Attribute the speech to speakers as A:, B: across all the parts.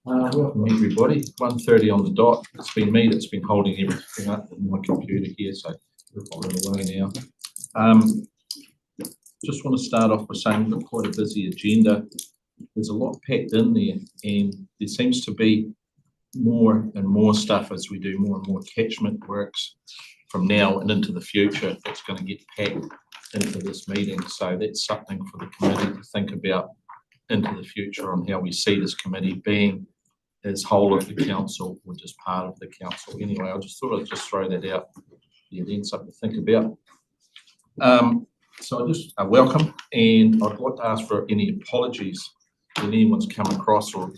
A: Welcome everybody. 1:30 on the dot. It's been me that's been holding everything up on my computer here, so we're on the way now. Just want to start off by saying we've got quite a busy agenda. There's a lot packed in there, and there seems to be more and more stuff as we do more and more catchment works from now and into the future that's going to get packed into this meeting. So that's something for the committee to think about into the future on how we see this committee being as whole of the council or just part of the council. Anyway, I just thought I'd just throw that out. Yeah, then something to think about. So I just welcome, and I'd like to ask for any apologies that anyone's come across, or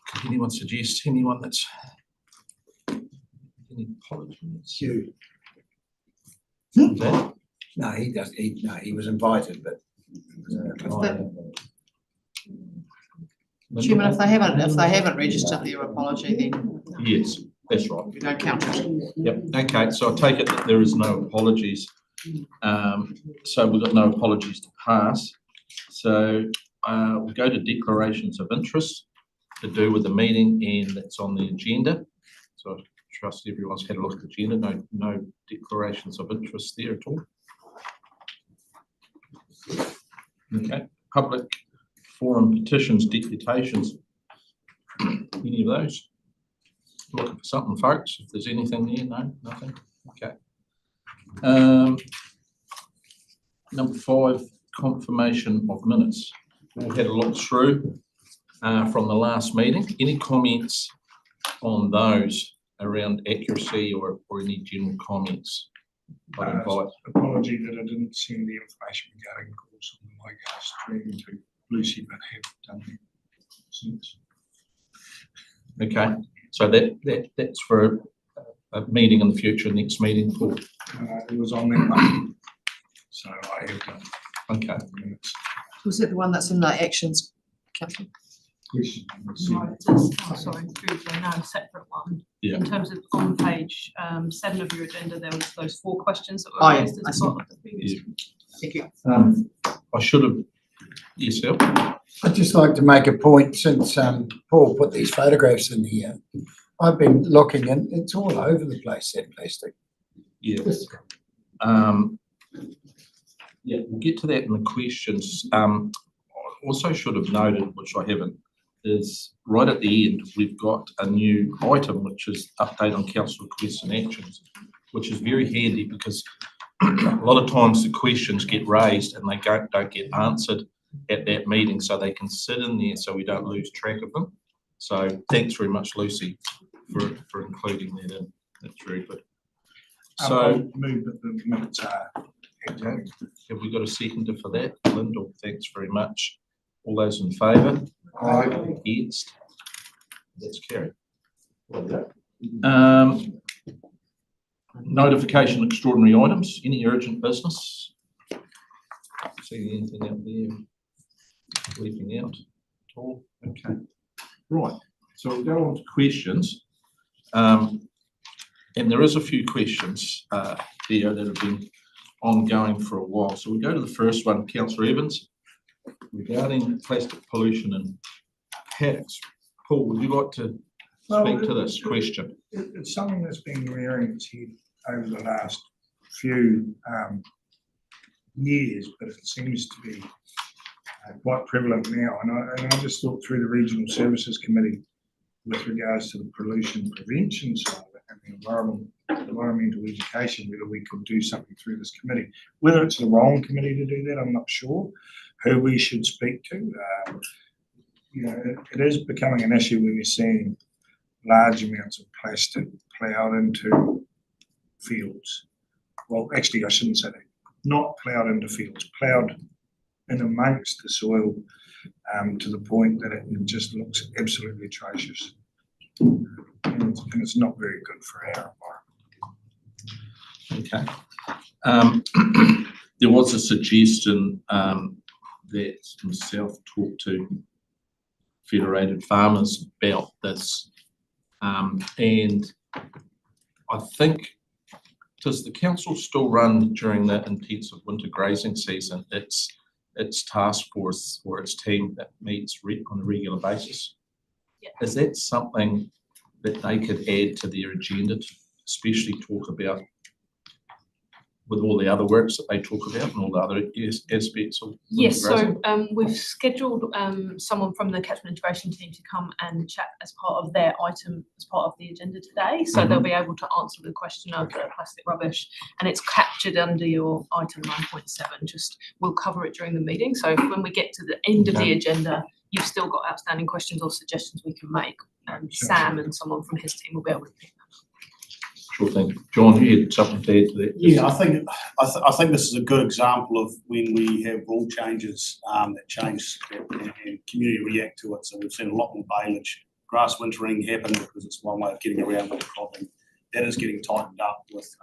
A: could anyone suggest anyone that's any apologies?
B: You.
A: That?
B: No, he does. He was invited, but
C: Chairman, if they haven't registered their apology, then
A: Yes, that's right.
C: we don't count it.
A: Yep. Okay. So I take it that there is no apologies. So we've got no apologies to pass. So we'll go to declarations of interest to do with the meeting, and that's on the agenda. So I trust everyone's had a look at the agenda. No declarations of interest there at all. Okay. Public forum petitions, deputations. Any of those? Looking for something, folks. If there's anything there, no, nothing. Okay. Number 5, confirmation of minutes. We've had a look through from the last meeting. Any comments on those around accuracy or any general comments? I'd invite.
D: Apology that I didn't send the information regarding calls on the MyGov stream to Lucy, but have done that since.
A: Okay, so that's for a meeting in the future, next meeting for.
D: It was on that Monday, so I have done
A: Okay.
D: minutes.
C: Was it the one that's in the actions, Councillor?
D: Yes.
E: Right, it is. Oh, sorry, no, a separate one.
A: Yeah.
E: In terms of on page 7 of your agenda, there was those 4 questions that
C: Oh,
E: were
C: yeah,
E: raised
C: I
E: as
C: see.
E: part of the previous.
A: Yeah.
C: Thank you.
A: I should have. Yes, Al?
B: I'd just like to make a point since Paul put these photographs in here. I've been looking and it's all over the place, that plastic.
A: Yeah. Yeah, we'll get to that in the questions. I also should have noted, which I haven't, is right at the end, we've got a new item, which is update on council requests and actions, which is very handy because a lot of times the questions get raised and they don't get answered at that meeting, so they can sit in there so we don't lose track of them. So thanks very much, Lucy, for including that in. That's very good. So
D: I'll move that the minutes are.
A: okay, have we got a seconder for that? Lyndall, thanks very much. All those in favour?
B: Aye.
A: Against? That's carried. Notification extraordinary items. Any urgent business? See anything out there leaping out at all? Okay. Right. So we'll go on to questions. And there is a few questions there that have been ongoing for a while. So we go to the first one, Councillor Evans, regarding plastic pollution in paddocks. Paul, would you like to speak to this question?
D: It's something that's been rearing its head over the last few years, but it seems to be quite prevalent now. And I just thought through the Regional Services Committee with regards to the pollution prevention side and the environmental education, whether we could do something through this committee. Whether it's the wrong committee to do that, I'm not sure. Who we should speak to. It is becoming an issue when you're seeing large amounts of plastic ploughed into fields. Well, actually, I shouldn't say that. Not ploughed into fields, ploughed in amongst the soil to the point that it just looks absolutely atrocious. And it's not very good for our environment.
A: Okay. There was a suggestion that myself talked to Federated Farmers about this, and I think, does the council still run during the intensive winter grazing season its task force or its team that meets on a regular basis? Is that something that they could add to their agenda to especially talk about with all the other works that they talk about and all the other aspects of?
E: Yes,
A: grazing?
E: so we've scheduled someone from the catchment integration team to come and chat as part of their item, as part of the agenda today. So they'll be able to answer the question of the plastic rubbish, and it's captured under your item 9.7. Just we'll cover it during the meeting. So when we get to the end of the agenda, you've still got outstanding questions or suggestions we can make. Sam and someone from his team will be able to pick them up.
A: Sure thing. John, you had something to add to that?
F: Yeah, I think this is a good example of when we have rule changes that change and community react to it. So we've seen a lot more baleage. Grass wintering happen because it's one way of getting around winter cropping. That is getting tightened up with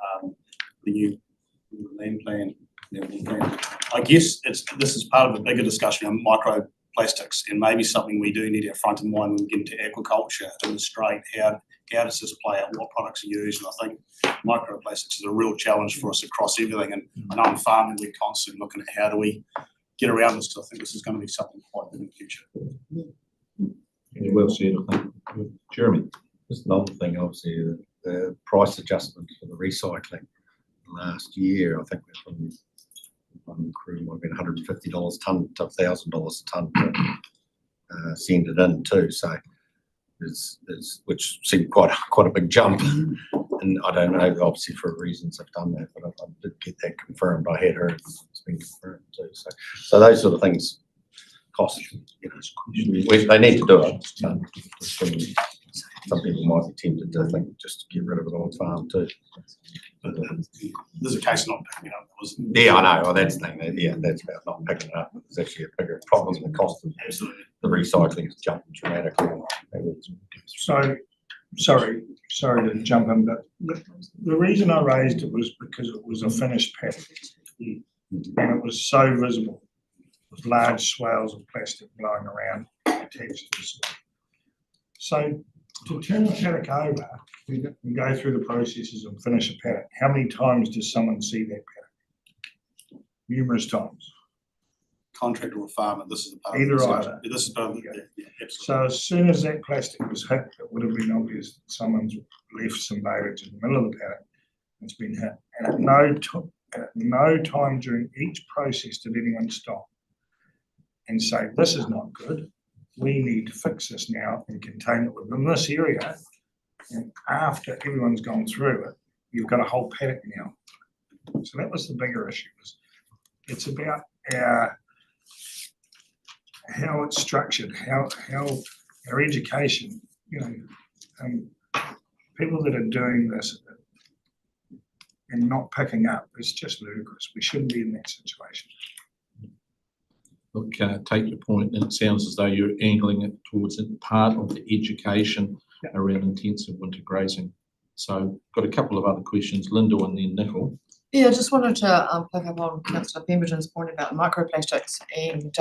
F: the new land plan. I guess this is part of a bigger discussion on microplastics, and maybe something we do need our front of mind when we get into aquaculture, illustrate how does this play out, what products are used. And I think microplastics is a real challenge for us across everything. And I know in farming, we're constantly looking at how do we get around this, because I think this is going to be something quite big in the future.
A: Yeah, well said, I think. Jeremy?
G: Just another thing, obviously, the price adjustment for the recycling last year, I think from one crew might have been $150 a tonne to $1,000 a tonne to send it in too. So which seemed quite a big jump, and I don't know, obviously for reasons I've done that, but I did get that confirmed. I had heard it's been confirmed too. So those sort of things cost. They need to do it. Some people might be tempted to think just to get rid of it on farm too.
F: But there's a case of not picking it up.
G: Yeah, I know. Well, that's the thing. Yeah, that's about not picking it up. It's actually a bigger problem. The cost of the recycling has jumped dramatically.
D: So, sorry to jump in, but the reason I raised it was because it was a finished paddock, and it was so visible, with large swales of plastic blowing around attached to the soil. So to turn a paddock over and go through the processes and finish a paddock, how many times does someone see that paddock? Numerous times.
F: Contractor or farmer, this is a part
D: Either
F: of the
D: either.
F: discussion. This is part of the, yeah, absolutely.
D: So as soon as that plastic was hit, it would have been obvious that someone's left some baleage in the middle of the paddock. It's been hit. And at no time during each process did anyone stop and say, this is not good. We need to fix this now and contain it within this area. And after everyone's gone through it, you've got a whole paddock now. So that was the bigger issue. It's about how it's structured, how our education, people that are doing this and not picking up, it's just ludicrous. We shouldn't be in that situation.
A: Look, take your point, and it sounds as though you're angling it towards part of the education around intensive winter grazing. So, got a couple of other questions, Linda and then Nicole.
C: Yeah, I just wanted to pick up on Councillor Pemberton's point about microplastics and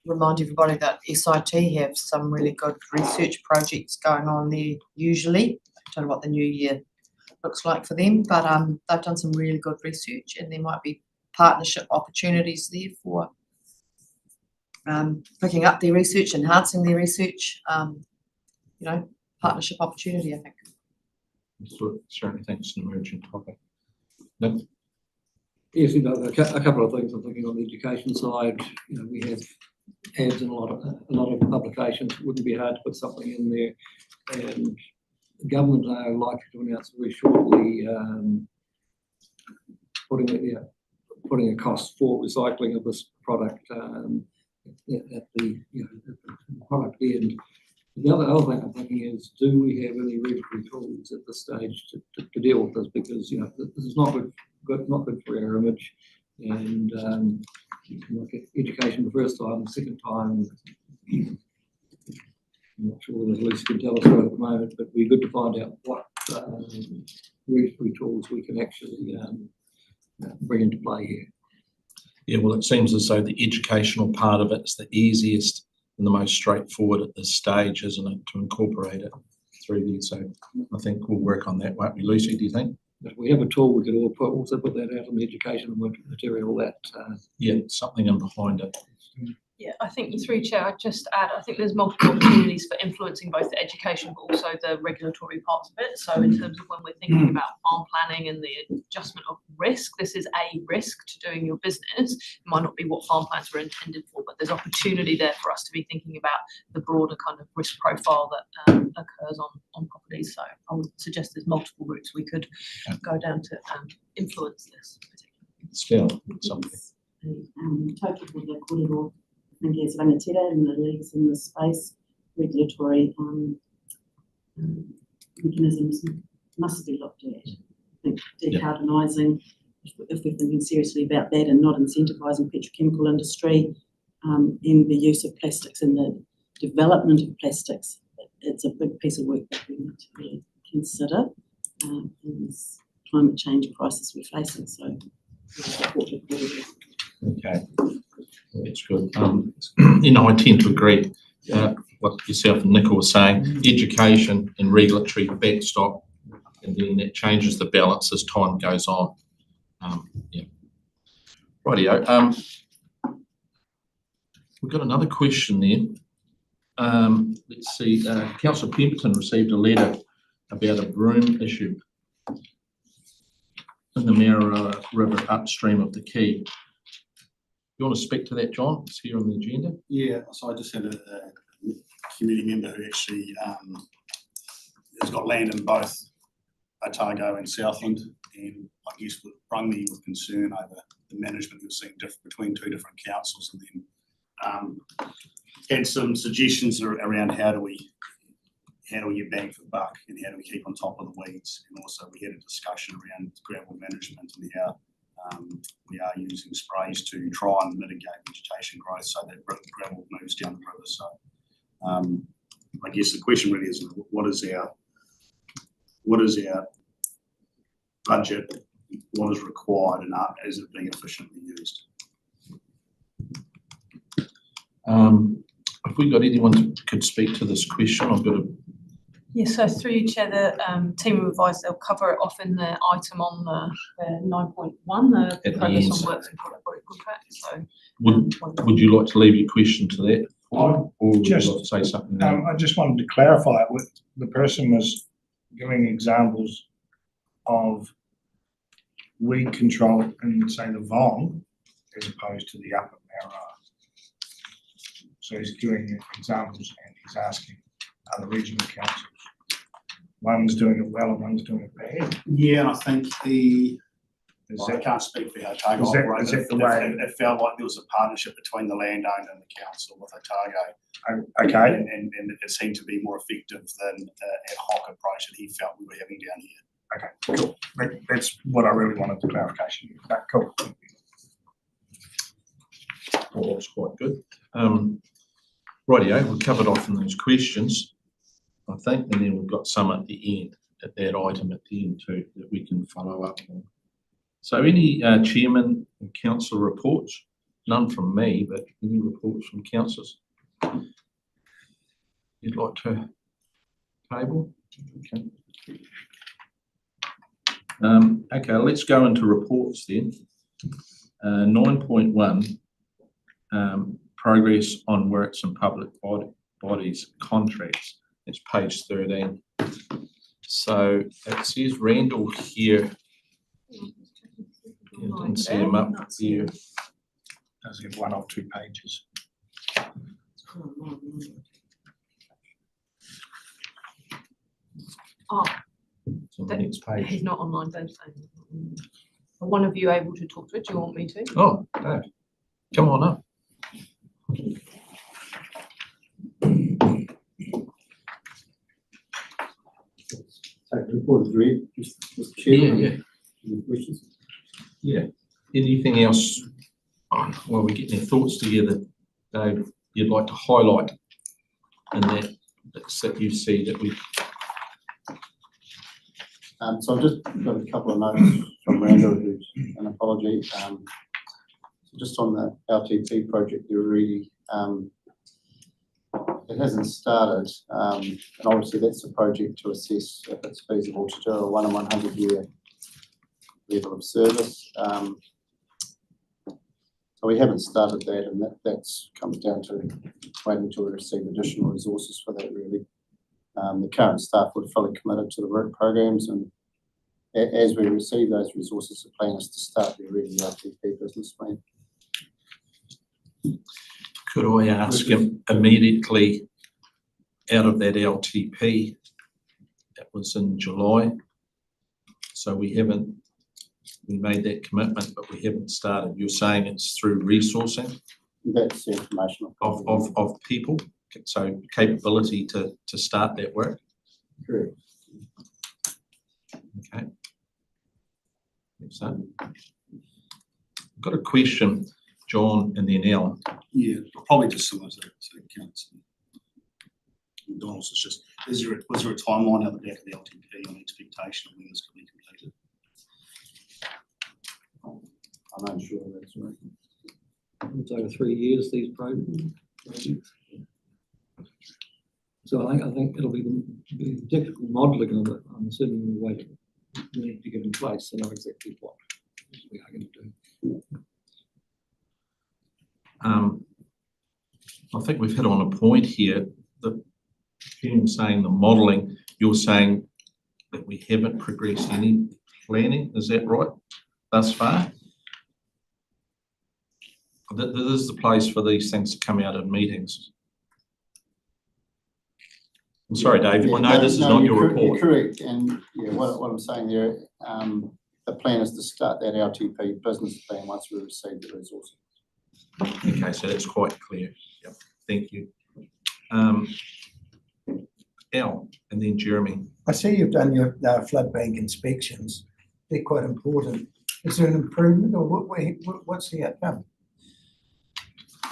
C: remind everybody that SIT have some really good research projects going on there usually. I don't know what the new year looks like for them, but they've done some really good research, and there might be partnership opportunities there for picking up their research, enhancing their research, partnership opportunity, I think.
A: Certainly think it's an emerging topic. Nick?
H: Yes, a couple of things I'm thinking on the education side. We have ads in a lot of publications. It wouldn't be hard to put something in there, and the government are likely to announce very shortly putting a cost for recycling of this product at the product end. The other thing I'm thinking is, do we have any regulatory tools at this stage to deal with this? Because this is not good for our image, and you can look at education the first time, the second time. I'm not sure whether Lucy can tell us right at the moment, but it'd be good to find out what regulatory tools we can actually bring into play here.
A: Yeah, well, it seems as though the educational part of it is the easiest and the most straightforward at this stage, isn't it, to incorporate it through there? So I think we'll work on that, won't we, Lucy, do you think?
H: If we have a tool, we could also put that out on the education and material that.
A: Yeah, something in behind it.
E: Yeah, I think you through chair, I'd just add, I think there's multiple opportunities for influencing both the education but also the regulatory parts of it. So in terms of when we're thinking about farm planning and the adjustment of risk, this is a risk to doing your business. It might not be what farm plans were intended for, but there's opportunity there for us to be thinking about the broader kind of risk profile that occurs on properties. So I would suggest there's multiple routes we could go down to influence this.
A: Still, something.
I: Total with the korero, I think as rangatira and the leagues in this space, regulatory mechanisms must be looked at. I think decarbonising, if we're thinking seriously about that and not incentivising petrochemical industry in the use of plastics and the development of plastics, it's a big piece of work that we need to really consider in this climate change crisis we're facing. So,
A: Okay, that's good. I tend to agree what yourself and Nicola were saying. Education and regulatory backstop, and then that changes the balance as time goes on. Yeah. Rightio. We've got another question there. Let's see. Councillor Pemberton received a letter about a broom issue in the Marara River upstream of the quay. You want to speak to that, John? It's here on the agenda.
F: Yeah, so I just had a community member who actually has got land in both Otago and Southland, and I guess what sprung me with concern over the management we've seen between two different councils, and then had some suggestions around how do we get bang for buck and how do we keep on top of the weeds, and also we had a discussion around gravel management and how we are using sprays to try and mitigate vegetation growth so that gravel moves down the river. So I guess the question really is, what is our budget, what is required, and is it being efficiently used?
A: Have we got anyone who could speak to this question? I've got a
E: Yeah, so through you, Chair, the team have advised they'll cover it off in the item on the 9.1, the
A: At the
E: progress
A: end.
E: on works and product contract. So
A: Would you like to leave your question to that? Or would you
D: Just,
A: like to say something now?
D: I just wanted to clarify it with the person was giving examples of weed control in, say, the Vong as opposed to the Upper Marara. So he's giving examples and he's asking, are the regional councils, one's doing it well and one's doing it bad?
F: Yeah, and I think
D: Is
F: I
D: that,
F: can't speak for how Otago
D: is that
F: operated.
D: the way?
F: It felt like there was a partnership between the landowner and the council with Otago.
D: Okay,
F: And it seemed to be more effective than the ad hoc approach that he felt we were having down here.
D: okay, cool. That's what I really wanted the clarification. Okay, cool.
A: Well, that's quite good. Rightio, we've covered off in those questions, I think, and then we've got some at the end, at that item at the end too, that we can follow up on. So any chairman and council reports? None from me, but any reports from councillors you'd like to table? Okay. Okay, let's go into reports then. 9.1, progress on works and public bodies contracts. It's page 13. So it says Randall here. You didn't see him up here.
D: Does have one or two pages.
E: Oh,
A: It's on the next page.
E: he's not online, don't say. Are one of you able to talk to it? Do you want me to?
A: Oh, no. Come on up.
H: Take the report as read, Mr.
A: Yeah,
H: Chairman.
A: yeah,
H: Any questions?
A: yeah. Anything else? Well, we're getting our thoughts together, Dave, you'd like to highlight in that you see that we.
J: So I've just got a couple of notes from Randall, who's an apology. Just on the LTP project, they're really, it hasn't started, and obviously that's a project to assess if it's feasible to do a 1 in 100 year level of service. So we haven't started that, and that's comes down to waiting until we receive additional resources for that really. The current staff were fully committed to the work programs, and as we receive those resources, the plan is to start the LTP business plan.
A: Could I ask him immediately out of that LTP, that was in July, so we made that commitment, but we haven't started. You're saying it's through resourcing
J: That's the information.
A: of people, so capability to start that work?
J: Correct.
A: Okay. So, I've got a question, John, and then Al.
F: Yeah, probably just similar to Councillor McDonald's. It's just, was there a timeline out the back of the LTP on expectation of when this could be completed?
J: I'm unsure that's right.
H: It's over 3 years, these projects. So I think it'll be the technical modelling of it. I'm assuming the way we need to get in place to know exactly what we are going to do.
A: I think we've hit on a point here that Jim saying the modelling, you're saying that we haven't progressed any planning, is that right, thus far? This is the place for these things to come out in meetings. I'm sorry, Dave, I know this is not your report.
J: You're correct, and yeah, what I'm saying there, the plan is to start that LTP business plan once we receive the resources.
A: Okay, so that's quite clear. Yep, thank you. Al, and then Jeremy.
B: I see you've done your flood bank inspections. They're quite important. Is there an improvement, or what's the outcome?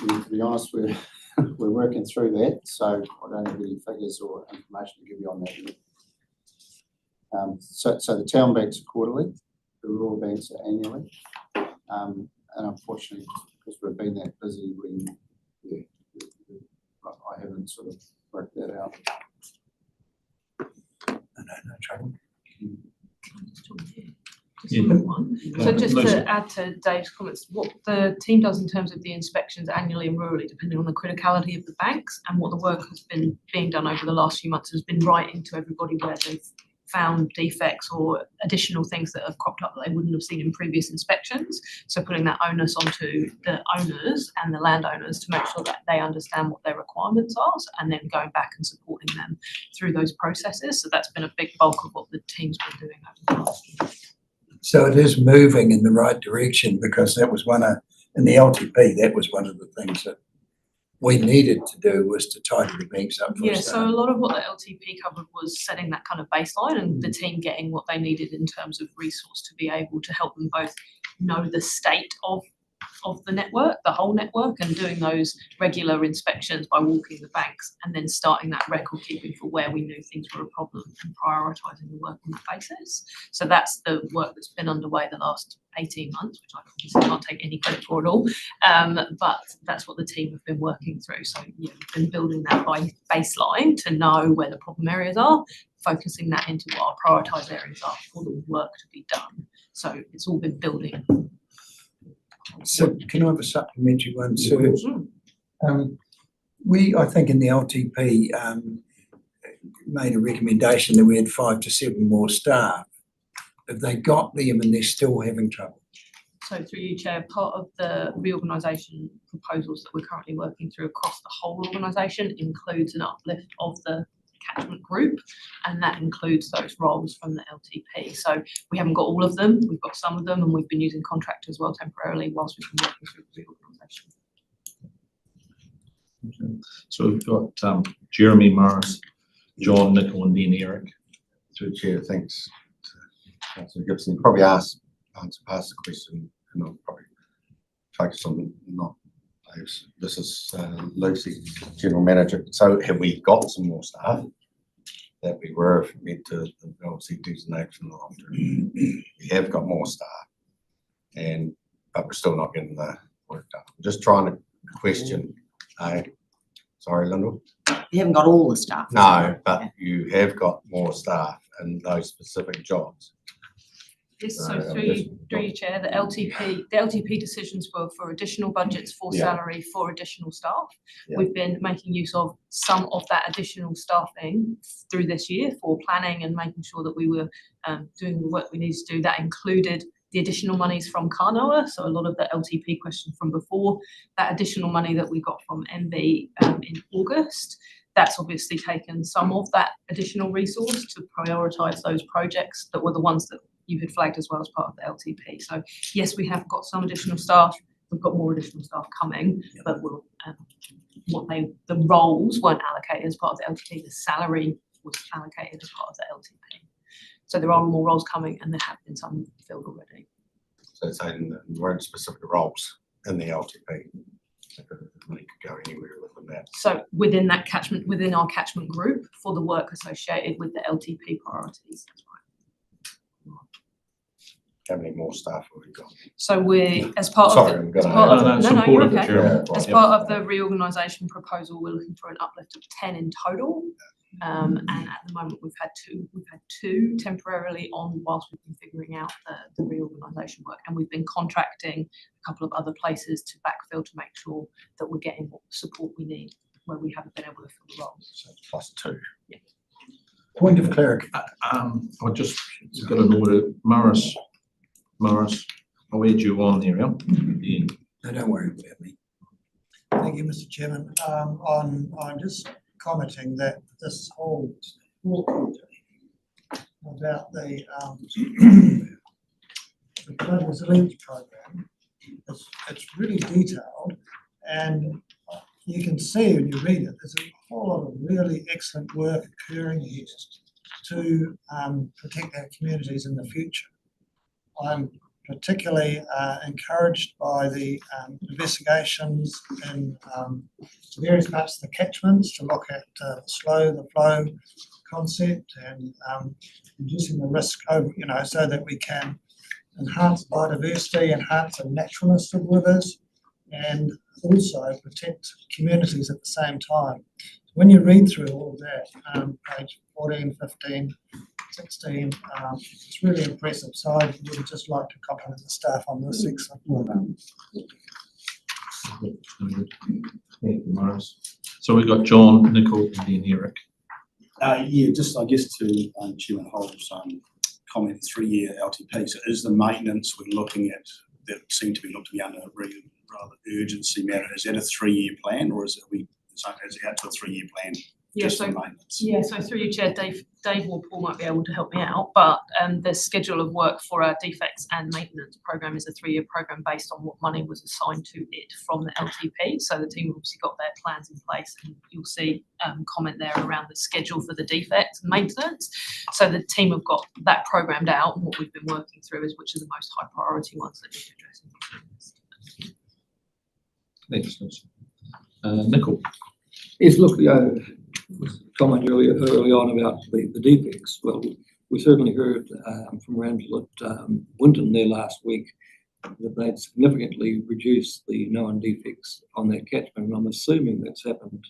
J: To be honest, we're working through that, so I don't have any figures or information to give you on that yet. So the town banks are quarterly, the rural banks are annually, and unfortunately, because we've been that busy, I haven't sort of worked that out.
B: No trouble.
A: Yeah.
E: So just
A: Lucy.
E: to add to Dave's comments, what the team does in terms of the inspections annually and rurally, depending on the criticality of the banks and what the work has been being done over the last few months, has been writing to everybody where they've found defects or additional things that have cropped up that they wouldn't have seen in previous inspections. So putting that onus onto the owners and the landowners to make sure that they understand what their requirements are, and then going back and supporting them through those processes. So that's been a big bulk of what the team's been doing over the last year.
B: So it is moving in the right direction, because that was in the LTP, that was one of the things that we needed to do, was to tidy the banks up.
E: Yeah, so a lot of what the LTP covered was setting that kind of baseline and the team getting what they needed in terms of resource to be able to help them both know the state of the network, the whole network, and doing those regular inspections by walking the banks, and then starting that record keeping for where we knew things were a problem and prioritising the work on that basis. So that's the work that's been underway the last 18 months, which I obviously can't take any credit for at all, but that's what the team have been working through. So yeah, we've been building that by baseline to know where the problem areas are, focusing that into what our prioritised areas are for the work to be done. So it's all been building.
B: So can I have a supplementary one, sir? We, I think in the LTP, made a recommendation that we had 5 to 7 more staff. Have they got them and they're still having trouble?
E: So through you, Chair, part of the reorganisation proposals that we're currently working through across the whole organisation includes an uplift of the catchment group, and that includes those roles from the LTP. So we haven't got all of them, we've got some of them, and we've been using contractors as well temporarily whilst we've been working through the reorganisation.
A: So we've got Jeremy, Morris, John, Nicol, and then Eric.
G: Through the chair, thanks to Councillor Gibson. You probably ask the question, and I'll probably focus on not Dave's. This is Lucy, General Manager. So have we got some more staff that we were meant to obviously designate from the long term? We have got more staff, but we're still not getting the work done. I'm just trying to question. Sorry, Lyndall.
K: You haven't got all the staff.
G: No, but you have got more staff in those specific jobs.
E: Yes, so
G: No,
E: through you, Chair, the LTP decisions for additional budgets for
G: Yeah.
E: salary for additional staff.
G: Yeah.
E: We've been making use of some of that additional staffing through this year for planning and making sure that we were doing the work we needed to do. That included the additional monies from Kānoa, so a lot of the LTP question from before, that additional money that we got from MB in August. That's obviously taken some of that additional resource to prioritise those projects that were the ones that you had flagged as well as part of the LTP. So yes, we have got some additional staff. We've got more additional staff coming, but we'll, the roles weren't allocated as part of the LTP. The salary was allocated as part of the LTP. So there are more roles coming, and there have been some filled already.
G: So it's saying that there weren't specific roles in the LTP. So the money could go anywhere within that.
E: So within our catchment group for the work associated with the LTP priorities.
G: How many more staff have we got?
E: So we, as part
G: Sorry,
E: of
G: I'm
E: the, as
G: gonna-
E: part of
A: No,
E: the,
A: it's
E: no, you're
A: important,
E: okay.
A: Chair.
E: As
G: Yeah.
E: part of the reorganisation proposal, we're looking for an uplift of 10 in total. And at the moment, we've had two temporarily on whilst we've been figuring out the reorganisation work, and we've been contracting a couple of other places to backfill to make sure that we're getting what support we need where we haven't been able to fill the roles.
G: So plus 2.
B: Point of clarity.
A: I just got an order, Morris, I'll add you on there, yeah?
B: No, don't worry about me.
L: Thank you, Mr. Chairman. I'm just commenting that this whole report about the flood resilience program, it's really detailed, and you can see when you read it, there's a whole lot of really excellent work occurring here to protect our communities in the future. I'm particularly encouraged by the investigations in various parts of the catchments to look at the flow concept and reducing the risk over, so that we can enhance biodiversity, enhance the naturalness of rivers, and also protect communities at the same time. When you read through all of that, page 14, 15, 16, it's really impressive. So I would just like to compliment the staff on this excellent work.
A: Thank you, Morris. So we've got John, Nicole, and then Eric.
F: Yeah, just I guess to Chairman Hole's comment, 3-year LTP. So is the maintenance we're looking at that seem to be looked to be under a rather urgency matter? Is that a 3-year plan, or is it out to a 3-year plan?
E: Yeah,
F: Just
E: so
F: the maintenance.
E: yeah, so through you, Chair, Dave or Paul might be able to help me out, but the schedule of work for our defects and maintenance program is a 3-year program based on what money was assigned to it from the LTP. So the team obviously got their plans in place, and you'll see comment there around the schedule for the defects and maintenance. So the team have got that programmed out, and what we've been working through is which are the most high priority ones that need addressing.
A: Excellent. Nicole.
H: Yes, look, was comment early on about the defects. Well, we certainly heard from Randall at Winton there last week that they'd significantly reduced the known defects on that catchment, and I'm assuming that's happened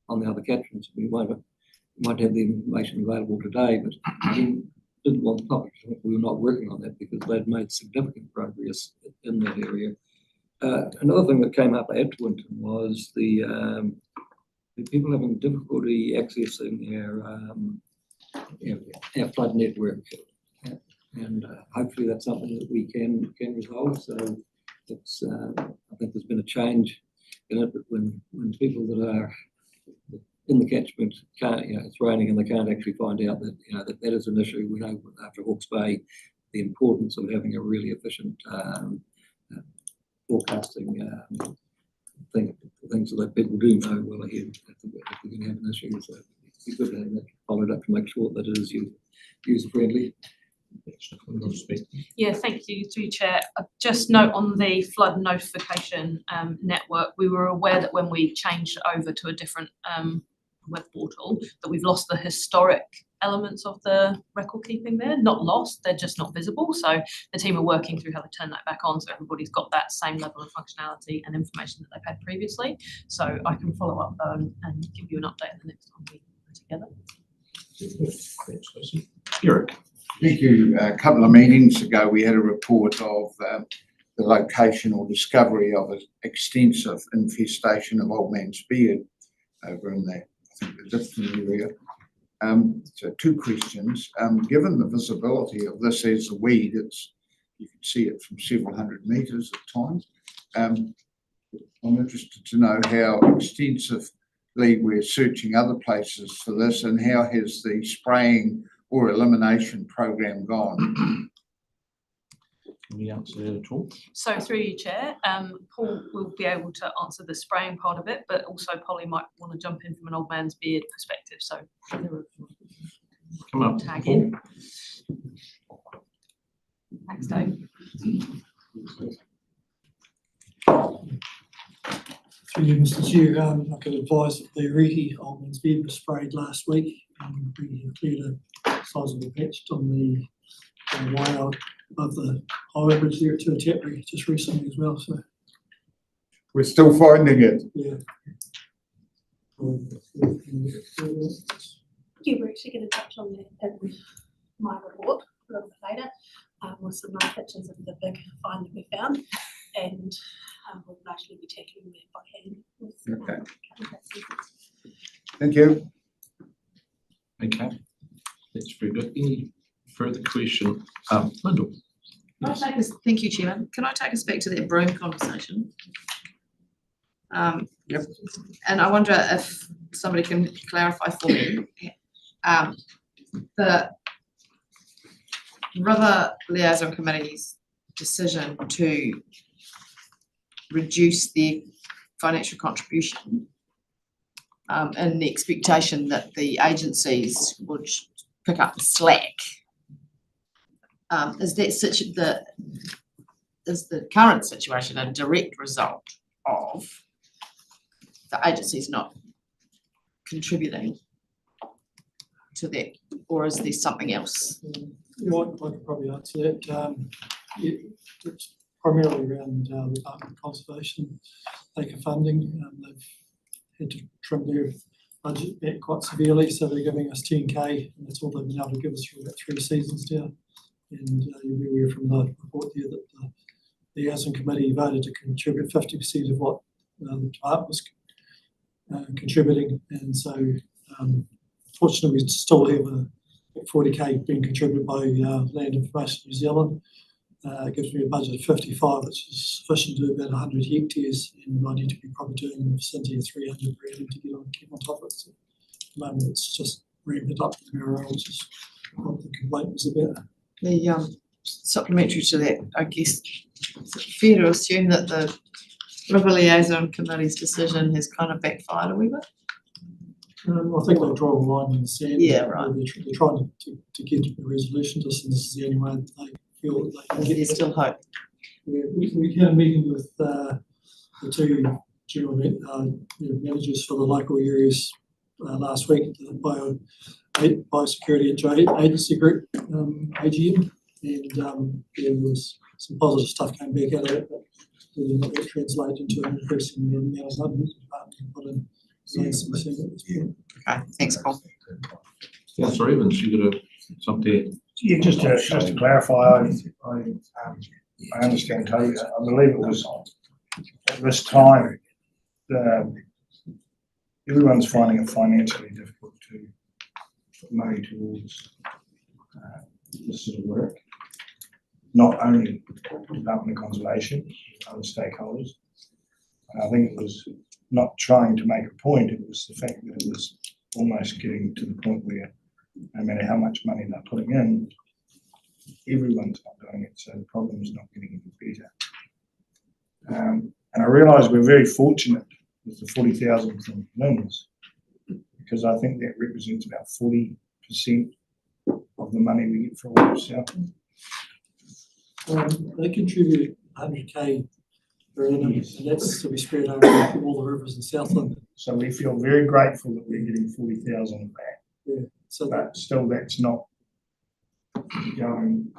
H: on the other catchments. We might have the information available today, but we didn't want the public to think we were not working on that because they'd made significant progress in that area. Another thing that came up at Winton was the people having difficulty accessing our flood network, and hopefully that's something that we can resolve. So it's I think there's been a change in it, but when people that are in the catchment can't, it's raining and they can't actually find out that that is an issue. We know after Hawke's Bay the importance of having a really efficient forecasting things that people do know well ahead if we're going to have an issue. So it'd be good to have that followed up to make sure that it is user friendly.
E: Yeah, thank you through Chair. Just note on the flood notification network, we were aware that when we changed over to a different web portal that we've lost the historic elements of the record keeping there. Not lost, they're just not visible. So the team are working through how to turn that back on so everybody's got that same level of functionality and information that they've had previously. So I can follow up and give you an update the next time we are together.
A: Eric.
M: Thank you. A couple of meetings ago, we had a report of the location or discovery of an extensive infestation of old man's beard over in the, I think, the Dipton area. So two questions. Given the visibility of this as a weed, you can see it from several hundred metres at times. I'm interested to know how extensively we're searching other places for this, and how has the spraying or elimination program gone?
A: Can we answer that at all?
E: So through you, Chair, Paul will be able to answer the spraying part of it, but also Polly might want to jump in from an old man's beard perspective, so.
A: Come up.
E: Tag in. Thanks, Dave.
L: Through you, Mr. Chair, I could advise that the Reti old man's beard was sprayed last week, and we cleared a sizable patch on the wire above the highway bridge there to Tetbury just recently as well, so,
M: We're still finding it.
L: yeah.
N: You were actually going to touch on that in my report a little bit later, with some nice pictures of the big find that we found, and we'll largely be tackling that by hand. with,
M: Okay. Thank you.
A: Okay, that's very good. Any further question? Lyndall?
C: Can I take us, thank you, Chairman. Can I take us back to that broom conversation?
M: Yep.
C: And I wonder if somebody can clarify for me, the River Liaison Committee's decision to reduce their financial contribution in the expectation that the agencies would pick up the slack. Is the current situation a direct result of the agencies not contributing to that, or is there something else?
L: You know, I could probably answer that. It's primarily around the Department of Conservation, lack of funding. They've had to trim their budget back quite severely, so they're giving us 10K, and that's all they've been able to give us for about 3 seasons now. And you'll be aware from the report there that the Liaison Committee voted to contribute 50% of what the department was contributing, and so fortunately we still have a 40K being contributed by Land Information New Zealand. It gives me a budget of 55, which is sufficient to do about 100 hectares, and I need to be probably doing in the vicinity of 300 per annum to keep on top of it. So at the moment it's just ramped it up to the Marrow, which is what the complaint was about.
C: The supplementary to that, I guess, is it fair to assume that the River Liaison Committee's decision has kind of backfired a wee bit?
L: I think they'll draw a line in the sand.
C: Yeah, right.
L: They're trying to get a resolution to this, and this is the only way that they feel that they can get.
C: There's still hope.
L: Yeah, we had a meeting with the two general managers for the local areas last week, the Biosecurity Agency Group AGM, and there was some positive stuff came back out of it, but whether or not that translate into an increase in the amount of money the department put in.
C: Okay, thanks, Paul.
A: Councillor Evans, you got something?
D: Yeah, just to clarify, I understand totally. I believe it was at this time, everyone's finding it financially difficult to put money towards this sort of work. Not only the Department of Conservation, other stakeholders. I think it was not trying to make a point, it was the fact that it was almost getting to the point where no matter how much money they're putting in, everyone's not doing it, so the problem's not getting any better. And I realise we're very fortunate with the 40,000 from LIMS, because I think that represents about 40% of the money we get from South.
L: They contribute 100K per annum, and that's to be spread over all the rivers in Southland.
D: So we feel very grateful that we're getting 40,000 back.
L: Yeah. So
D: but still, that's not going.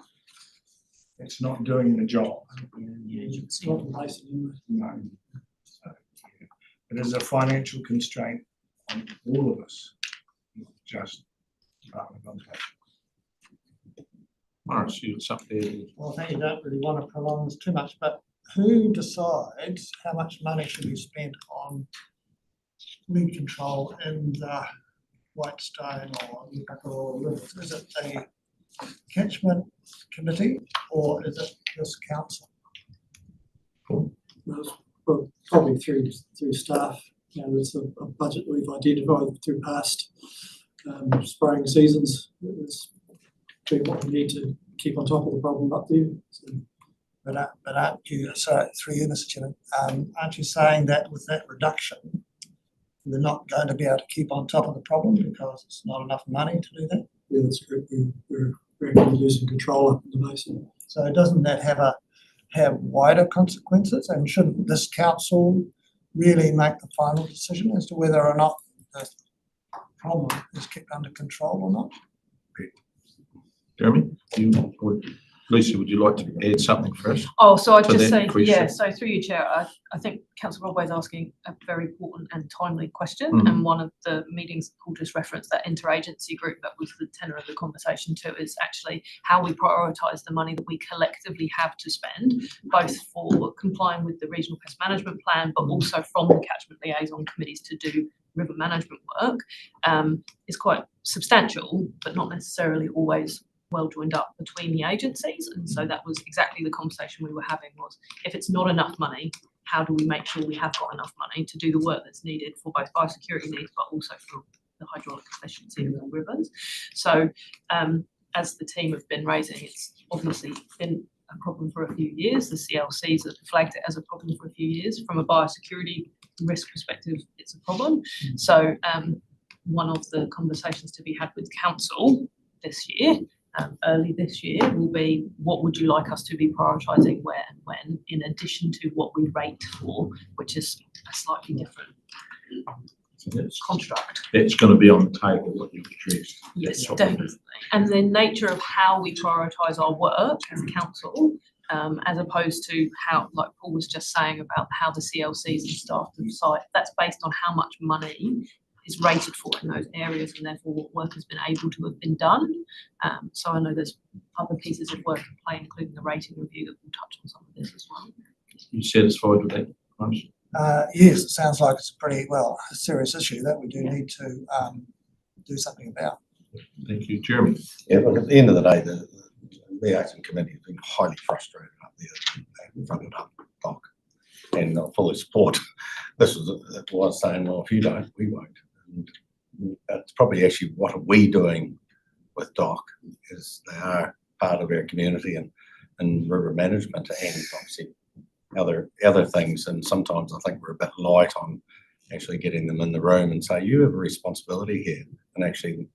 D: It's not doing the job.
L: it's not in place anymore.
D: No. So, yeah. It is a financial constraint on all of us, not just Department of Conservation.
A: Morris, you got something there?
L: Well, I think you don't really want to prolong this too much, but who decides how much money should be spent on weed control in the Whitestone or Newcastle or Rivers? Is it a catchment committee or is it this council?
O: Well, probably through staff. There's a budget we've identified through past spraying seasons. It's been what we need to keep on top of the problem up there. So,
L: But aren't you, sorry, through you, Mr. Chairman, aren't you saying that with that reduction, we're not going to be able to keep on top of the problem because it's not enough money to do that?
O: yeah, that's correct. We're actually losing control up in the basin.
L: So doesn't that have wider consequences? And shouldn't this council really make the final decision as to whether or not the problem is kept under control or not?
A: Jeremy, Lucy, would you like to add something first?
E: Oh, so I'd
A: To
E: just
A: that
E: say,
A: question.
E: yeah, so through you, Chair, I think Councillor Rodway's asking a very important and timely question.
A: Mhm.
E: And one of the meetings Paul just referenced, that interagency group, that was the tenor of the conversation too, is actually how we prioritise the money that we collectively have to spend, both for complying with the regional pest management plan, but also from the catchment liaison committees to do river management work, is quite substantial, but not necessarily always well joined up between the agencies. And so that was exactly the conversation we were having, was if it's not enough money, how do we make sure we have got enough money to do the work that's needed for both biosecurity needs, but also for the hydraulic efficiency of the rivers. So as the team have been raising, it's obviously been a problem for a few years. The CLCs have flagged it as a problem for a few years. From a biosecurity risk perspective, it's a problem. So one of the conversations to be had with council this year, early this year, will be what would you like us to be prioritising where and when, in addition to what we rate for, which is a slightly different construct.
A: That's going to be on the table, what you've addressed.
E: Yes,
A: That's
E: definitely. And the nature of how we prioritise our work as council, as opposed to how, like Paul was just saying about how the CLCs and staff decide, that's based on how much money is rated for in those areas, and therefore what work has been able to have been done. So I know there's other pieces of work in play, including the rating review, that will touch on some of this as well.
A: You satisfied with that, Morris?
L: Yes, it sounds like it's a pretty, a serious issue that we do need to do something about.
A: Thank you, Jeremy.
G: Yeah, look, at the end of the day, the liaison committee has been highly frustrated up there. They fronted up Doc, and I fully support. This was saying, well, if you don't, we won't. And that's probably actually what are we doing with Doc, is they are part of our community and river management, and obviously other things. And sometimes I think we're a bit light on actually getting them in the room and say, you have a responsibility here. And actually,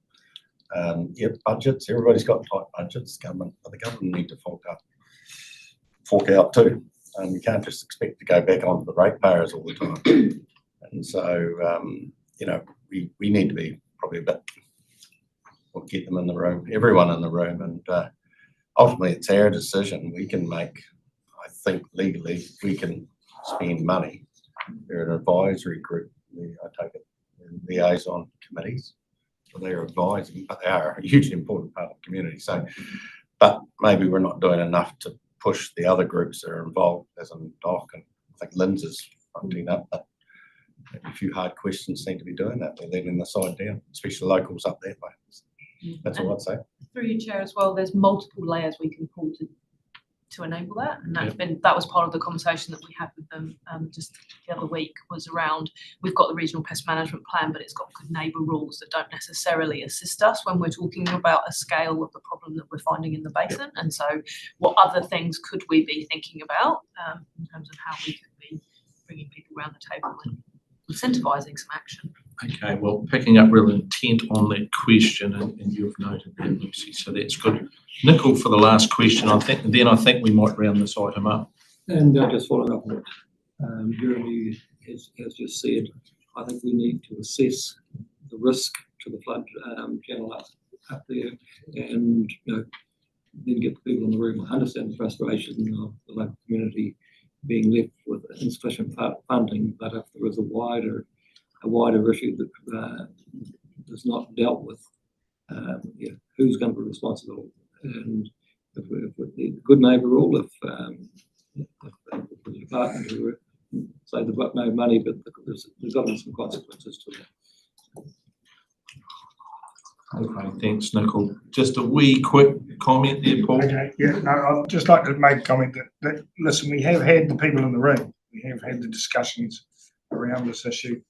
G: budgets, everybody's got tight budgets. The government need to fork out too. You can't just expect to go back onto the ratepayers all the time. And so, we need to be probably a bit, we'll get them in the room, everyone in the room. And ultimately, it's our decision. We can make, I think legally, we can spend money. They're an advisory group. I take it, liaison committees. So they're advising, but they are a hugely important part of the community. So, but maybe we're not doing enough to push the other groups that are involved, as in Doc, and I think Lynn's is fronting up, but a few hard questions seem to be doing that. They're letting the side down, especially locals up that way. That's all I'd say.
E: Through you, Chair, as well, there's multiple layers we can pull to enable that, and that was part of the conversation that we had with them just the other week, was around, we've got the regional pest management plan, but it's got good neighbour rules that don't necessarily assist us when we're talking about a scale of the problem that we're finding in the basin. And so what other things could we be thinking about in terms of how we could be bringing people around the table and incentivising some action?
A: Okay, well, picking up real intent on that question, and you've noted that, Lucy, so that's good. Nicole, for the last question, I think we might round this item up.
H: And just following up on what Jeremy has just said, I think we need to assess the risk to the flood channel up there, and then get the people in the room, understand the frustration of the local community being left with insufficient funding. But if there is a wider issue that is not dealt with, who's going to be responsible? And the good neighbour rule, if the department who say they've got no money, but there's got to be some consequences to that.
A: Okay, thanks, Nicole. Just a wee quick comment there, Paul.
D: Okay, yeah, no, I'd just like to make a comment that, listen, we have had the people in the room, we have had the discussions around this issue,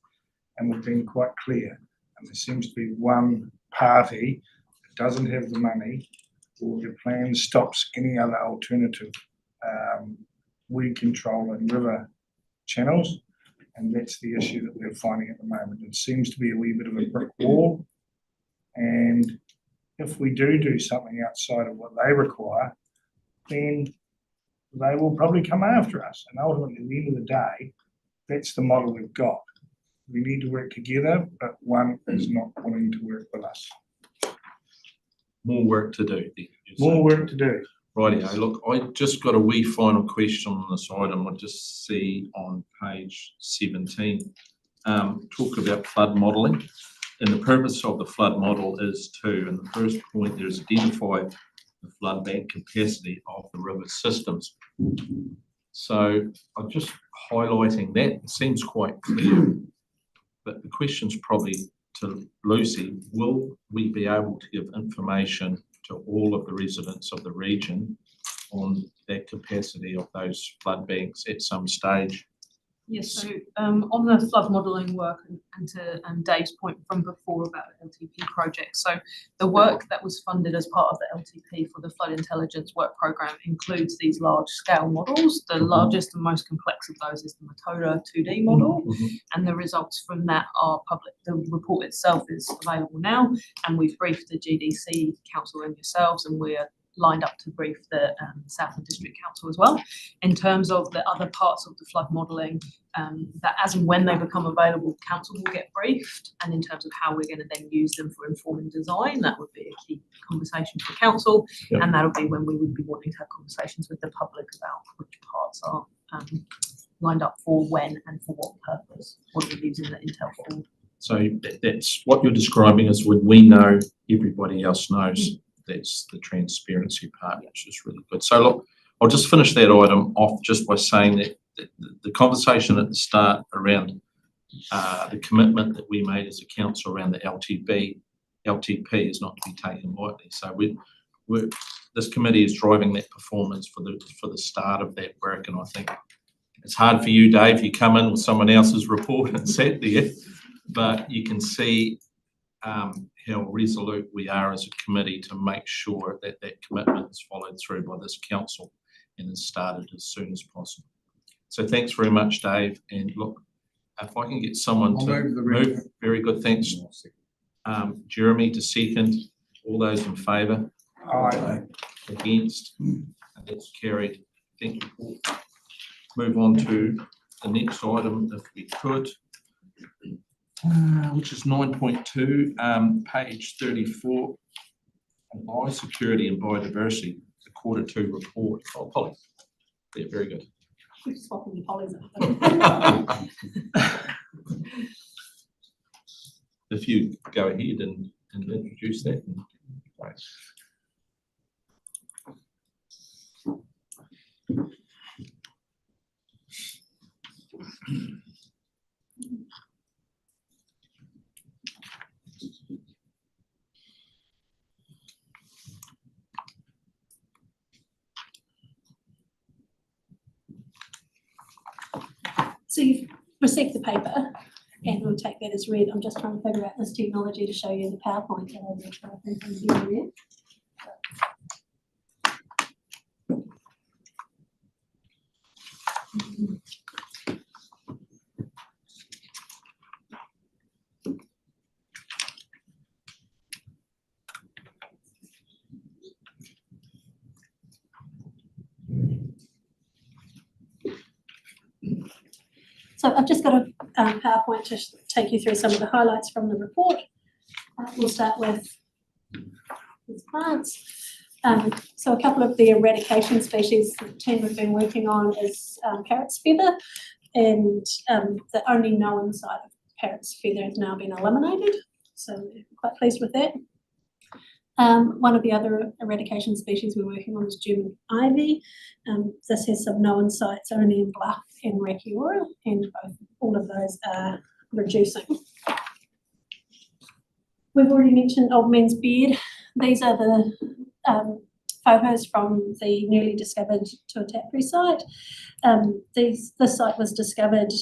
D: and we've been quite clear. And there seems to be one party that doesn't have the money, or their plan stops any other alternative weed control and river channels, and that's the issue that we're finding at the moment. It seems to be a wee bit of a brick wall, and if we do something outside of what they require, then they will probably come after us. And ultimately, at the end of the day, that's the model we've got. We need to work together, but one is not willing to work with us.
A: More work to do. Then,
D: More work to do.
A: Rightio. Look, I just got a wee final question on this item. I just see on page 17, talk about flood modelling. And the purpose of the flood model is to, in the first point, there's identify the flood bank capacity of the river systems. So I'm just highlighting that. It seems quite clear, but the question's probably to Lucy, will we be able to give information to all of the residents of the region on that capacity of those flood banks at some stage?
E: Yes, so on the flood modelling work and to Dave's point from before about the LTP project, so the work that was funded as part of the LTP for the flood intelligence work programme includes these large scale models. The largest and most complex of those is the Matoda 2D model, and the results from that are public. The report itself is available now, and we've briefed the GDC Council and yourselves, and we're lined up to brief the Southland District Council as well. In terms of the other parts of the flood modelling, that as and when they become available, council will get briefed, and in terms of how we're going to then use them for informing design, that would be a key conversation for council, and that'll be when we would be wanting to have conversations with the public about which parts are lined up for when and for what purpose, what we're using the intel for.
A: So that's what you're describing is when we know, everybody else knows. That's the transparency part, which is really good. So look, I'll just finish that item off just by saying that the conversation at the start around the commitment that we made as a council around the LTP is not to be taken lightly. So this committee is driving that performance for the start of that work, and I think it's hard for you, Dave. You come in with someone else's report and sat there, but you can see how resolute we are as a committee to make sure that that commitment is followed through by this council and is started as soon as possible. So thanks very much, Dave. And look, if I can get someone
M: I'll
A: to move, very good, thanks. Jeremy to second. All those in favour?
D: Aye.
A: Against? And that's carried. Thank you, Paul. Move on to the next item, if we could. Which is 9.2, page 34, biosecurity and biodiversity, the Q2 report. Oh, Polly. Yeah, very good.
N: We're swapping the polys
A: If you go ahead and introduce that. Right.
N: So you've received the paper and we'll take that as read. I'm just trying to figure out this technology to show you the PowerPoint. So I've just got a PowerPoint to take you through some of the highlights from the report. We'll start with plants. So a couple of the eradication species the team have been working on is parrot's feather, and the only known site of parrot's feather has now been eliminated. So we're quite pleased with that. One of the other eradication species we're working on is German ivy. This has some known sites only in Bluff and Rakiura, and all of those are reducing. We've already mentioned Old Man's Beard. These are the photos from the newly discovered Tuatapere site. This site was discovered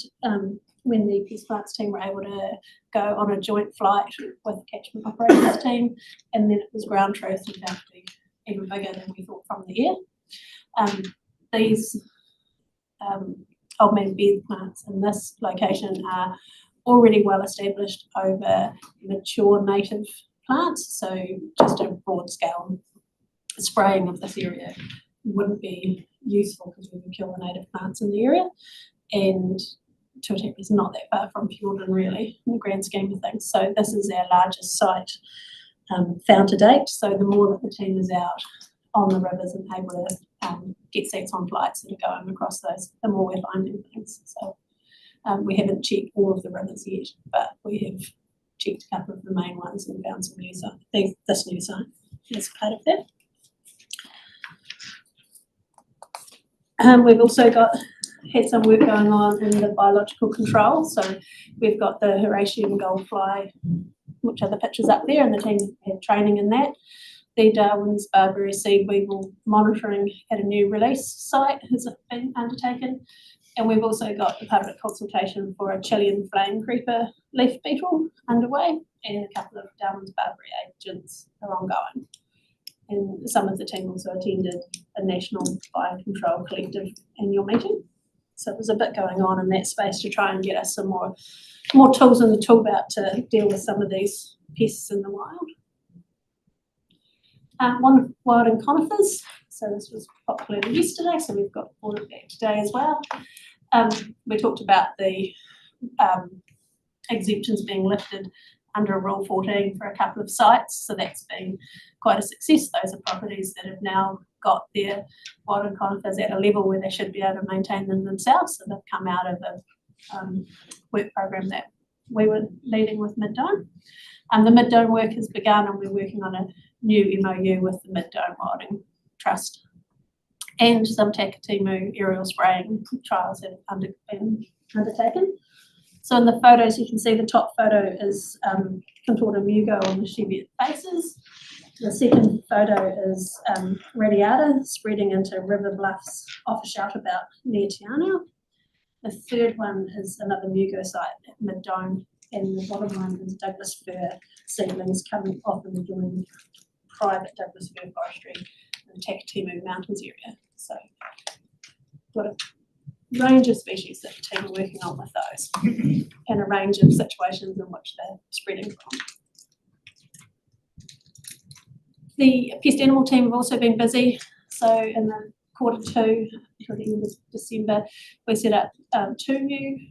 N: when the Pest Plants team were able to go on a joint flight with the catchment operations team, and then it was ground truth and found to be even bigger than we thought from the air. These Old Man Beard plants in this location are already well established over mature native plants, so just a broad scale spraying of this area wouldn't be useful because we would kill the native plants in the area, and Tuatapere is not that far from Fiordin really in the grand scheme of things. So this is our largest site found to date. So the more that the team is out on the rivers and able to get seats on flights that are going across those, the more we're finding things. So we haven't checked all of the rivers yet, but we have checked a couple of the main ones and found some new sites. This new site is part of that. We've also had some work going on in the biological control. So we've got the Horatian goldfly, which are the pictures up there, and the team have training in that. The Darwin's barberry seed weevil monitoring at a new release site has been undertaken. And we've also got the public consultation for a Chilean flame creeper leaf beetle underway, and a couple of Darwin's barberry agents are ongoing. And some of the team also attended a national fire control collective annual meeting. So there's a bit going on in that space to try and get us some more tools in the tool belt to deal with some of these pests in the wild. Wild and conifers. So this was populated yesterday, so we've got all of that today as well. We talked about the exemptions being lifted under Rule 14 for a couple of sites, so that's been quite a success. Those are properties that have now got their wild and conifers at a level where they should be able to maintain them themselves, so they've come out of a work program that we were leading with Mid-Dome. The Mid-Dome work has begun, and we're working on a new MOU with the Mid-Dome Wilding Trust, and some Takatimu aerial spraying trials have been undertaken. So in the photos, you can see the top photo is Contorta mugo on the Cheviot faces. The second photo is radiata spreading into river bluffs off a shoutabout near Te Anau. The third one is another mugo site at Mid-Dome, and the bottom one is Douglas fir seedlings coming off and joining private Douglas fir forestry in the Takatimu Mountains area. So got a range of species that the team are working on with those, and a range of situations in which they're spreading from. The pest animal team have also been busy. So in the Q2, until the end of December, we set up 2 new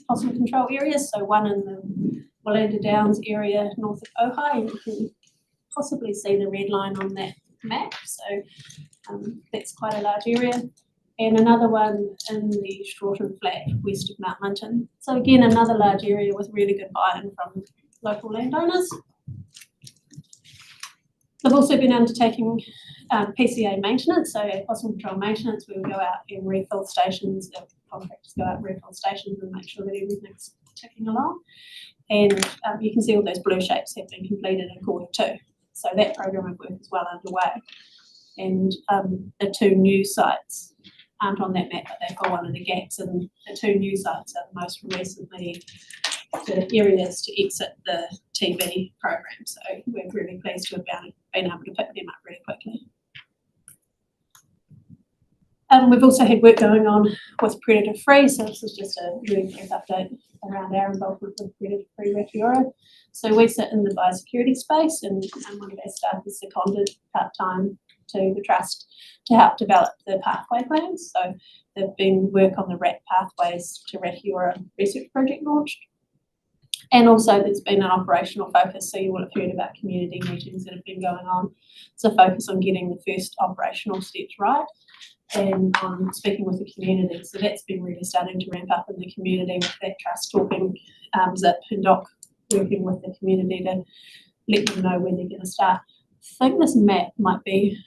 N: possum control areas. So one in the Willanda Downs area north of Ojai, and you can possibly see the red line on that map. So that's quite a large area. And another one in the Strawton Flat west of Mount Minton. So again, another large area with really good buy-in from local landowners. They've also been undertaking PCA maintenance, so possum control maintenance. We will go out and refill stations, contractors go out and refill stations and make sure that everything's ticking along. And you can see all those blue shapes have been completed in Q2. So that program of work is well underway. And the 2 new sites aren't on that map, but they've got one of the gaps, and the 2 new sites are most recently the areas to exit the TB program. So we're really pleased to have been able to pick them up really quickly. We've also had work going on with Predator Free, so this is just a really brief update around our involvement with Predator Free Rakiura. So we sit in the biosecurity space, and one of our staff is seconded part-time to the Trust to help develop the pathway plans. So there've been work on the RAT pathways to Rakiura research project launched. And also there's been an operational focus, so you will have heard about community meetings that have been going on. It's a focus on getting the first operational steps right and on speaking with the community. So that's been really starting to ramp up in the community with that Trust talking, Zip and Doc working with the community to let them know when they're going to start. I think this map might be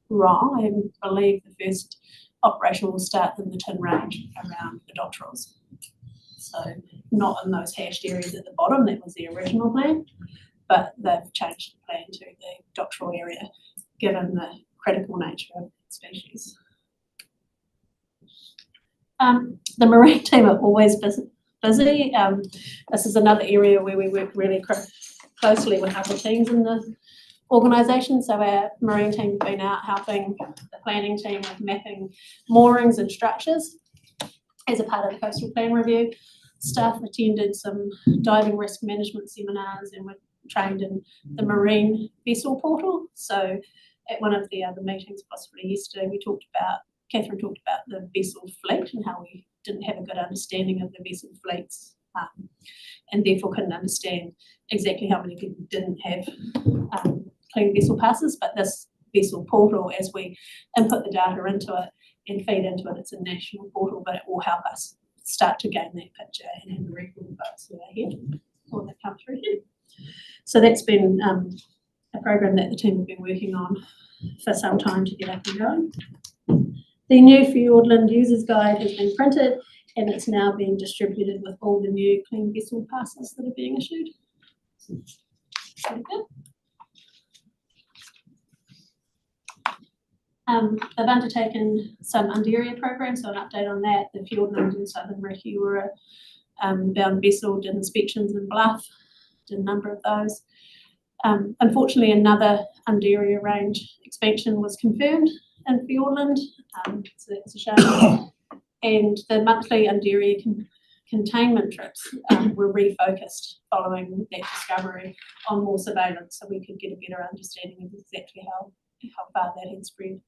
N: wrong. I believe the first operation will start in the Tin Range around the doctorals. So not in those hashed areas at the bottom, that was the original plan, but they've changed the plan to the doctoral area, given the critical nature of the species. The marine team are always busy. This is another area where we work really closely with other teams in the organisation. So our marine team have been out helping the planning team with mapping moorings and structures as a part of the coastal plan review. Staff attended some diving risk management seminars and were trained in the marine vessel portal. So at one of the other meetings, possibly yesterday, Catherine talked about the vessel fleet and how we didn't have a good understanding of the vessel fleets, and therefore couldn't understand exactly how many people didn't have clean vessel passes. But this vessel portal, as we input the data into it and feed into it, it's a national portal, but it will help us start to gain that picture and have a record of boats that are here or that come through here. So that's been a program that the team have been working on for some time to get up and going. The new Fiordland Users Guide has been printed and it's now being distributed with all the new clean vessel passes that are being issued. Very good. They've undertaken some Underia programs, so an update on that. The Fiordland and Southern Rekiura bound vessel did inspections in Bluff, did a number of those. Unfortunately, another Underia range expansion was confirmed in Fiordland, so that's a shame. And the monthly Underia containment trips were refocused following that discovery on more surveillance, so we could get a better understanding of exactly how far that had spread.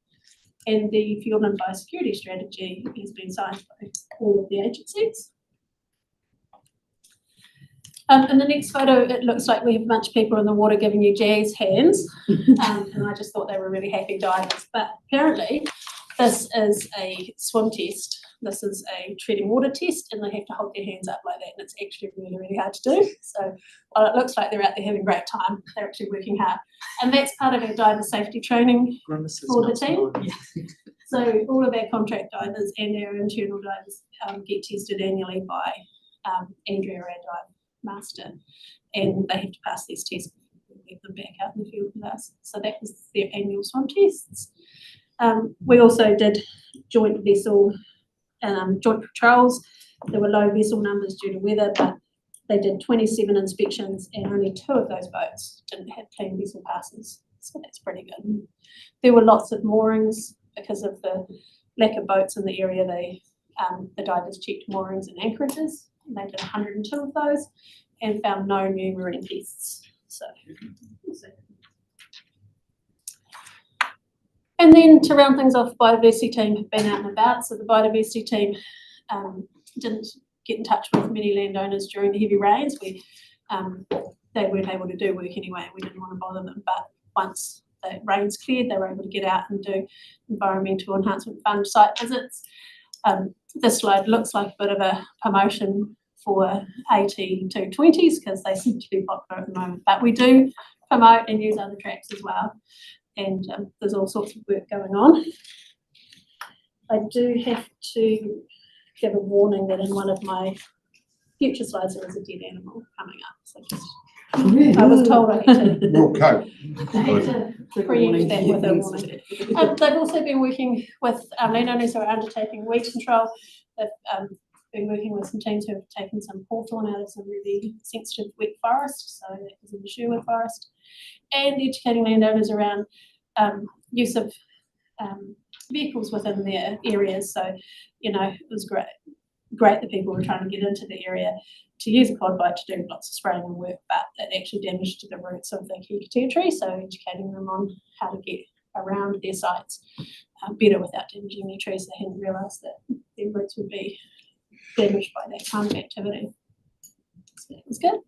N: And the Fiordland biosecurity strategy has been signed by all of the agencies. In the next photo, it looks like we have a bunch of people in the water giving you jazz hands, and I just thought they were really happy divers. But apparently, this is a swim test. This is a treading water test, and they have to hold their hands up like that, and it's actually really, really hard to do. So while it looks like they're out there having a great time, they're actually working hard. And that's part of our diver safety training for the team. So all of our contract divers and our internal divers get tested annually by Andrea, our dive master, and they have to pass these tests before we get them back out in the field with us. So that was their annual swim tests. We also did joint vessel joint patrols. There were low vessel numbers due to weather, but they did 27 inspections and only 2 of those boats didn't have clean vessel passes. So that's pretty good. There were lots of moorings because of the lack of boats in the area. The divers checked moorings and anchorages. And they did 102 of those and found no new marine pests. So, and then to round things off, biodiversity team have been out and about. So the biodiversity team didn't get in touch with many landowners during the heavy rains. They weren't able to do work anyway. We didn't want to bother them. But once the rains cleared, they were able to get out and do environmental enhancement fund site visits. This slide looks like a bit of a promotion for AT220s because they seem to be popular at the moment. But we do promote and use other tracks as well. And there's all sorts of work going on. I do have to give a warning that in one of my future slides there is a dead animal coming up. So just, I was told I had to, I had to preempt that with a warning. They've also been working with landowners who are undertaking weed control. They've been working with some teams who have taken some hawthorn out of some really sensitive wet forest, so that was in the Sherwood forest, and educating landowners around use of vehicles within their areas. So, you know, it was great that people were trying to get into the area to use a quad bike to do lots of spraying and work, but it actually damaged the roots of the kikatera tree, so educating them on how to get around their sites better without damaging their trees. They hadn't realised that their roots would be damaged by that kind of activity. So that was good.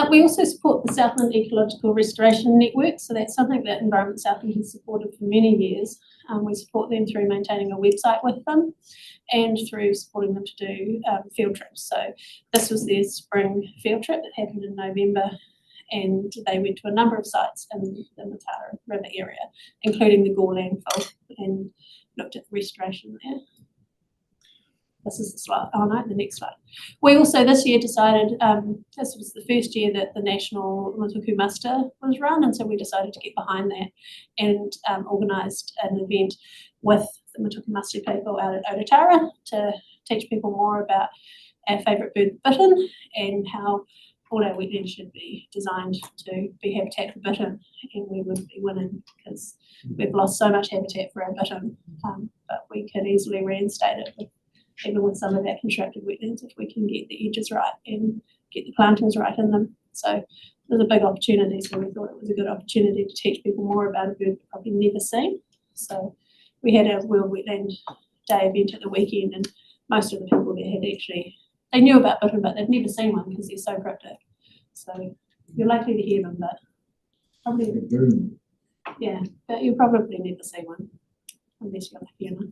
N: We also support the Southland Ecological Restoration Network, so that's something that Environment Southland has supported for many years. We support them through maintaining a website with them and through supporting them to do field trips. So this was their spring field trip that happened in November and they went to a number of sites in the Matara River area, including the Gore landfill, and looked at the restoration there. This is the slide. Oh no, the next slide. We also this year decided, this was the first year that the National Matuku Muster was run, and so we decided to get behind that and organised an event with the Matuku Muster people out at Ototara to teach people more about our favourite bird, bittern, and how all our wetlands should be designed to be habitat for bittern, and we would be winning because we've lost so much habitat for our bittern, but we could easily reinstate it even with some of our constructed wetlands if we can get the edges right and get the plantings right in them. So there's a big opportunity, so we thought it was a good opportunity to teach people more about a bird they've probably never seen. So we had a World Wetland Day event at the weekend, and most of the people there had actually, they knew about bittern, but they've never seen one because they're so cryptic. So you're likely to hear them, but probably, yeah, but you'll probably never see one unless you're lucky enough.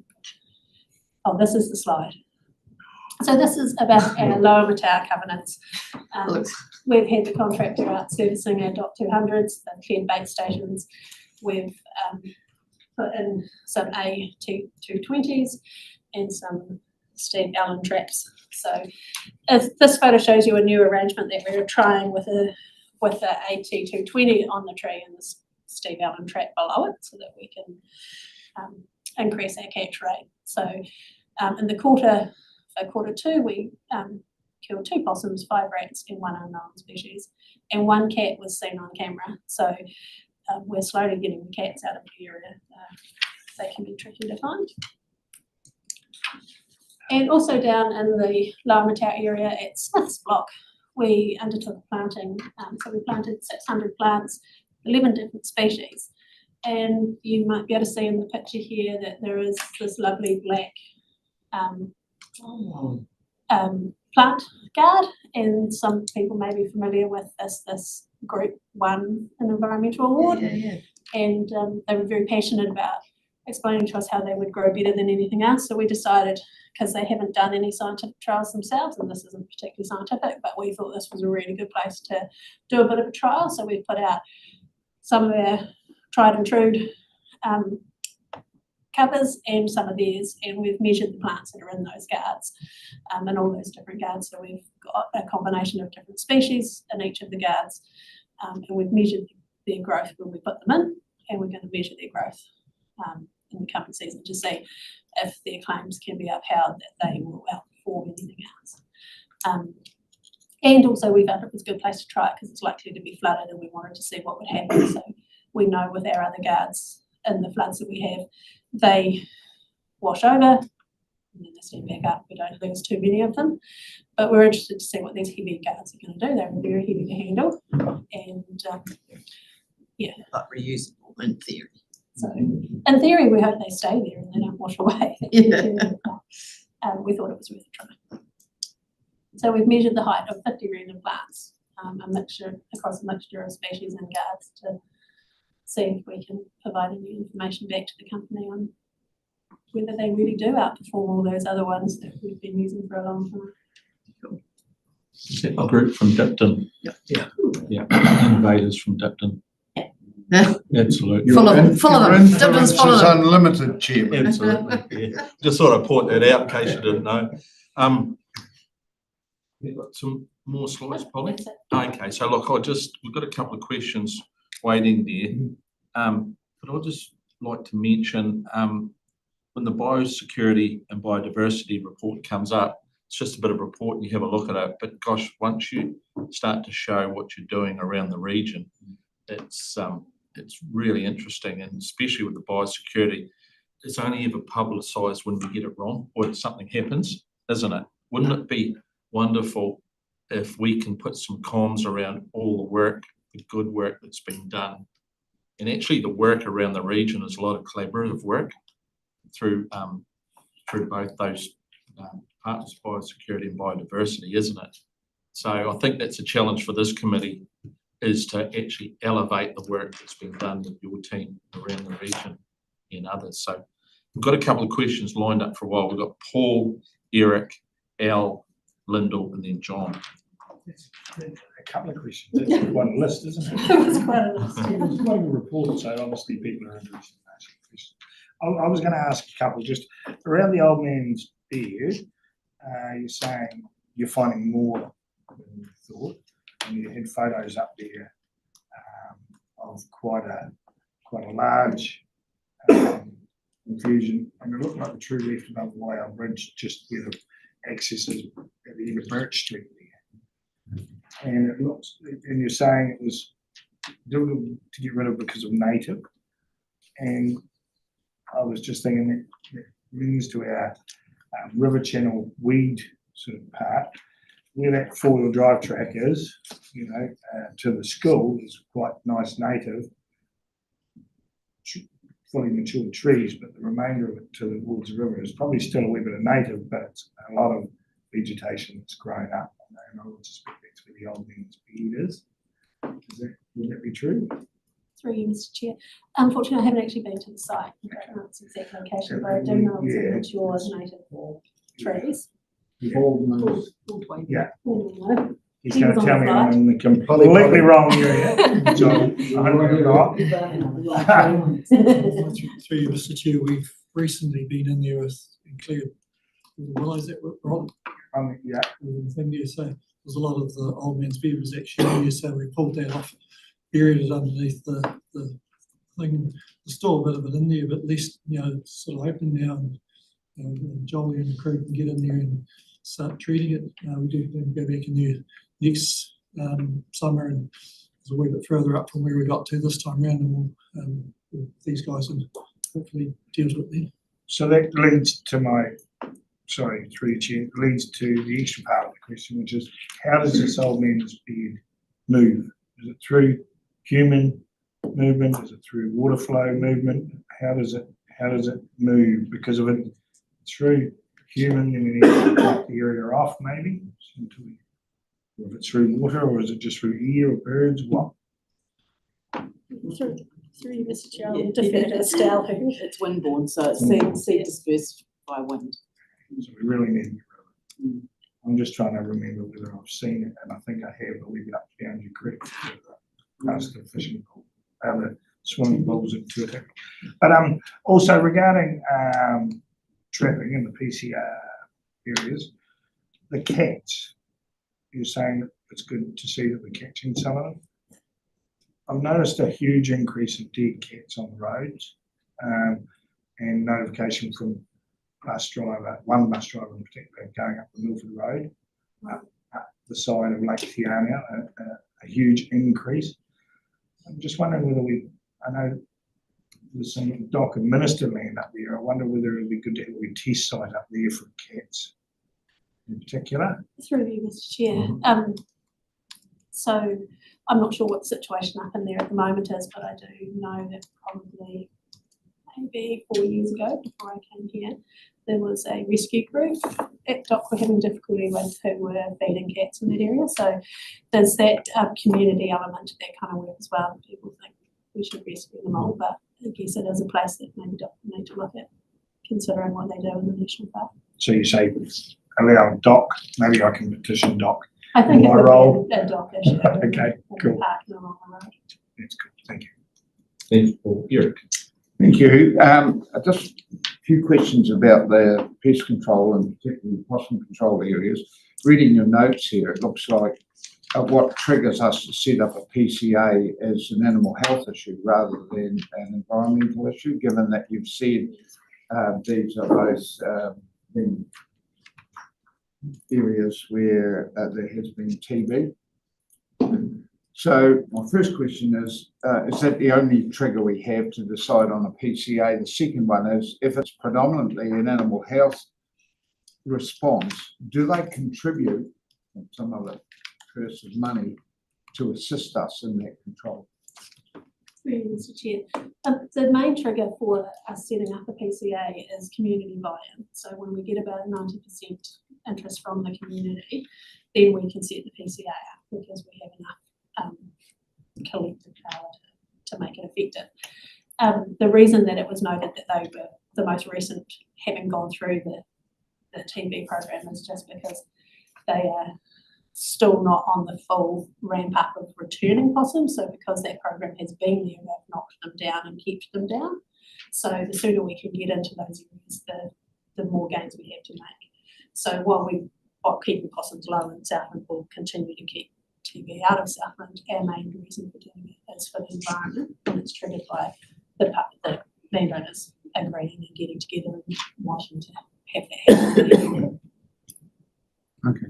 N: Oh, this is the slide. So this is about our Lower Matara covenants. We've had the contractor out servicing our DOT 200s, the cleared bait stations. We've put in some A220s and some Steve Allen traps. So if this photo shows you a new arrangement that we're trying with a AT220 on the tree and the Steve Allen trap below it, so that we can increase our catch rate. So in the quarter two, we killed 2 possums, 5 rats, and 1 unknown species, and 1 cat was seen on camera. So we're slowly getting the cats out of the area. They can be tricky to find. And also down in the Lower Matara area at Smith's Block, we undertook planting. So we planted 600 plants, 11 different species. And you might be able to see in the picture here that there is this lovely black plant guard, and some people may be familiar with this group won an environmental award. And they were very passionate about explaining to us how they would grow better than anything else. So we decided, because they haven't done any scientific trials themselves, and this isn't particularly scientific, but we thought this was a really good place to do a bit of a trial. So we put out some of our tried and true covers and some of theirs, and we've measured the plants that are in those guards and all those different guards. So we've got a combination of different species in each of the guards, and we've measured their growth when we put them in, and we're going to measure their growth in the coming season to see if their claims can be upheld that they will outperform anything else. And also we found it was a good place to try it because it's likely to be flooded, and we wanted to see what would happen. So we know with our other guards in the floods that we have, they wash over and then they stand back up. We don't lose too many of them, but we're interested to see what these heavy guards are going to do. They're very heavy to handle, and
K: But reusable in theory.
N: So in theory, we hope they stay there and they don't wash away. We thought it was worth a try. So we've measured the height of 50 random plants, across a mixture of species and guards, to see if we can provide any information back to the company on whether they really do outperform all those other ones that we've been using for a long time.
A: Is that the group from Dipton?
K: Yeah.
A: Innovators from Dipton. Absolutely.
M: Your
K: Full of them.
M: influence
K: Dipton's full of
M: is
K: them.
M: unlimited, Chairman.
A: Absolutely. Yeah. Just thought I'd point that out in case you didn't know. You've got some more slides, Polly? Okay, so look, we've got a couple of questions waiting there. But I'd just like to mention when the biosecurity and biodiversity report comes up, it's just a bit of a report and you have a look at it. But gosh, once you start to show what you're doing around the region, it's really interesting, and especially with the biosecurity, it's only ever publicised when we get it wrong or if something happens, isn't it? Wouldn't it be wonderful if we can put some comms around all the work, the good work that's been done? And actually the work around the region is a lot of collaborative work through both those parts, biosecurity and biodiversity, isn't it? So I think that's a challenge for this committee, is to actually elevate the work that's been done with your team around the region and others. So we've got a couple of questions lined up for a while. We've got Paul, Eric, Al, Lyndall, and then John.
D: A couple of questions, that's quite a list, isn't it?
I: It was quite a list, yeah.
D: It's quite a report, so obviously people are interested in asking questions. I was gonna ask a couple, just around the old man's beard, you're saying you're finding more than you thought, and you had photos up there of quite a large infusion, and it looked like the true left above the Whale Bridge, just where the access is at the end of Birch Street there. And it looks, and you're saying it was difficult to get rid of because of native, and I was just thinking that brings to our river channel weed sort of part, where that four-wheel drive track is, you know, to the school is quite nice native, fully matured trees, but the remainder of it towards the river is probably still a wee bit of native, but it's a lot of vegetation that's grown up, and I would suspect that's where the old man's beard is. Would that be true?
N: Through you, Mr. Chair. Unfortunately, I haven't actually been to the site. I don't know its exact location, but I do know it's a mature native trees.
D: Yeah.
N: All
D: He's
N: He
D: going
N: was
D: to
N: on
D: tell
N: the
D: me
N: flight.
D: I'm in the completely wrong area, so I hope I'm not.
O: Through you, Mr. Chair, we've recently been in there with and cleared all the willows that were on.
D: Yeah.
O: The thing there, so there's a lot of the old man's beard was actually in there, so we pulled that off, buried it underneath the thing. There's still a bit of it in there, but at least, you know, it's sort of open now, and Jolly and the crew can get in there and start treating it. We do then go back in there next summer, and it's a wee bit further up from where we got to this time round, and these guys will hopefully deal with it then.
D: So that leads to my, sorry, through your chair, leads to the extra part of the question, which is how does this old man's beard move? Is it through human movement? Is it through water flow movement? How does it move? Because of it through human, then we need to cut the area off maybe. Or if it's through water, or is it just through air or birds? What?
N: Through you, Mr. Chair, I'll defer to Estelle.
I: It's windborne, so it's seed dispersed by wind.
D: So we really need to get rid of it. I'm just trying to remember whether I've seen it, and I think I have, but we get up down your creek past the fishing pool, the swimming pools at Tuatara. But also regarding trapping in the PCR areas, the cats, you're saying that it's good to see that we're catching some of them. I've noticed a huge increase of dead cats on the roads, and notification from one bus driver in particular, going up the Milford Road, up the side of Lake Tiana, a huge increase. I'm just wondering whether I know there's some dock and minister land up there. I wonder whether it would be good to have a test site up there for cats in particular.
N: Through you, Mr. Chair. So I'm not sure what the situation up in there at the moment is, but I do know that probably maybe 4 years ago, before I came here, there was a rescue group at DOC were having difficulty with who were feeding cats in that area. So there's that community element to that kind of work as well. People think we should rescue them all, but I guess it is a place that maybe DOC need to look at, considering what they do in the national park.
D: So you say allow DOC, maybe I can petition DOC.
N: I think it
D: my
N: would
D: role.
N: be a DOC issue.
D: Okay, cool.
N: Park and along the road.
D: That's good, thank you.
A: Thanks, Paul. Eric.
M: Thank you. Just a few questions about the pest control and particularly possum control areas. Reading your notes here, it looks like what triggers us to set up a PCA as an animal health issue rather than an environmental issue, given that you've said these are both in areas where there has been TB. So my first question is that the only trigger we have to decide on a PCA? The second one is, if it's predominantly an animal health response, do they contribute some of the purse of money to assist us in that control?
N: Mr. Chair. The main trigger for us setting up a PCA is community buy-in. So when we get about 90% interest from the community, then we can set the PCA up because we have enough collective power to make it effective. The reason that it was noted that they were the most recent, having gone through the TB program, is just because they are still not on the full ramp up of returning possums. So because that program has been there, they've knocked them down and kept them down. So the sooner we can get into those areas, the more gains we have to make. So while keeping possums low in Southland, we'll continue to keep TV out of Southland. Our main reason for doing it is for the environment, and it's triggered by the landowners agreeing and getting together and wanting to have that happen.
A: Okay.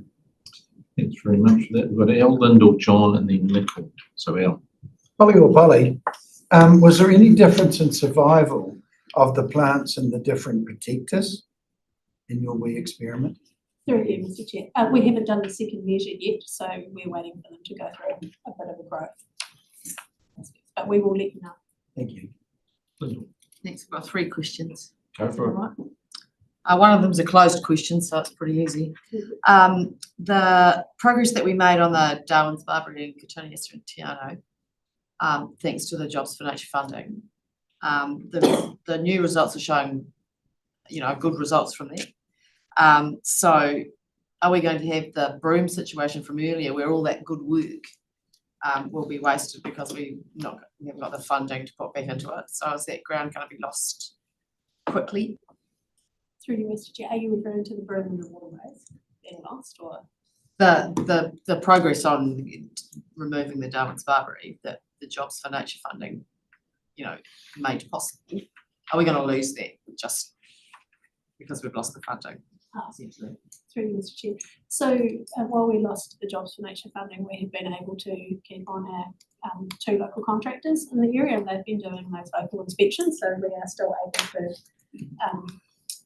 A: Thanks very much for that. We've got Al, Lyndall, John, and then Nicole. So Al.
B: Polly or Polly, was there any difference in survival of the plants and the different protectors in your wee experiment?
N: Through you, Mr. Chair. We haven't done the second measure yet, so we're waiting for them to go through a bit of a growth. But we will let you know.
B: Thank you.
A: Lyndall,
C: Next, we've got 3 questions.
A: go for it.
C: Alright. One of them's a closed question, so it's pretty easy. The progress that we made on the Darwin's Barbary and Cotoneaster and Tiano, thanks to the Jobs for Nature funding, the new results are showing, good results from there. So are we going to have the broom situation from earlier where all that good work will be wasted because we haven't got the funding to put back into it? So is that ground going to be lost quickly?
N: Through you, Mr. Chair, are you referring to the broom and the waterways being lost, or?
C: The progress on removing the Darwin's Barbary that the Jobs for Nature funding, made possible. Are we going to lose that just because we've lost the funding? Essentially.
N: Through you, Mr. Chair. So while we lost the Jobs for Nature funding, we have been able to keep on our 2 local contractors in the area, and they've been doing those local inspections. So we are still able to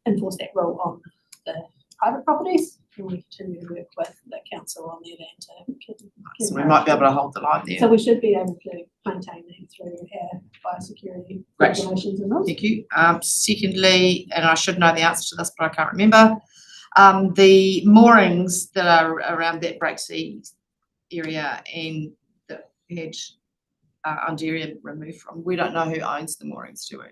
N: enforce that rule on the private properties, and we continue to work with the council on their land to.
C: So we might be able to hold the line there.
N: So we should be able to maintain that through our biosecurity regulations and rules.
C: Thank you. Secondly, and I should know the answer to this, but I can't remember, the moorings that are around that Breaksea area and the hedge Undaria removed from, we don't know who owns the moorings, do we?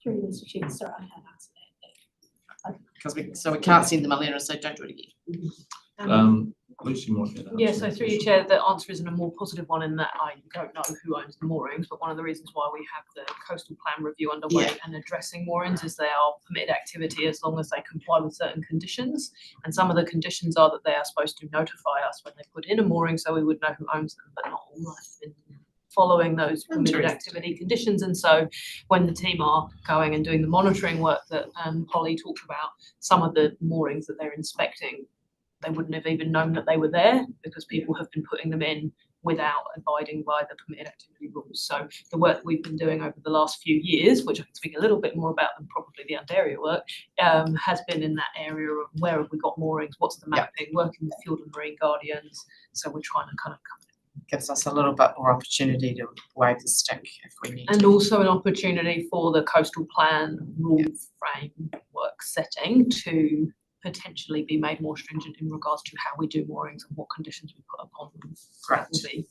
N: Through Mr. Chair, sorry, I can't answer that.
C: Because we can't send them a letter and say don't do it again.
A: Lucy might get an
E: Yeah,
A: answer.
E: so through your chair, the answer isn't a more positive one in that I don't know who owns the moorings, but one of the reasons why we have the coastal plan review underway and addressing moorings is they are permitted activity as long as they comply with certain conditions. And some of the conditions are that they are supposed to notify us when they put in a mooring so we would know who owns them, but not all have been following those permitted activity conditions. And so when the team are going and doing the monitoring work that Polly talked about, some of the moorings that they're inspecting, they wouldn't have even known that they were there because people have been putting them in without abiding by the permitted activity rules. So the work we've been doing over the last few years, which I can speak a little bit more about than probably the Undaria work, has been in that area of where have we got moorings, what's the mapping, working with Field and Marine Guardians. So we're trying to kind of
C: gives us a little bit more opportunity to wave the stick if we need
E: and
C: to.
E: also an opportunity for the coastal plan rule framework setting to potentially be made more stringent in regards to how we do moorings and what conditions we put upon them. That will be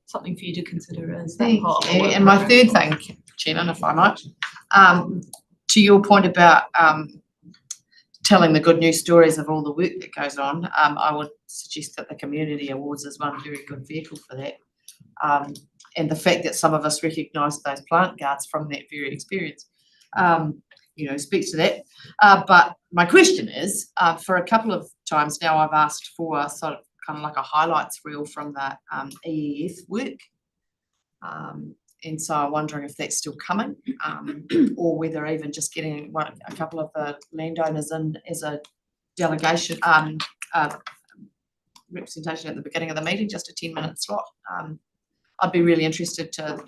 E: something for you to consider as that part of the work.
C: And my third thing, Chairman, if I might, to your point about telling the good news stories of all the work that goes on, I would suggest that the Community Awards is one very good vehicle for that. And the fact that some of us recognise those plant guards from that very experience, speaks to that. But my question is, for a couple of times now, I've asked for sort of kind of like a highlights reel from the EEF work. And so I'm wondering if that's still coming, or whether even just getting a couple of the landowners in as a delegation, representation at the beginning of the meeting, just a 10-minute slot. I'd be really interested to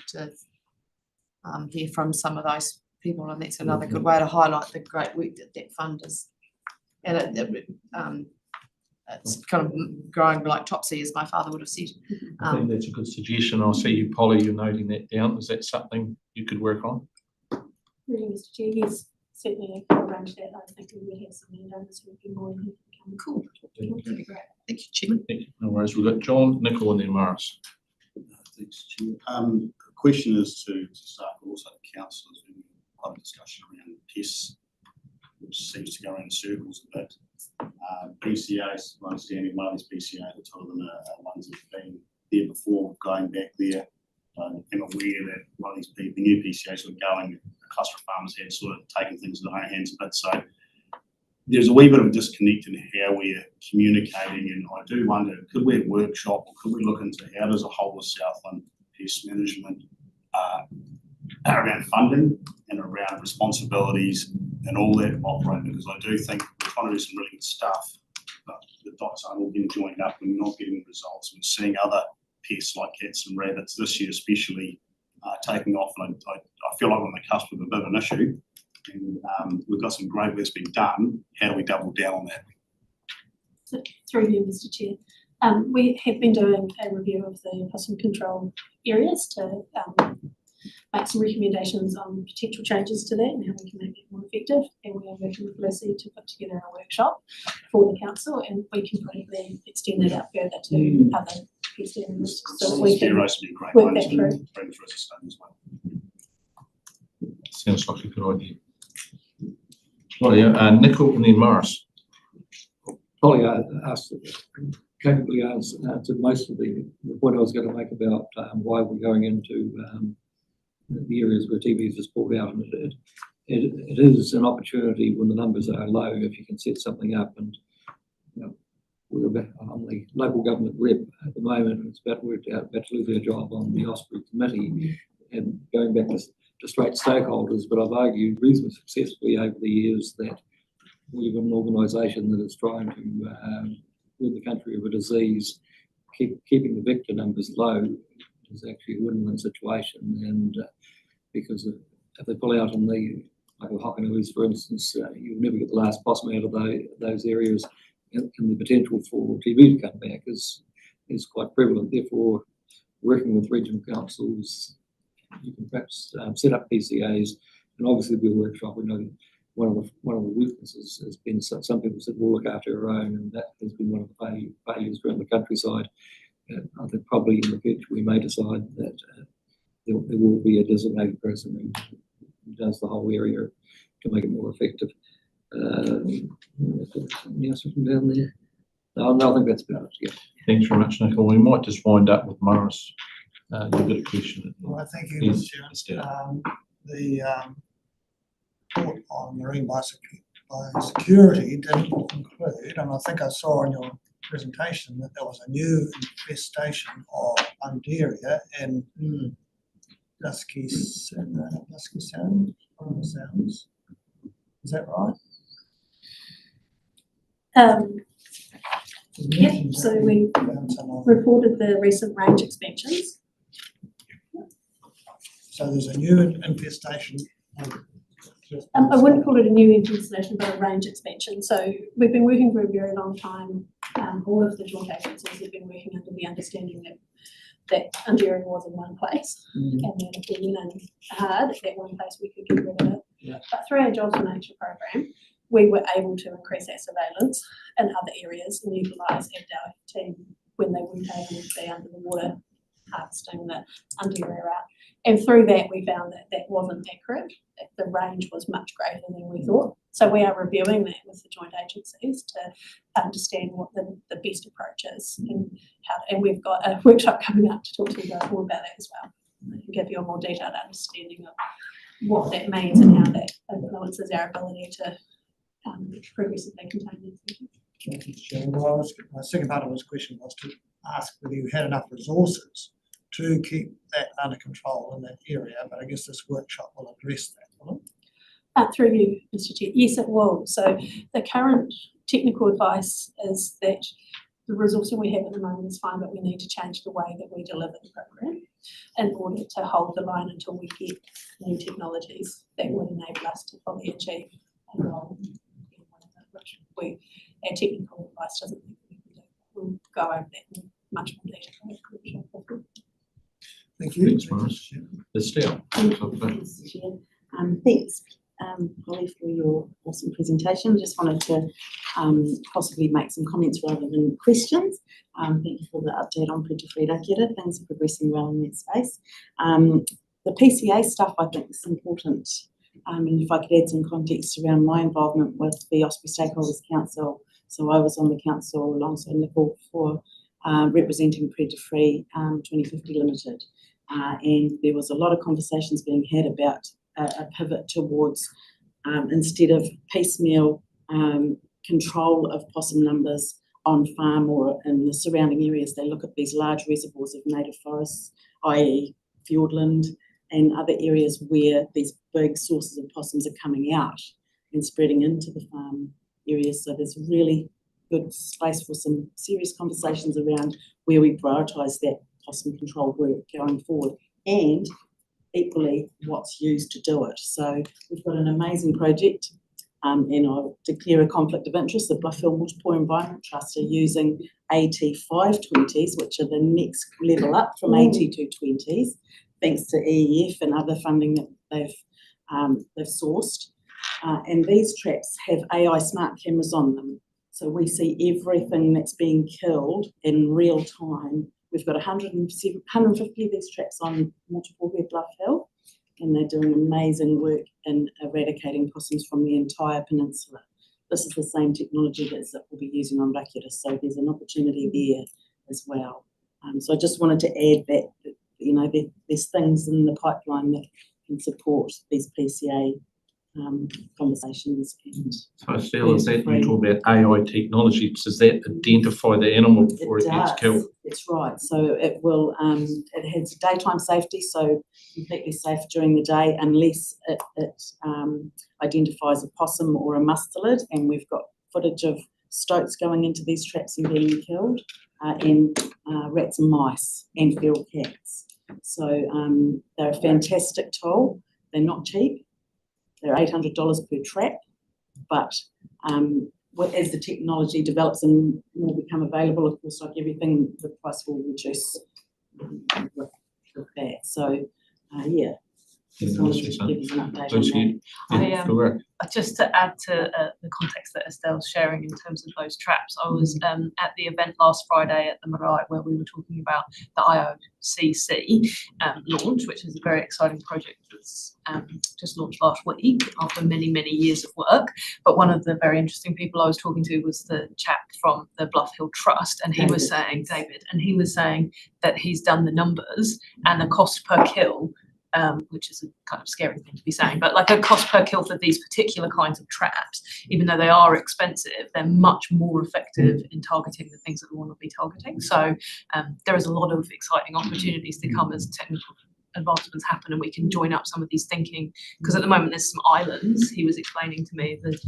C: hear from some of those people, and that's another good way to highlight the great work that fund is. And it's kind of growing like Topsy, as my father would have said.
A: I think that's a good suggestion. I'll see you, Polly, you're noting that down. Is that something you could work on?
N: Really, Mr. Chair, yes, certainly arrange that. I think we would have some landowners who would be more than happy to come.
C: Cool.
N: That'd be great.
C: Thank you, Chairman.
A: Thank you. No worries. We've got John, Nicole, and then Morris.
F: Thanks, Chair. The question is to staff, but also the councillors, when we have a discussion around pests, which seems to go around in circles a bit. PCAs, my understanding, one of these PCAs, the two of them are ones that have been there before, going back there. I'm aware that one of these the new PCAs were going, the cluster of farmers had sort of taken things in their own hands a bit. So there's a wee bit of a disconnect in how we're communicating, and I do wonder, could we have workshop, or could we look into how does a whole of Southland pest management around funding and around responsibilities and all that operate, because I do think we're trying to do some really good stuff, but the dots aren't all getting joined up and we're not getting results. We're seeing other pests like cats and rabbits this year especially taking off, and I feel like we're on the cusp of a bit of an issue, and we've got some great work's been done. How do we double down on that?
N: Through you, Mr. Chair. We have been doing a review of the possum control areas to make some recommendations on potential changes to that and how we can make it more effective. And we are working with Lucy to put together a workshop for the council, and we can probably extend that out further to other pest areas. So we can work that through.
A: Sounds like a good idea. Well, yeah, Nicol and then Morris.
H: Polly capably answered most of the point I was going to make about why we're going into the areas where TVs is pulled out, and it is an opportunity when the numbers are low if you can set something up. And we're on the local government rep at the moment. It's about worked out about to lose our job on the Osprey committee and going back to straight stakeholders. But I've argued reasonably successfully over the years that we've an organisation that is trying to rid the country of a disease, keeping the vector numbers low is actually a win-win situation. And because if they pull out on the, like the Hokanui, for instance, you'll never get the last possum out of those areas, and the potential for TB to come back is quite prevalent. Therefore, working with regional councils, you can perhaps set up PCAs, and obviously there'll be a workshop. We know one of the weaknesses has been some people said we'll look after our own, and that has been one of the failures around the countryside. I think probably in the future we may decide that there will be a designated person who does the whole area to make it more effective. Something else written down there? No, I think that's about it. Yeah.
A: Thanks very much, Nicol. We might just wind up with Morris. You've got a question.
L: Well, thank you, Mr. Chair. The report on marine biosecurity didn't include, and I think I saw in your presentation that there was a new infestation of Undaria in Dusky Sound. Is that right?
N: Yeah, so we reported the recent range expansions.
L: So there's a new infestation.
N: I wouldn't call it a new infestation, but a range expansion. So we've been working for a very long time. All of the joint agencies have been working under the understanding that Undaria was in one place, and then if we went in hard at that one place, we could get rid of it.
H: Yeah.
N: But through our Jobs for Nature program, we were able to increase our surveillance in other areas and utilise our team when they weren't able to be under the water harvesting the Undaria out. And through that, we found that that wasn't accurate, that the range was much greater than we thought. So we are reviewing that with the joint agencies to understand what the best approach is and we've got a workshop coming up to talk to you guys more about that as well. I can give you a more detailed understanding of what that means and how that influences our ability to progressively contain it.
L: Thank you, Chair. Well, my second part of this question was to ask whether you had enough resources to keep that under control in that area, but I guess this workshop will address that, will it?
N: Through you, Mr. Chair. Yes, it will. So the current technical advice is that the resourcing we have at the moment is fine, but we need to change the way that we deliver the program in order to hold the line until we get new technologies that would enable us to fully achieve a goal. Our technical advice doesn't think we can do. We'll go over that in much more detail.
L: Thank you.
A: Thanks, Morris. Estelle.
I: Thanks, Polly, for your awesome presentation. Just wanted to possibly make some comments rather than questions. Thank you for the update on Puerto Frida. Things are progressing well in that space. The PCA stuff I think is important. And if I could add some context around my involvement with the Osprey Stakeholders Council So I was on the council alongside Nicole for representing Predator Free 2050 Limited. And there was a lot of conversations being had about a pivot towards, instead of piecemeal control of possum numbers on farm or in the surrounding areas, they look at these large reservoirs of native forests, i.e. Fiordland and other areas where these big sources of possums are coming out and spreading into the farm areas. So there's really good space for some serious conversations around where we prioritise that possum control work going forward, and equally what's used to do it. So we've got an amazing project, and I'll declare a conflict of interest. The Bluff Hill Waterpool Environment Trust are using AT520s, which are the next level up from AT220s, thanks to EEF and other funding that they've sourced. And these traps have AI smart cameras on them. So we see everything that's being killed in real time. We've got 150 of these traps on Waterpool here, Bluff Hill, and they're doing amazing work in eradicating possums from the entire peninsula. This is the same technology that we'll be using on Rakiara, so there's an opportunity there as well. So I just wanted to add that, you know, there's things in the pipeline that can support these PCA conversations. And
A: So Stella, is that you talk about AI technology, does that identify the animal before it gets killed?
I: It's right. So it will, it has daytime safety, so completely safe during the day unless it identifies a possum or a mustelid, and we've got footage of stoats going into these traps and being killed, and rats and mice and feral cats. So they're a fantastic tool. They're not cheap. They're $800 per trap, but as the technology develops and more become available, of course, like everything, the price will reduce with that. So, yeah. Just wanted to give you an update on that.
E: Just to add to the context that Estelle's sharing in terms of those traps, I was at the event last Friday at the Marae where we were talking about the IOCC launch, which is a very exciting project that's just launched last week after many, many years of work. But one of the very interesting people I was talking to was the chap from the Bluff Hill Trust, and he was saying, David, and he was saying that he's done the numbers and the cost per kill, which is a kind of scary thing to be saying, but like a cost per kill for these particular kinds of traps, even though they are expensive, they're much more effective in targeting the things that we want to be targeting. So there is a lot of exciting opportunities to come as technical advancements happen and we can join up some of these thinking, because at the moment there's some islands. He was explaining to me the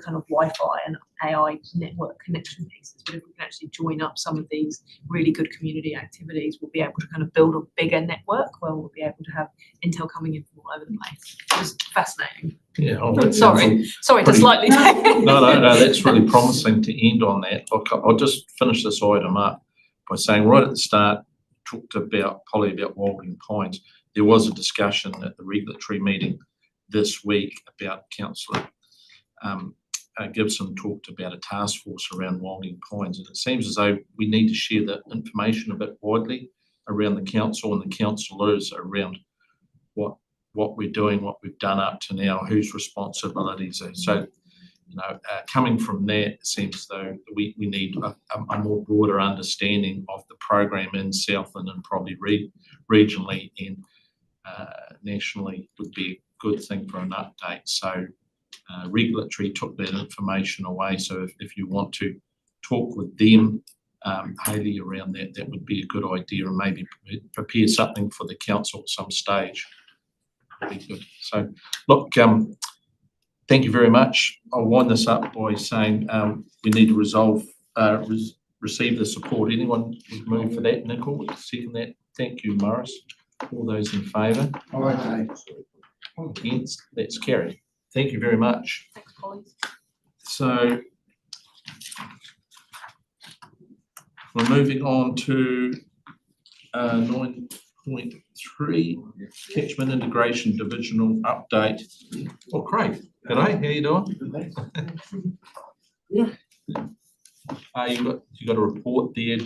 E: kind of Wi-Fi and AI network connection pieces, but if we can actually join up some of these really good community activities, we'll be able to kind of build a bigger network where we'll be able to have intel coming in from all over the place. It was fascinating.
A: Yeah.
E: Sorry to slightly.
A: No, that's really promising to end on that. Look, I'll just finish this item up by saying right at the start, talked about Walding Pines. There was a discussion at the regulatory meeting this week about Councillor Gibson talked about a task force around Walding Pines, and it seems as though we need to share that information a bit widely around the council and the councillors around what we're doing, what we've done up to now, whose responsibilities are. So, you know, coming from there, it seems as though we need a more broader understanding of the program in Southland and probably regionally and nationally would be a good thing for an update. So regulatory took that information away. So if you want to talk with them, Hayley, around that, that would be a good idea, and maybe prepare something for the council at some stage. That'd be good. So look, thank you very much. I'll wind this up by saying we need to receive the support. Anyone would move for that? Nicole would second that. Thank you, Morris. All those in favour? Against? That's carried. Thank you very much.
E: Thanks, Polly.
A: So we're moving on to 9.3, Catchment Integration Divisional Update. Oh, Craig, g'day, how you doing?
P: Yeah.
A: You got a report there,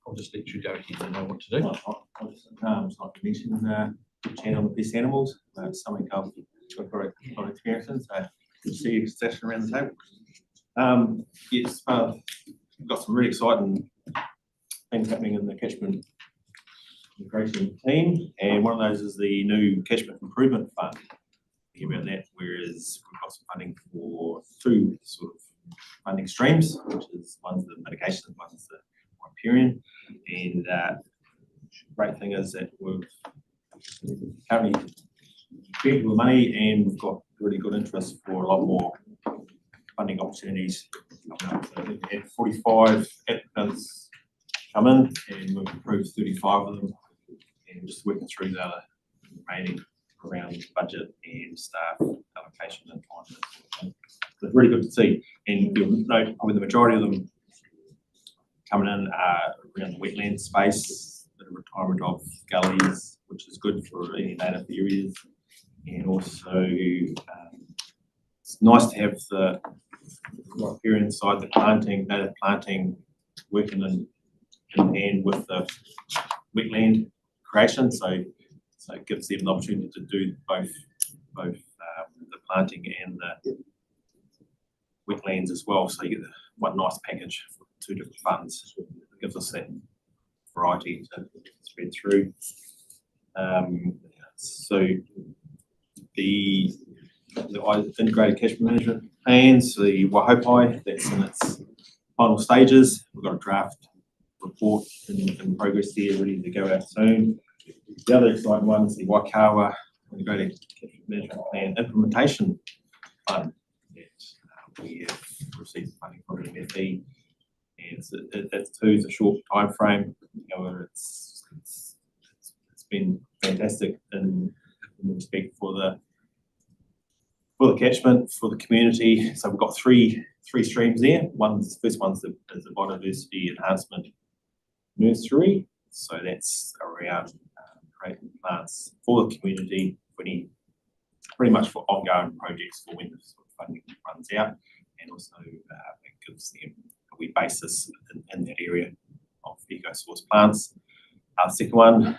A: I'll just let you go ahead and know what to do.
P: I'll just like to mention the channel with Best Animals, something I've got a lot of experience in, so good to see you sitting around the table. Yes, we've got some really exciting things happening in the catchment integration team, and one of those is the new catchment improvement fund. Hear about that, whereas we've got some funding for two sort of funding streams, which is one's the mitigation and one's the riparian. And great thing is that we've currently spent the money and we've got really good interest for a lot more funding opportunities coming up. So I think we had 45 applicants come in and we've approved 35 of them, and just working through the other remaining around budget and staff allocation and time. It's really good to see, and you'll note probably the majority of them coming in around the wetland space, the retirement of gullies, which is good for any native areas, and also it's nice to have the riparian side, the planting, native planting, working in hand with the wetland creation. So it gives them the opportunity to do both the planting and the wetlands as well. So you get one nice package for two different funds. It gives us that variety to spread through. So the integrated catchment management plans, the Waihopai, that's in its final stages. We've got a draft report in progress there, ready to go out soon. The other exciting one is the Waikawa Integrated Catchment Management Plan Implementation Fund that we have received funding from MFE, and that's too is a short time frame. It's been fantastic in respect for the catchment, for the community. So we've got three streams there. First one's the biodiversity enhancement nursery. So that's around creating plants for the community, pretty much for ongoing projects for when the sort of funding runs out, and also it gives them a wee basis in that area of eco-source plants. The second one,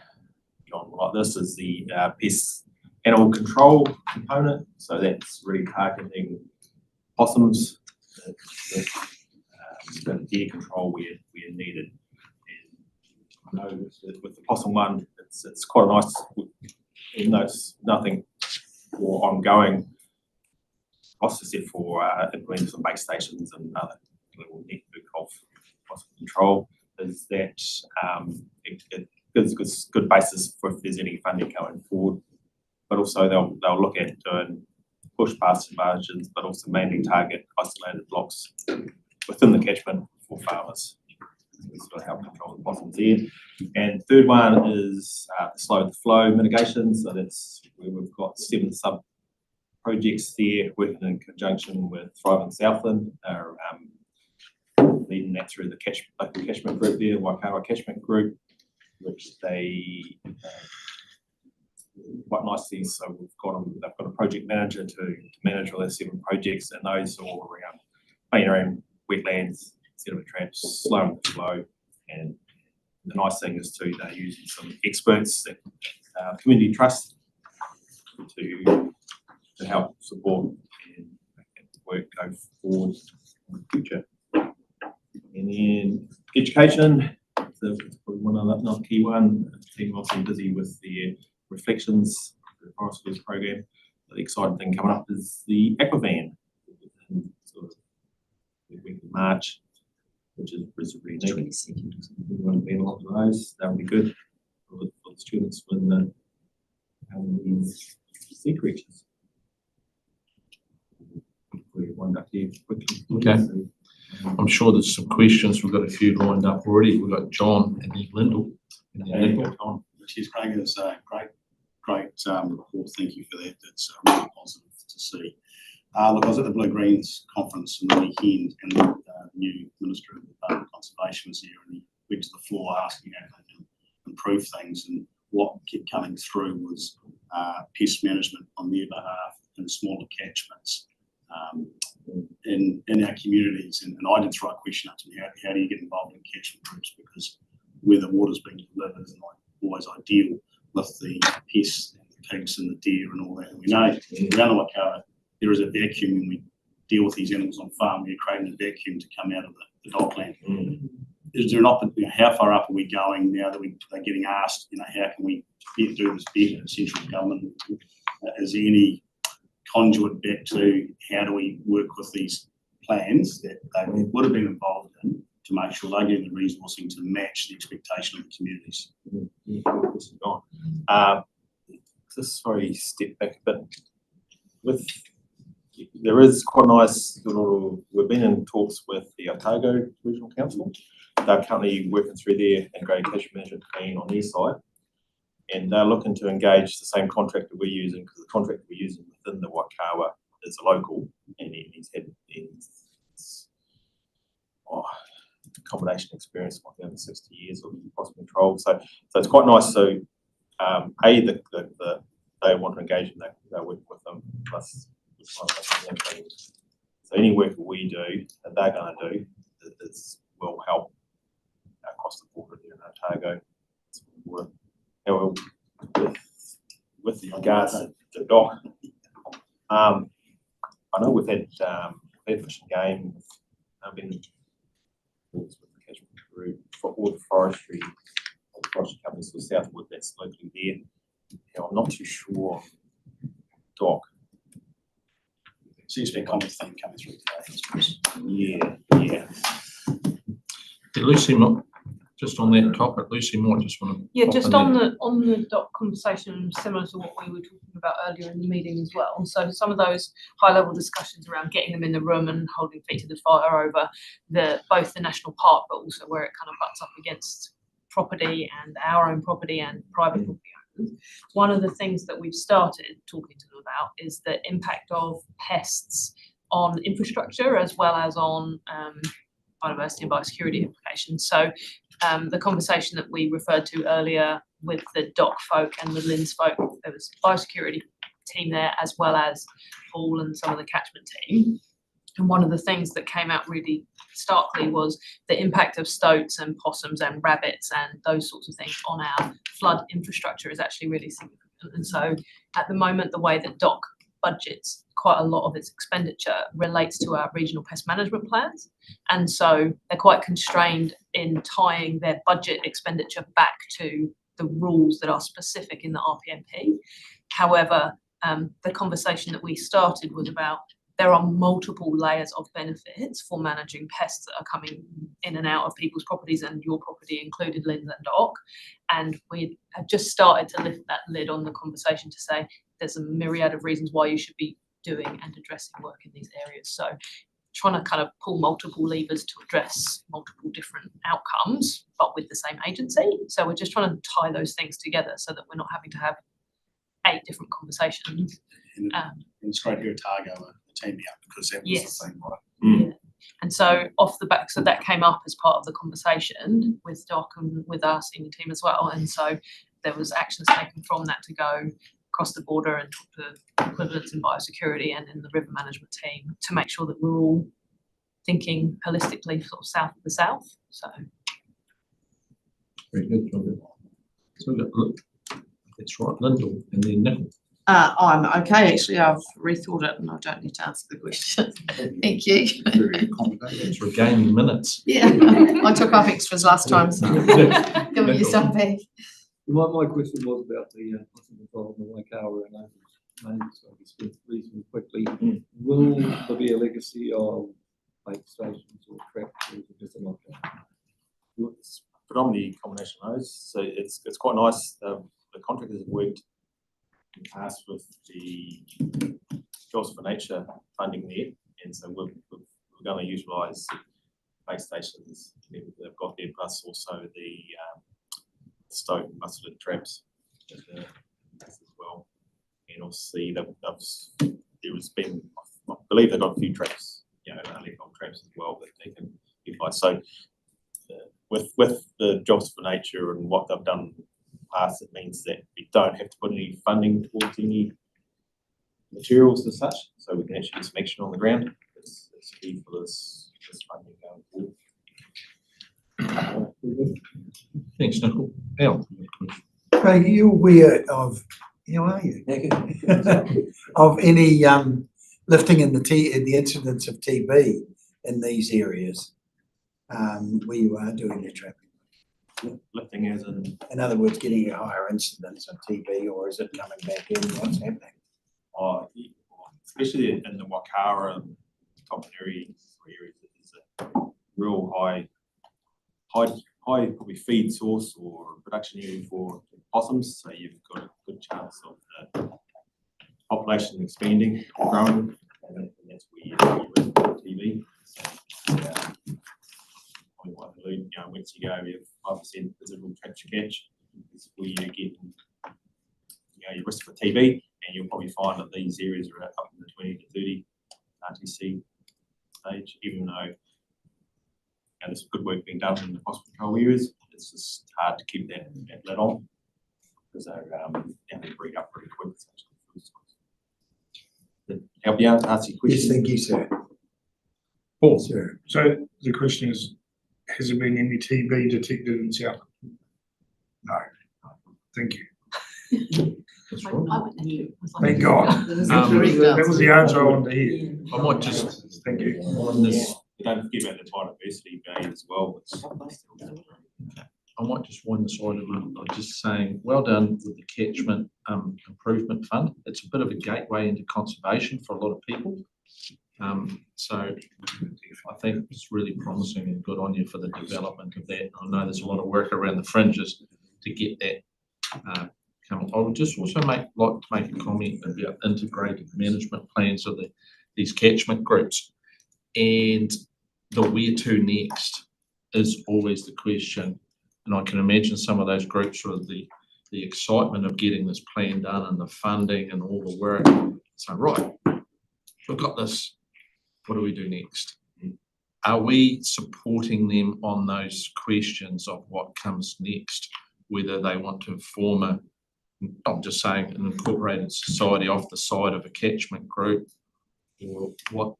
P: John, like this, is the pest animal control component. So that's really targeting possums, the deer control where needed. And I know with the possum one, it's quite a nice, even though it's nothing for ongoing costs except for implementing some base stations and other little network of possum control, is that it gives a good basis for if there's any funding going forward. But also they'll look at doing push past margins, but also mainly target isolated blocks within the catchment for farmers. This will help control the possums there. And third one is slow the flow mitigation. So that's where we've got 7 sub projects there, working in conjunction with Thriving Southland, leading that through the local catchment group there, Waikawa Catchment Group, which they quite nicely. So they've got a project manager to manage all their 7 projects, and those are all around clean around wetlands, sediment traps, slowing the flow. And the nice thing is too, they're using some experts that community trust to help support and work go forward in the future. And then education, so probably one of another key one. The team obviously busy with the reflections, the Forest Schools program. The exciting thing coming up is the Aquavan in sort of the week of March, which is really neat. We want to be in a lot of those. That would be good for the students when these sea creatures. We wind up here quickly.
A: Okay. I'm sure there's some questions. We've got a few lined up already. We've got John and then Lyndall.
F: Cheers, Craig. It's a great report. Thank you for that. It's really positive to see. Look, I was at the Blue Greens conference in the weekend, and the new Minister of Department of Conservation was here, and he went to the floor asking how they can improve things. And what kept coming through was pest management on their behalf in smaller catchments in our communities. And I did throw a question up to me: how do you get involved in catchment groups? Because where the water's being delivered isn't always ideal with the pests, and the pigs and the deer and all that. And we know around the Waikawa there is a vacuum when we deal with these animals on farm, we're creating a vacuum to come out of the dockland. Is there an how far up are we going now that they're getting asked, how can we do this better? Central government, is there any conduit back to how do we work with these plans that they would have been involved in to make sure they're getting the resourcing to match the expectation of the communities?
P: Just sorry, step back a bit. There is quite a nice we've been in talks with the Otago Regional Council. They're currently working through their integrated catchment management plan on their side, and they're looking to engage the same contractor we're using, because the contractor we're using within the Waikawa is a local, and he's had accommodation experience of over 60 years of possum control. So it's quite nice. So they want to engage, and they're working with them. Plus, so any work that we do that they're going to do will help across the border there in Otago. With regards to the dock, I know we've had Fish and Game. I've been with the catchment group for all the forestry companies to the southward that's locally there. I'm not too sure. Dock.
F: Seems to be a common thing coming through today.
P: Yeah.
A: Lucy, just on that topic, Lucy might just want to.
E: Yeah, just on the dock conversation, similar to what we were talking about earlier in the meeting as well. So some of those high level discussions around getting them in the room and holding feet to the fire over both the national park, but also where it kind of butts up against property and our own property and private property owners. One of the things that we've started talking to them about is the impact of pests on infrastructure as well as on biodiversity and biosecurity implications. So the conversation that we referred to earlier with the dock folk and the LINZ folk, there was a biosecurity team there as well as Paul and some of the catchment team. And one of the things that came out really starkly was the impact of stoats and possums and rabbits and those sorts of things on our flood infrastructure is actually really significant. And so at the moment, the way that DOC budgets quite a lot of its expenditure relates to our regional pest management plans. And so they're quite constrained in tying their budget expenditure back to the rules that are specific in the RPMP. However, the conversation that we started was about there are multiple layers of benefits for managing pests that are coming in and out of people's properties, and your property included, LINZ and DOC. And we have just started to lift that lid on the conversation to say there's a myriad of reasons why you should be doing and addressing work in these areas. So trying to kind of pull multiple levers to address multiple different outcomes, but with the same agency. So we're just trying to tie those things together so that we're not having to have 8 different conversations.
F: And it's great here at Otago, the team out, because that was
E: Yes.
F: the thing, right?
E: Yeah. And so off the back, so that came up as part of the conversation with Doc and with our senior team as well. And so there was actions taken from that to go across the border and talk to equivalents in biosecurity and in the river management team to make sure that we're all thinking holistically sort of south of the south. So
A: Very good, John. So look, that's right, Lyndall, and then Nicole.
C: I'm okay, actually, I've rethought it and I don't need to answer the question. Thank you.
M: Very accommodating.
A: Thanks for gaining minutes.
C: Yeah, I took off extras last time, so give me your stuff back.
H: My question was about the possum control in the Waikawa, and I so I guess reasonably quickly. Will there be a legacy of bait stations or traps, or is it just a lockdown?
P: It's predominantly a combination of those. So it's quite nice. The contractors have worked in the past with the Jobs for Nature funding there, and so we're going to utilise base stations they've got there, plus also the stoat and mustard traps as well. And obviously there has been, I believe they've got a few traps, leaf-on traps as well that they can utilise. So with the Jobs for Nature and what they've done in the past, it means that we don't have to put any funding towards any materials as such, so we can actually get some action on the ground. It's key for this funding going forward.
A: Thanks, Nicole. Al?
B: Craig, are you aware of, how are you? Of any lifting in the incidence of TB in these areas, where you are doing your trapping?
P: Lifting as
B: In other words, getting a higher incidence of TB, or is it coming back in? What's happening?
P: especially in the Wakara Topaneri areas, it's a real high probably feed source or production area for possums, so you've got a good chance of the population expanding, growing, and that's where you risk TB. So, probably might include, once you go, you have 5% visible capture catch, is where you get, your risk for TB, and you'll probably find that these areas are up in the 20 to 30 RTC stage, even though there's good work being done in the possum control areas. It's just hard to keep that lid on because they breed up pretty quick. Help you out to answer your question?
B: Yes, thank you, sir.
A: Paul.
B: Sir.
D: So the question is, has there been any TB detected in South? No. Thank you.
A: That's right.
D: Thank God. That was the answer I wanted to hear.
A: I might just,
D: Thank you.
P: On this, don't forget about the biodiversity value as well.
A: I might just wind this item up by just saying, well done with the catchment improvement fund. It's a bit of a gateway into conservation for a lot of people. So I think it's really promising and good on you for the development of that. I know there's a lot of work around the fringes to get that come. I would just also like to make a comment about integrated management plans of these catchment groups. And the where to next is always the question. And I can imagine some of those groups with the excitement of getting this plan done and the funding and all the work. So, right, we've got this. What do we do next? Are we supporting them on those questions of what comes next? Whether they want to form I'm just saying, an incorporated society off the side of a catchment group, or what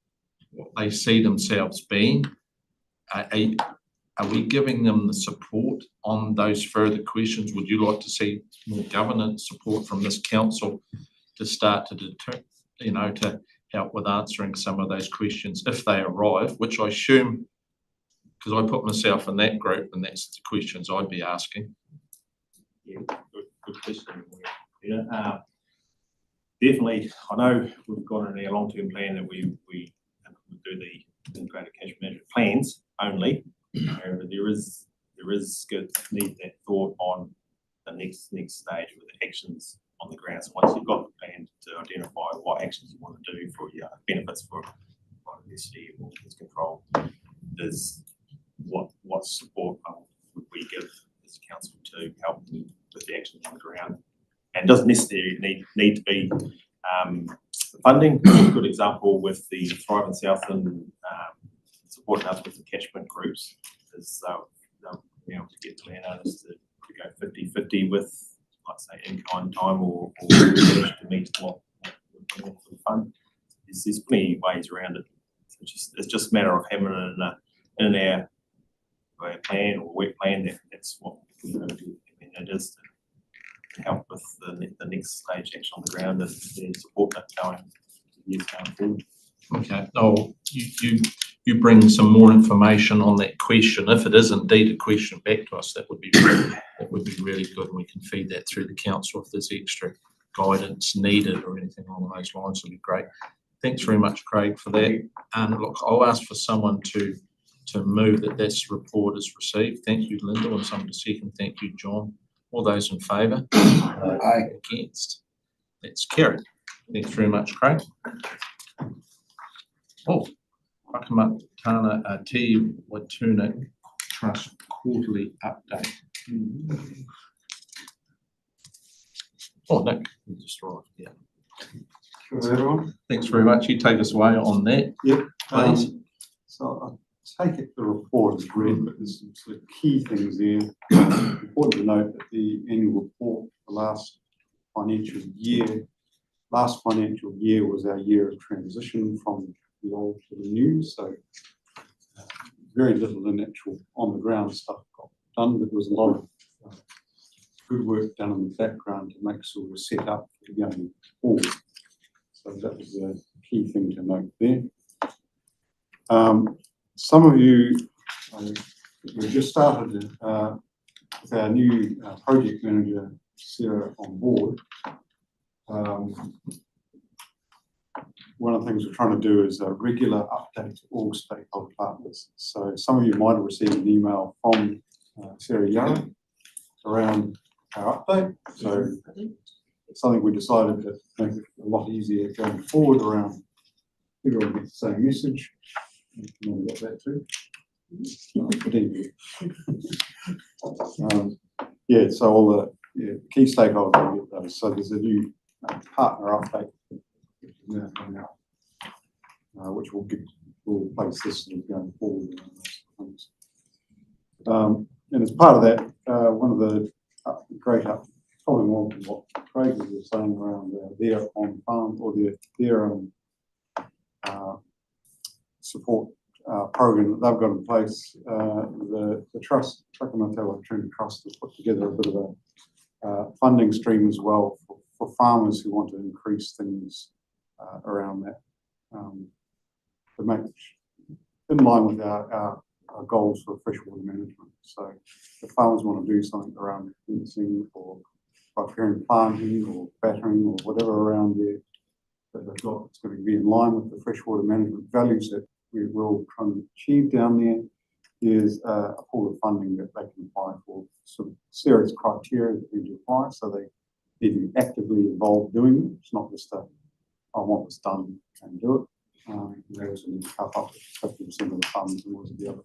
A: they see themselves being. Are we giving them the support on those further questions? Would you like to see more governance support from this council to start to to help with answering some of those questions if they arrive, which I assume, because I put myself in that group and that's the questions I'd be asking.
P: Yeah, good question. Definitely, I know we've got in our long-term plan that we do the integrated catchment management plans only. However, there is good need that thought on the next stage with the actions on the ground. So once you've got the plan to identify what actions you want to do for your benefits for biodiversity or pest control, is what support would we give this council to help with the actions on the ground. And it doesn't necessarily need to be funding. A good example with the Thrive in Southland supporting us with the catchment groups is they'll be able to get the landowners to go 50-50 with, like say, in-kind time or to meet what we're doing for the fund. There's plenty of ways around it. It's just a matter of having it in our plan or work plan. That's what we're going to do. And it is to help with the next stage action on the ground and the support that years going forward.
A: Okay. Oh, you bring some more information on that question. If it is indeed a question back to us, that would be really good, and we can feed that through the council if there's extra guidance needed or anything along those lines. Would be great. Thanks very much, Craig, for that. And look, I'll ask for someone to move that this report is received. Thank you, Linda, and someone to second. Thank you, John. All those in favour?
B: Aye.
A: Against? That's carried. Thanks very much, Craig. Oh, Whakamatana Te Watuna Trust Quarterly Update. Oh, Nick, you just arrived. Yeah.
Q: Hello, everyone.
A: Thanks very much. You take us away on that.
Q: Yep.
A: Please.
Q: So I take it the report is read, but there's some sort of key things there. Important to note that the annual report for last financial year was our year of transition from the old to the new. So very little in actual on the ground stuff got done, but there was a lot of good work done in the background to make sure we're set up for going forward. So that was a key thing to note there. Some of you, we just started with our new project manager, Sarah, on board. One of the things we're trying to do is a regular update to all stakeholder partners. So some of you might have received an email from Sarah Yarra around our update. So it's something we decided to make it a lot easier going forward around everyone gets the same message. You got that too. But anyway. Yeah, so all the key stakeholders will get those. So there's a new partner update now coming out, which will place this sort of going forward. And as part of that, one of the great following on from what Craig was saying around their on-farm or their support program that they've got in place, the trust, Whakamatau Trinity Trust, has put together a bit of a funding stream as well for farmers who want to increase things around that to make in line with our goals for freshwater management. So if farmers want to do something around fencing or riparian planting or battering or whatever around there that they've got, it's going to be in line with the freshwater management values that we will try and achieve down there. There's a pool of funding that they can apply for sort of serious criteria that we need to apply, so they need to be actively involved doing it. It's not just I want this done and do it. They also need to cover up 50% of the funds and all of the other.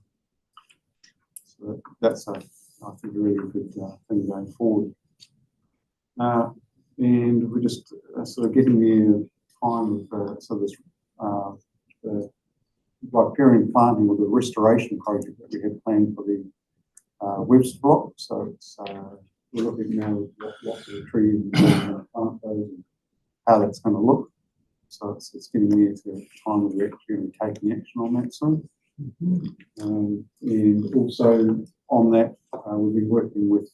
Q: So that's I think a really good thing going forward. And we're just sort of getting there time of so this the riparian planting or the restoration project that we had planned for the Webster block. So it's we're looking now at what the trees and plant those and how that's going to look. So it's getting near to the time where we're actually going to be taking action on that soon. And also on that, we've been working with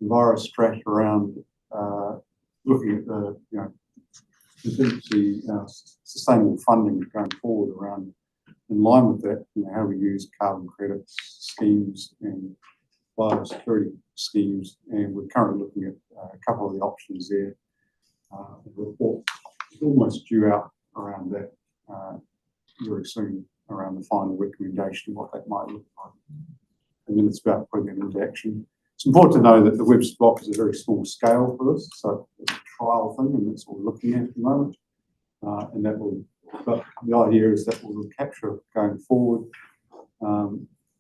Q: Envirostrat around looking at the contingency sustainable funding going forward around in line with that, how we use carbon credits schemes and biosecurity schemes, and we're currently looking at a couple of the options there. The report is almost due out around that very soon, around the final recommendation, what that might look like. And then it's about putting it into action. It's important to know that the Webster block is a very small scale for this, so it's a trial thing, and that's what we're looking at the moment. And that will, but the idea is that we'll capture it going forward.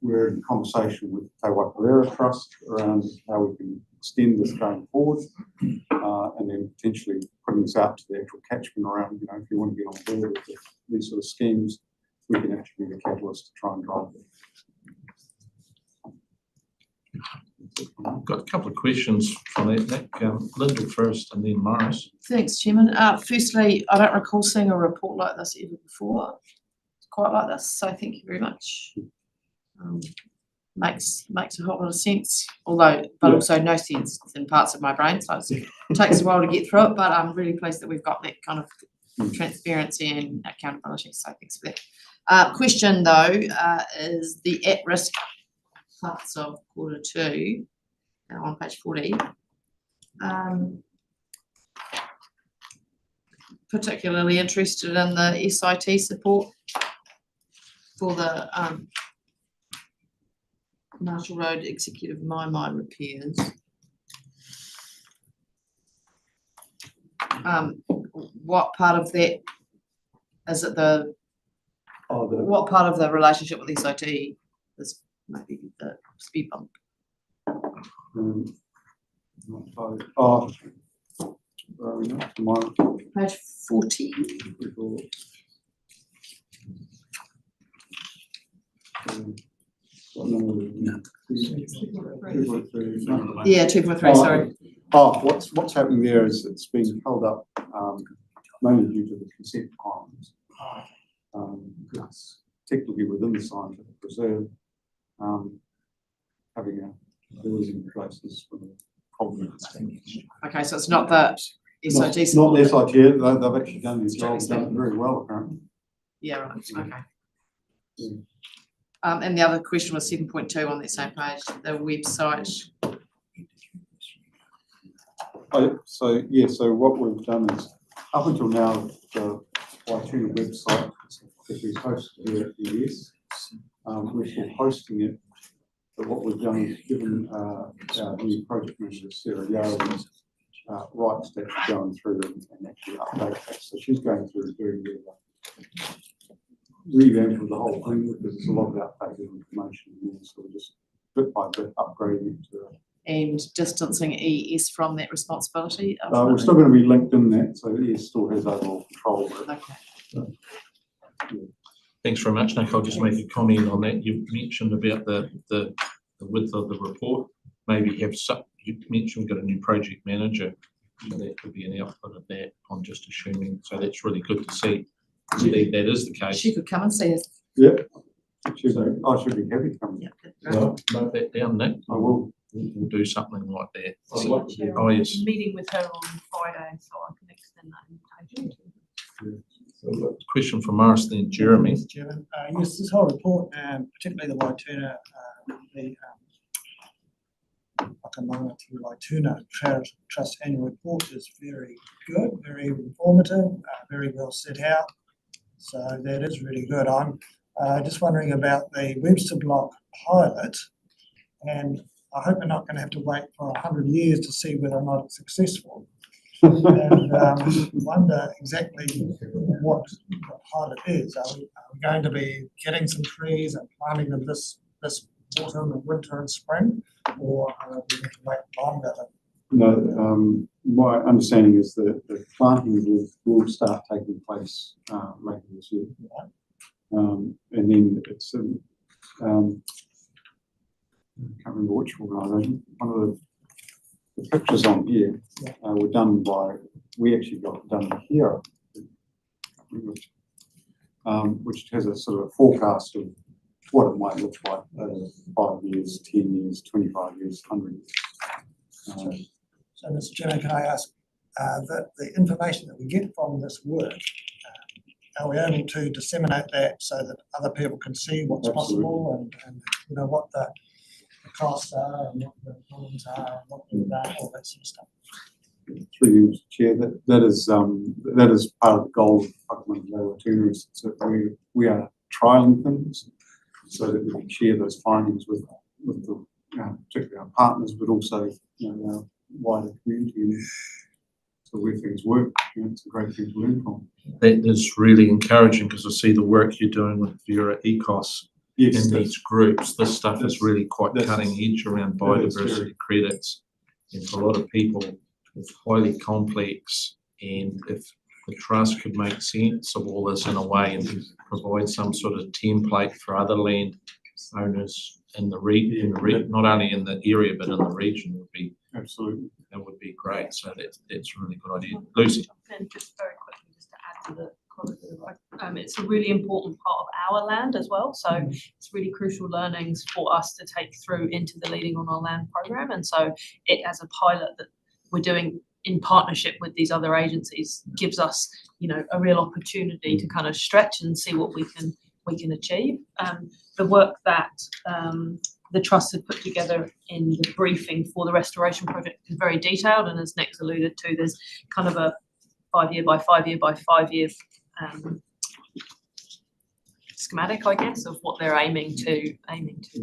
Q: We're in conversation with Te Waipirera Trust around how we can extend this going forward, and then potentially putting this out to the actual catchment around, if you want to get on board with these sort of schemes, we can actually be the catalyst to try and drive it.
A: I've got a couple of questions from that, Nick. Linda first and then Morris.
C: Thanks, Chairman. Firstly, I don't recall seeing a report like this ever before, quite like this, so thank you very much. Makes a whole lot of sense, but also no sense in parts of my brain, so it takes a while to get through it, but I'm really pleased that we've got that kind of transparency and accountability, so thanks for that. Question though, is the at-risk parts of quarter 2 on page 40, particularly interested in the SIT support for the Marshall Road Executive Mine repairs. What part of that is it? What part of the relationship with SIT is maybe the speed bump? Page 40. Yeah, 2.3, sorry.
Q: What's happening there is it's being held up mainly due to the consent requirements. It's technically within the scientific reserve, having a building in place is for the problem.
C: Okay, so it's not the SIT
Q: Not
C: support.
Q: the SIT, they've actually done their job,
C: Strictly
Q: done it very well apparently.
C: Yeah, right, okay. And the other question was 7.2 on that same page, the website.
Q: So what we've done is, up until now, the Waituna website is hosted here at the ES. We're still hosting it, but what we've done is given our new project manager, Sarah Yale, rights to actually going through and actually update that. So she's going through doing the revamp of the whole thing, because there's a lot of outdated information in there, so we're just bit by bit upgrading it to
C: And distancing ES from that responsibility.
Q: we're still going to be linked in that, so ES still has overall control over it.
C: Okay.
A: Thanks very much, Nick. I'll just make a comment on that. You mentioned about the width of the report. Maybe have some, you mentioned we've got a new project manager, so that could be an output of that, I'm just assuming. So that's really good to see. Indeed, that is the case.
C: She could come and see us.
Q: Yeah. I should be happy to come.
A: Well, note that down, Nick.
Q: I will.
A: We'll do something like that.
E: Chair,
A: Oh,
E: I'm
A: yes.
E: meeting with her on Friday, so I can extend that invitation.
A: So, question from Morris, then Jeremy.
L: Mr. Chairman. Yes, this whole report, and particularly the Waituna, the Waituna Trust annual report is very good, very informative, very well set out. So that is really good. I'm just wondering about the Webster Block pilot, and I hope we're not going to have to wait for 100 years to see whether or not it's successful. And wonder exactly what the pilot is. Are we going to be getting some trees and planting them this autumn and winter and spring, or are we going to wait longer?
Q: No, my understanding is that the planting will start taking place later this year. And then it's I can't remember which organisation. One of the pictures on here were done by, we actually got it done here, which has a sort of a forecast of what it might look like over 5 years, 10 years, 25 years, 100 years.
L: So, Mr. Chairman, can I ask that the information that we get from this work, are we able to disseminate that so that other people can see what's possible and you know what the costs are and what the problems are and what we've done, all that sort of stuff?
Q: Through you, Mr. Chair, that is part of the goal of Waituna, is that we are trialling things so that we can share those findings with the particularly our partners, but also our wider community. And so where things work, it's a great thing to learn from.
A: That is really encouraging, because I see the work you're doing with Vera Ecos in these groups. This stuff is really quite cutting edge around biodiversity credits, and for a lot of people it's highly complex, and if the trust could make sense of all this in a way and provide some sort of template for other land owners in the region, not only in the area but in the region, would be
Q: absolutely,
A: that would be great. So that's a really good idea. Lucy.
E: And just very quickly, just to add to the it's a really important part of our land as well. So it's really crucial learnings for us to take through into the Leading on Our Land program. And so it, as a pilot that we're doing in partnership with these other agencies, gives us, a real opportunity to kind of stretch and see what we can achieve. The work that the Trust had put together in the briefing for the restoration project is very detailed, and as Nick's alluded to, there's kind of a 5 year by 5 year by 5 year schematic, I guess, of what they're aiming to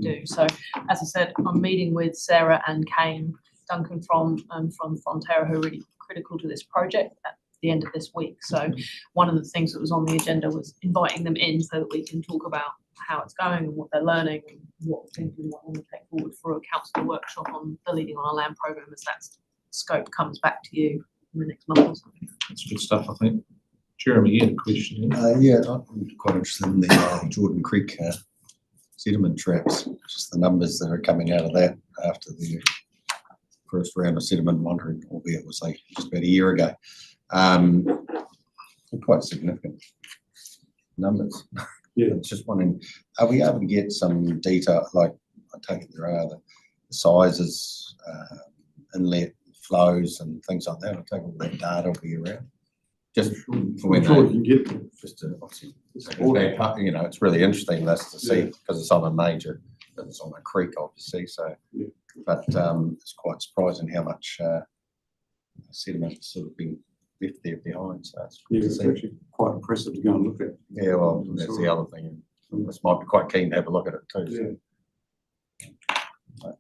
E: do. So, as I said, I'm meeting with Sarah and Kane Duncan from Fonterra, who are really critical to this project, at the end of this week. So, one of the things that was on the agenda was inviting them in so that we can talk about how it's going and what they're learning and what things we might want to take forward for a council workshop on the Leading on Our Land program, as that scope comes back to you in the next month or something.
A: That's good stuff, I think. Jeremy, you had a question.
G: Yeah, I'm quite interested in the Jordan Creek sediment traps, just the numbers that are coming out of that after the first round of sediment monitoring, albeit it was like just about a year ago. Quite significant numbers.
Q: Yeah.
G: I was just wondering, are we able to get some data, like I take it there are the sizes, inlet, flows and things like that. I think all that data will be around. Just for when
Q: I'm sure we
G: they,
Q: can get there.
G: just to obviously, you know, it's really interesting this to see because it's on a major, it's on a creek obviously, so.
Q: Yeah.
G: But it's quite surprising how much sediment has sort of been left there behind, so it's good
Q: Yeah,
G: to
Q: it's
G: see.
Q: actually quite impressive to go and look at.
G: Yeah, well, that's the other thing. This might be quite keen to have a look at it too. So.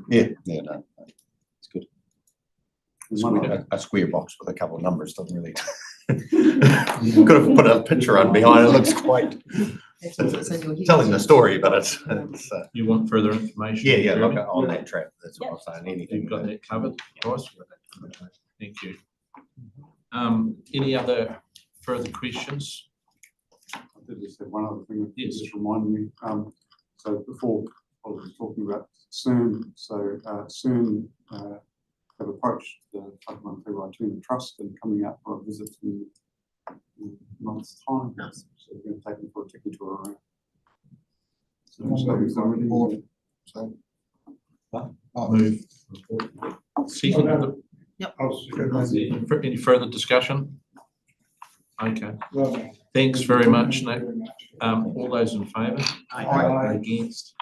G: Yeah, no, it's good. A square box with a couple of numbers doesn't really. Could have put a picture on behind it. Looks quite. Telling the story, but it's.
A: You want further information?
G: Yeah, look
A: Jeremy?
G: on that track. That's what I'm saying. Anything.
A: You've got that covered, Bryce? Okay, thank you. Any other further questions?
Q: I did just have one other thing that
A: Yes.
Q: just reminded me. So before I was talking about CERN, so CERN have approached the Whakamanawhai Waituna Trust and coming out for a visit in a month's time. So we're going to take them for a ticket tour around.
A: Move. Second.
C: Yep.
A: Any further discussion? Okay, thanks very much, Nick. All those in favour?
B: Aye.
A: Against?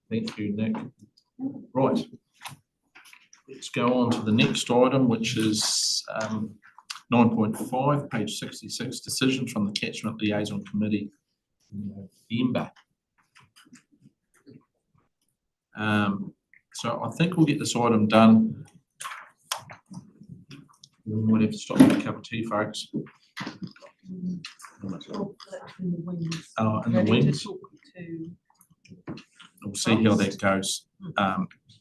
A: Thank you, Nick. Right. Let's go on to the next item, which is 9.5, page 66, decision from the Catchment Liaison Committee in November. So I think we'll get this item done. We might have to stop and have a cup of tea, folks. In the wings. We'll see how that goes.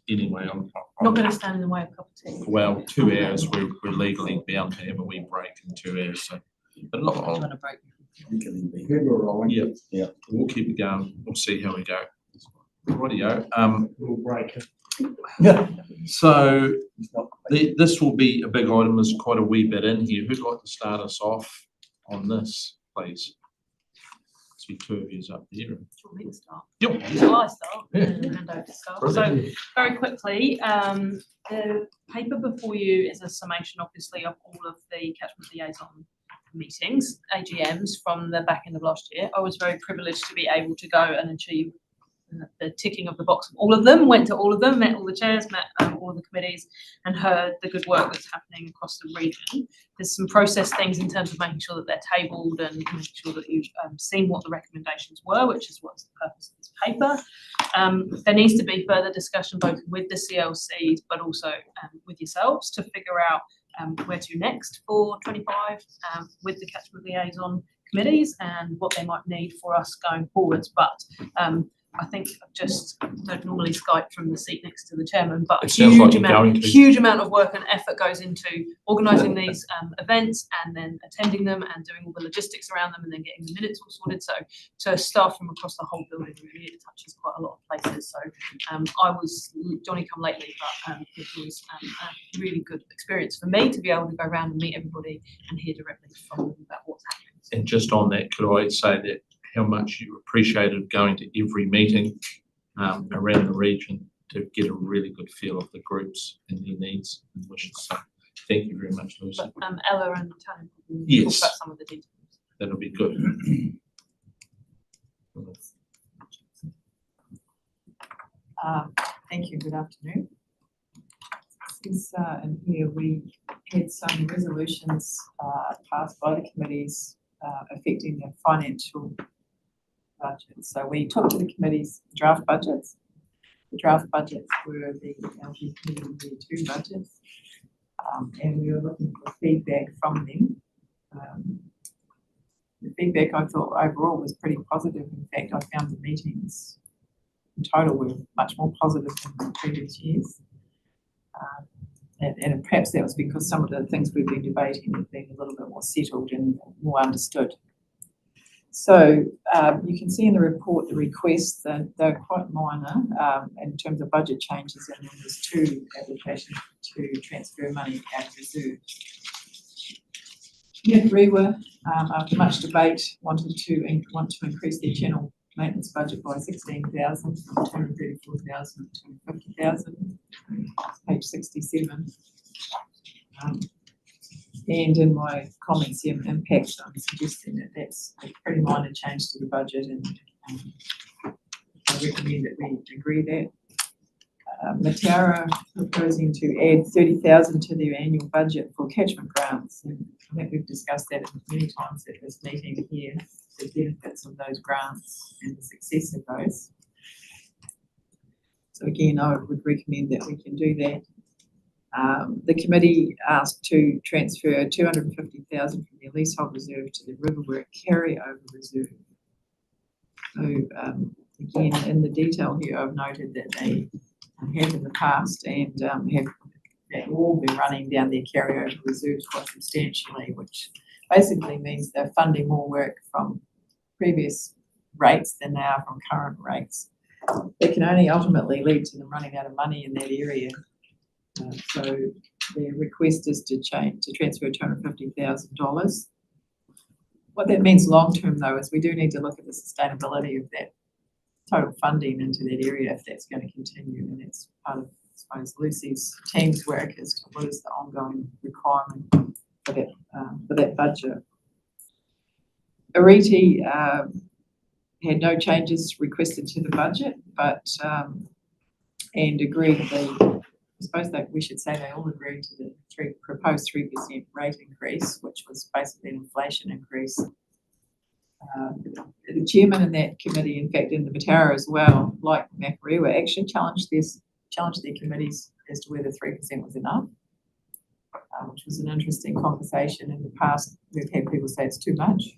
A: Anyway, I'm
E: Not going to stand in the way of a cup of tea.
A: well, 2 hours, we're legally bound to have a wee break in 2 hours, so. But look,
C: I'm gonna break.
A: yeah, we'll keep it going. We'll see how we go. Rightio.
D: We'll break it.
A: So this will be a big item. There's quite a wee bit in here. Who'd like to start us off on this, please? See two of yous up there.
E: Do you want me to start?
A: Yep.
E: Shall I start?
A: Yeah.
E: And then hand over to staff. So very quickly, the paper before you is a summation, obviously, of all of the Catchment Liaison meetings, AGMs from the back end of last year. I was very privileged to be able to go and achieve the ticking of the box of all of them, went to all of them, met all the chairs, met all of the committees and heard the good work that's happening across the region. There's some process things in terms of making sure that they're tabled and making sure that you've seen what the recommendations were, which is what's the purpose of this paper. There needs to be further discussion both with the CLCs but also with yourselves to figure out where to next for 25 with the Catchment Liaison committees and what they might need for us going forwards. But I think I've just don't normally Skype from the seat next to the chairman, but
A: It sounds like you're going to.
E: huge amount of work and effort goes into organising these events and then attending them and doing all the logistics around them and then getting the minutes all sorted. So to staff from across the whole building, really, it touches quite a lot of places. So I was Johnny come lately, but it was a really good experience for me to be able to go around and meet everybody and hear directly from them about what's happening.
A: And just on that, could I say that how much you appreciated going to every meeting around the region to get a really good feel of the groups and their needs and wishes. So thank you very much, Lucy.
E: But Ella and Tanya will
A: Yes.
E: talk about some of the details.
A: That'll be good.
R: Thank you, good afternoon. Since in here we had some resolutions passed by the committees affecting their financial budgets. So we took to the committees draft budgets. The draft budgets were the LG committee two budgets, and we were looking for feedback from them. The feedback I thought overall was pretty positive. In fact, I found the meetings in total were much more positive than previous years. And perhaps that was because some of the things we've been debating have been a little bit more settled and more understood. So you can see in the report the requests that they're quite minor in terms of budget changes, and then there's two applications to transfer money out of reserve. Nick Rewa, after much debate, want to increase their general maintenance budget by 16,000 from 234,000 to 250,000. page 67. And in my comments here, impact, I'm suggesting that that's a pretty minor change to the budget, and I recommend that we agree that. Mataura proposing to add 30,000 to their annual budget for catchment grants. And I think we've discussed that many times at this meeting here, the benefits of those grants and the success of those. So again, I would recommend that we can do that. The committee asked to transfer 250,000 from their leasehold reserve to the Riverwork carryover reserve. So again, in the detail here, I've noted that they have in the past and have all been running down their carryover reserves quite substantially, which basically means they're funding more work from previous rates than they are from current rates. It can only ultimately lead to them running out of money in that area. So their request is to transfer $250,000. What that means long term though is we do need to look at the sustainability of that total funding into that area if that's going to continue, and that's part of, I suppose, Lucy's team's work as to what is the ongoing requirement for that budget. Ariti had no changes requested to the budget, but and agreed I suppose that we should say they all agreed to the proposed 3% rate increase, which was basically an inflation increase. The chairman in that committee, in fact, in the Mataura as well, like Makarewa, actually challenged their committees as to whether 3% was enough, which was an interesting conversation. In the past, we've had people say it's too much.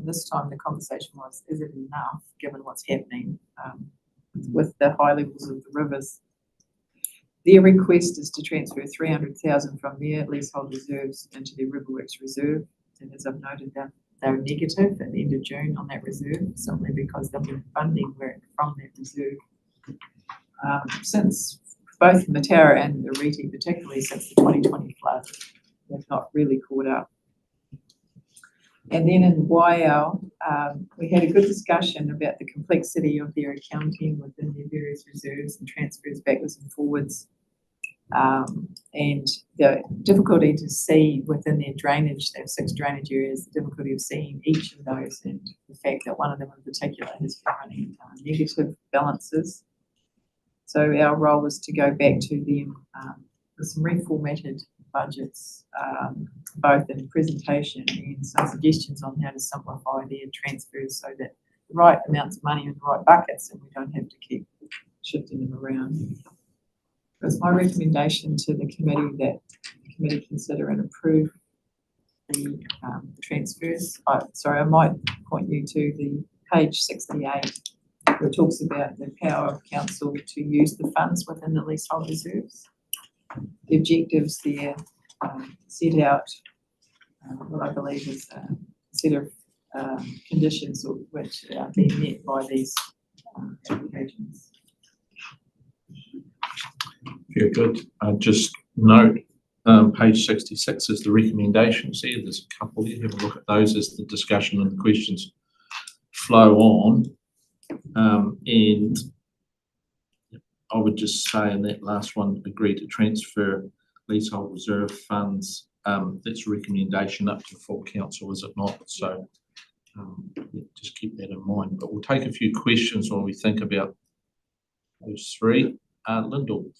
R: This time the conversation was, is it enough given what's happening with the high levels of the rivers? Their request is to transfer 300,000 from their leasehold reserves into their Riverworks reserve. And as I've noted, they're negative at the end of June on that reserve, simply because they've been funding work from that reserve. Since both Mataura and Ariti, particularly since the 2020 flood, they've not really caught up. And then in Waiau, we had a good discussion about the complexity of their accounting within their various reserves and transfers backwards and forwards, and the difficulty to see within their drainage, they have 6 drainage areas, the difficulty of seeing each of those, and the fact that one of them in particular has been running negative balances. So our role is to go back to them with some reformatted budgets, both in presentation and some suggestions on how to simplify their transfers so that the right amounts of money in the right buckets and we don't have to keep shifting them around. It's my recommendation to the committee that the committee consider and approve the transfers. I might point you to the page 68, where it talks about the power of council to use the funds within the leasehold reserves. The objectives there set out what I believe is a set of conditions which are being met by these applications.
A: Very good. Just note, page 66 is the recommendations there. There's a couple there. Have a look at those as the discussion and the questions flow on. And I would just say in that last one, agree to transfer leasehold reserve funds. That's a recommendation up to full council, is it not? So just keep that in mind. But we'll take a few questions while we think about those 3. Lyndall,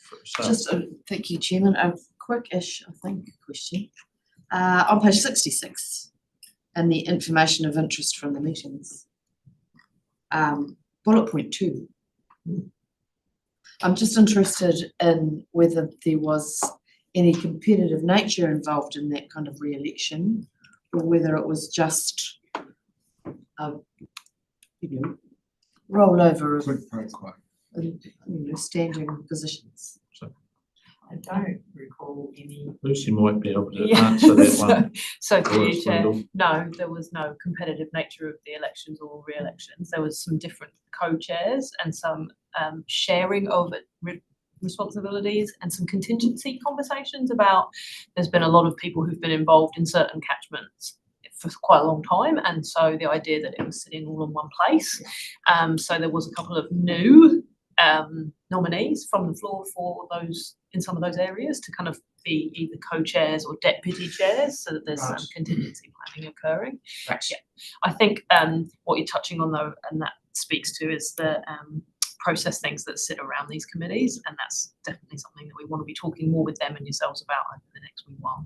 C: Thank you, Chairman. A quick-ish, I think, question. On page 66, and the information of interest from the meetings. Bullet point 2. I'm just interested in whether there was any competitive nature involved in that kind of re-election, or whether it was just rollover of standing positions.
R: I don't recall any.
A: Lucy might be able to answer that one.
E: So through you, Chair, no, there was no competitive nature of the elections or re-elections. There was some different co-chairs and some sharing of responsibilities and some contingency conversations about, there's been a lot of people who've been involved in certain catchments for quite a long time, and so the idea that it was sitting all in one place. So there was a couple of new nominees from the floor for those, in some of those areas, to kind of be either co-chairs or deputy chairs, so that there's some contingency planning occurring. Yeah. I think what you're touching on though, and that speaks to, is the process things that sit around these committees, and that's definitely something that we want to be talking more with them and yourselves about over the next wee while.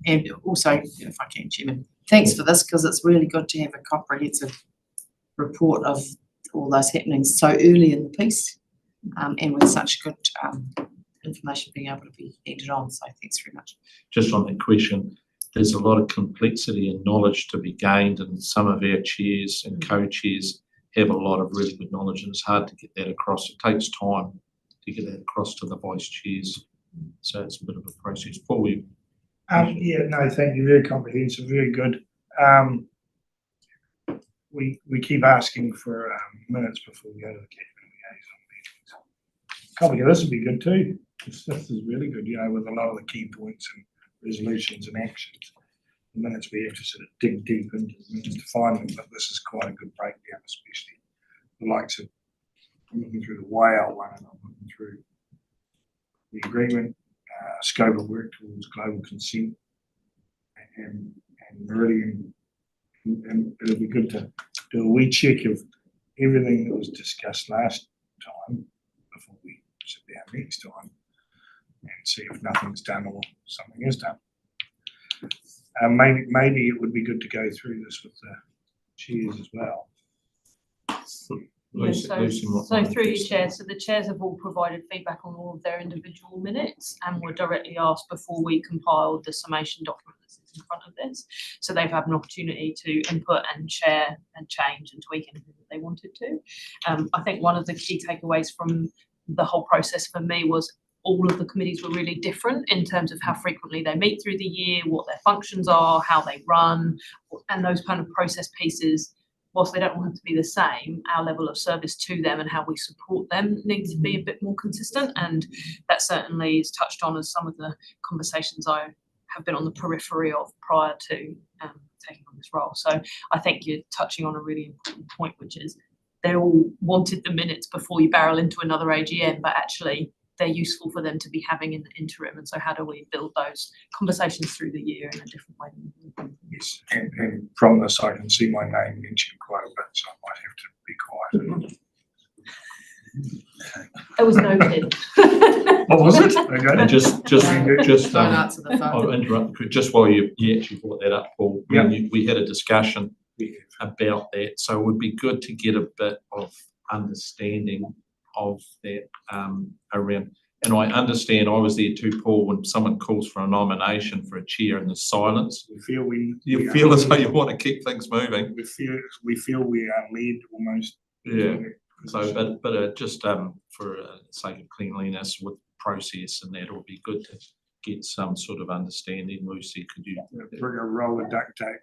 C: And also, if I can, Chairman, thanks for this, because it's really good to have a comprehensive report of all those happenings so early in the piece, and with such good information being able to be added on. So thanks very much.
A: Just on that question, there's a lot of complexity and knowledge to be gained, and some of our chairs and co-chairs have a lot of really good knowledge, and it's hard to get that across. It takes time to get that across to the vice chairs. So it's a bit of a process. Paul, you?
D: Yeah, no, thank you. Very comprehensive, very good. We keep asking for minutes before we go to the catchment liaison meetings. Copy of this would be good too. This is really good, you know, with a lot of the key points and resolutions and actions. The minutes we have to sort of dig deep into the minutes to find them, but this is quite a good breakdown, especially the likes of, I'm looking through the WALE one, and I'm looking through the agreement, scope of work towards global consent, and Meridian. And it'll be good to do a wee check of everything that was discussed last time before we sit down next time and see if nothing's done or something is done. Maybe it would be good to go through this with the chairs as well.
E: Yeah, so through you, Chair, so the chairs have all provided feedback on all of their individual minutes and were directly asked before we compiled the summation document that's in front of this. So they've had an opportunity to input and share and change and tweak anything that they wanted to. I think one of the key takeaways from the whole process for me was all of the committees were really different in terms of how frequently they meet through the year, what their functions are, how they run, and those kind of process pieces. Whilst they don't all have to be the same, our level of service to them and how we support them needs to be a bit more consistent, and that certainly is touched on as some of the conversations I have been on the periphery of prior to taking on this role. So I think you're touching on a really important point, which is they all wanted the minutes before you barrel into another AGM, but actually they're useful for them to be having in the interim. And so how do we build those conversations through the year in a different way?
D: Yes, and from this I can see my name mentioned quite a bit, so I might have to be quiet.
E: It was noted.
D: What was it? Okay.
A: And just
C: Don't answer the phone.
A: I'll interrupt, just while you actually brought that up, Paul, we had a discussion about that, so it would be good to get a bit of understanding of that around, and I understand, I was there too, Paul, when someone calls for a nomination for a chair and there's silence. You feel as though you want to keep things moving.
D: We feel we are led almost.
A: Yeah. So, but just for sake of cleanliness with process and that, it would be good to get some sort of understanding. Lucy, could you
D: bring a roll of duct tape?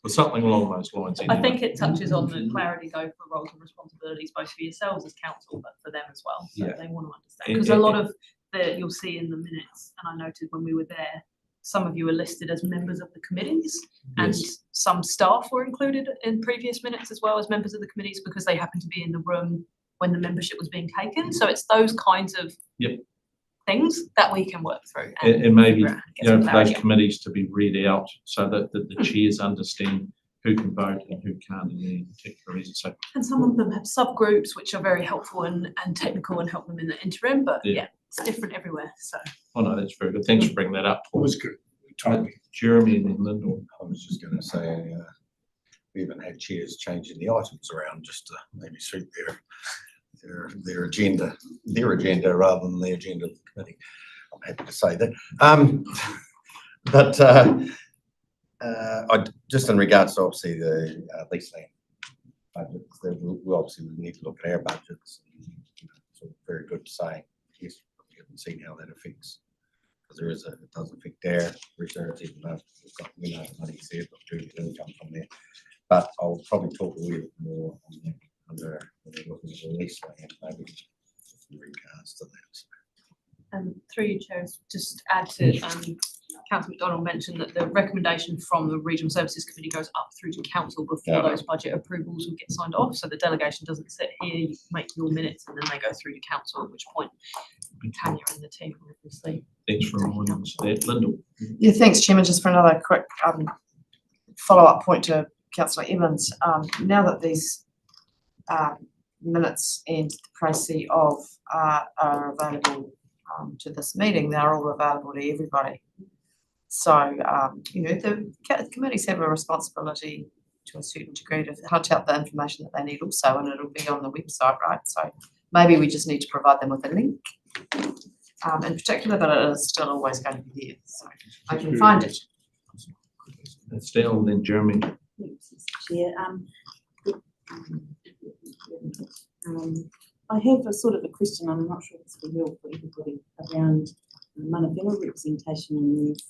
A: Or something along those lines.
E: I think it touches on the clarity though for roles and responsibilities, both for yourselves as council, but for them as well. So they want to understand, because a lot of you'll see in the minutes, and I noted when we were there, some of you are listed as members of the committees, and some staff were included in previous minutes as well as members of the committees because they happened to be in the room when the membership was being taken. So it's those kinds of things that we can work through.
A: And maybe, for those committees to be read out so that the chairs understand who can vote and who can't in any particular reason. So,
E: and some of them have subgroups which are very helpful and technical and help them in the interim, but it's different everywhere. So.
A: Oh no, that's very good. Thanks for bringing that up, Paul.
D: It was good.
A: Jeremy and then Lyndall.
G: I was just going to say, we even had chairs changing the items around just to maybe suit their agenda rather than the agenda of the committee. I'm happy to say that. But I just in regards to obviously the lease land budgets, we obviously need to look at our budgets. It's very good to say, yes, we haven't seen how that affects, because it does affect our reserves, even though we know the money's there, but due to income from there. But I'll probably talk a little bit more on that under when we're looking at the lease land, maybe in regards to that.
E: Through you, Chair, just add to Councillor McDonald mentioned that the recommendation from the Regional Services Committee goes up through to council before
G: Yeah.
E: those budget approvals will get signed off. So the delegation doesn't sit here, you make your minutes and then they go through to council, at which point Tanya and the team will obviously.
A: Thanks for reminding us of that. Lyndall?
C: Yeah, thanks, Chairman. Just for another quick follow-up point to Councillor Evans. Now that these minutes and the précis of are available to this meeting, they're all available to everybody. So, the committees have a responsibility to a certain degree to hunt out the information that they need also, and it'll be on the website, right? So maybe we just need to provide them with a link in particular, but it is still always going to be there, so I can find it.
A: It's down, then Jeremy.
I: Chair, I have a sort of a question, I'm not sure if it's real for everybody, around mana whenua representation in these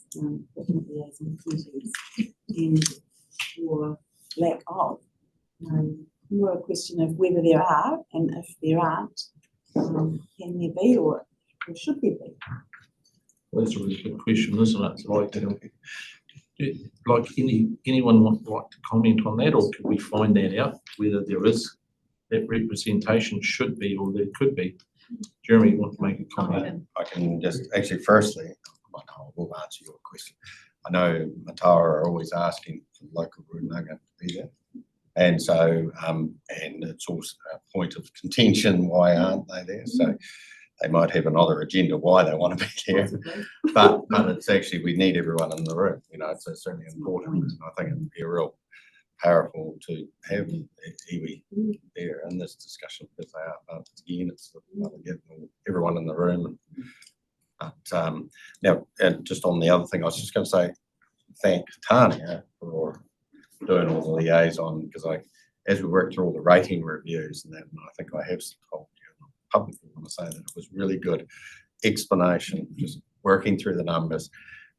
I: liaison committees and or lack of. More a question of whether there are, and if there aren't, can there be or should there be?
A: Well, that's a really good question, isn't it? Like anyone like to comment on that, or could we find that out, whether there is that representation should be or there could be? Jeremy, you want to make a comment?
G: I can just, actually, firstly, I will answer your question. I know Mataura are always asking for local Runanga to be there. And so, and it's also a point of contention, why aren't they there? So they might have another agenda why they want to be there. But it's actually, we need everyone in the room, it's certainly important. I think it would be a real powerful to have iwi there in this discussion, because they are, but again, it's getting everyone in the room. But now, and just on the other thing, I was just going to say, thank Tanya for doing all the liaison, because as we worked through all the rating reviews and that, and I think I have told you publicly want to say that it was really good explanation, just working through the numbers,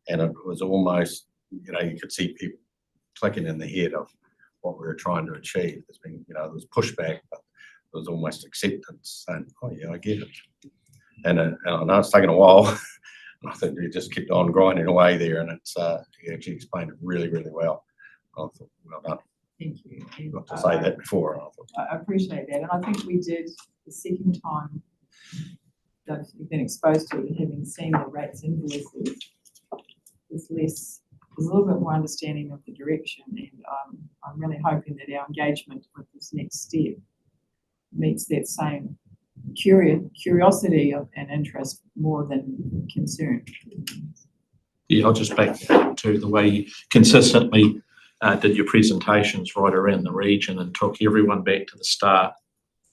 G: and it was almost, you could see people clicking in the head of what we were trying to achieve. There's been, there was pushback, but there was almost acceptance, saying, oh yeah, I get it. And I know it's taken a while, and I think we just kept on grinding away there, and it's he actually explained it really, really well. I thought, well done.
R: Thank you. And
G: Got to say that before. I thought.
R: I appreciate that, and I think we did the second time that we've been exposed to it, having seen the rates invoices. There's a little bit more understanding of the direction, and I'm really hoping that our engagement with this next step meets that same curiosity and interest more than concern.
A: Yeah, I'll just back to the way you consistently did your presentations right around the region and took everyone back to the start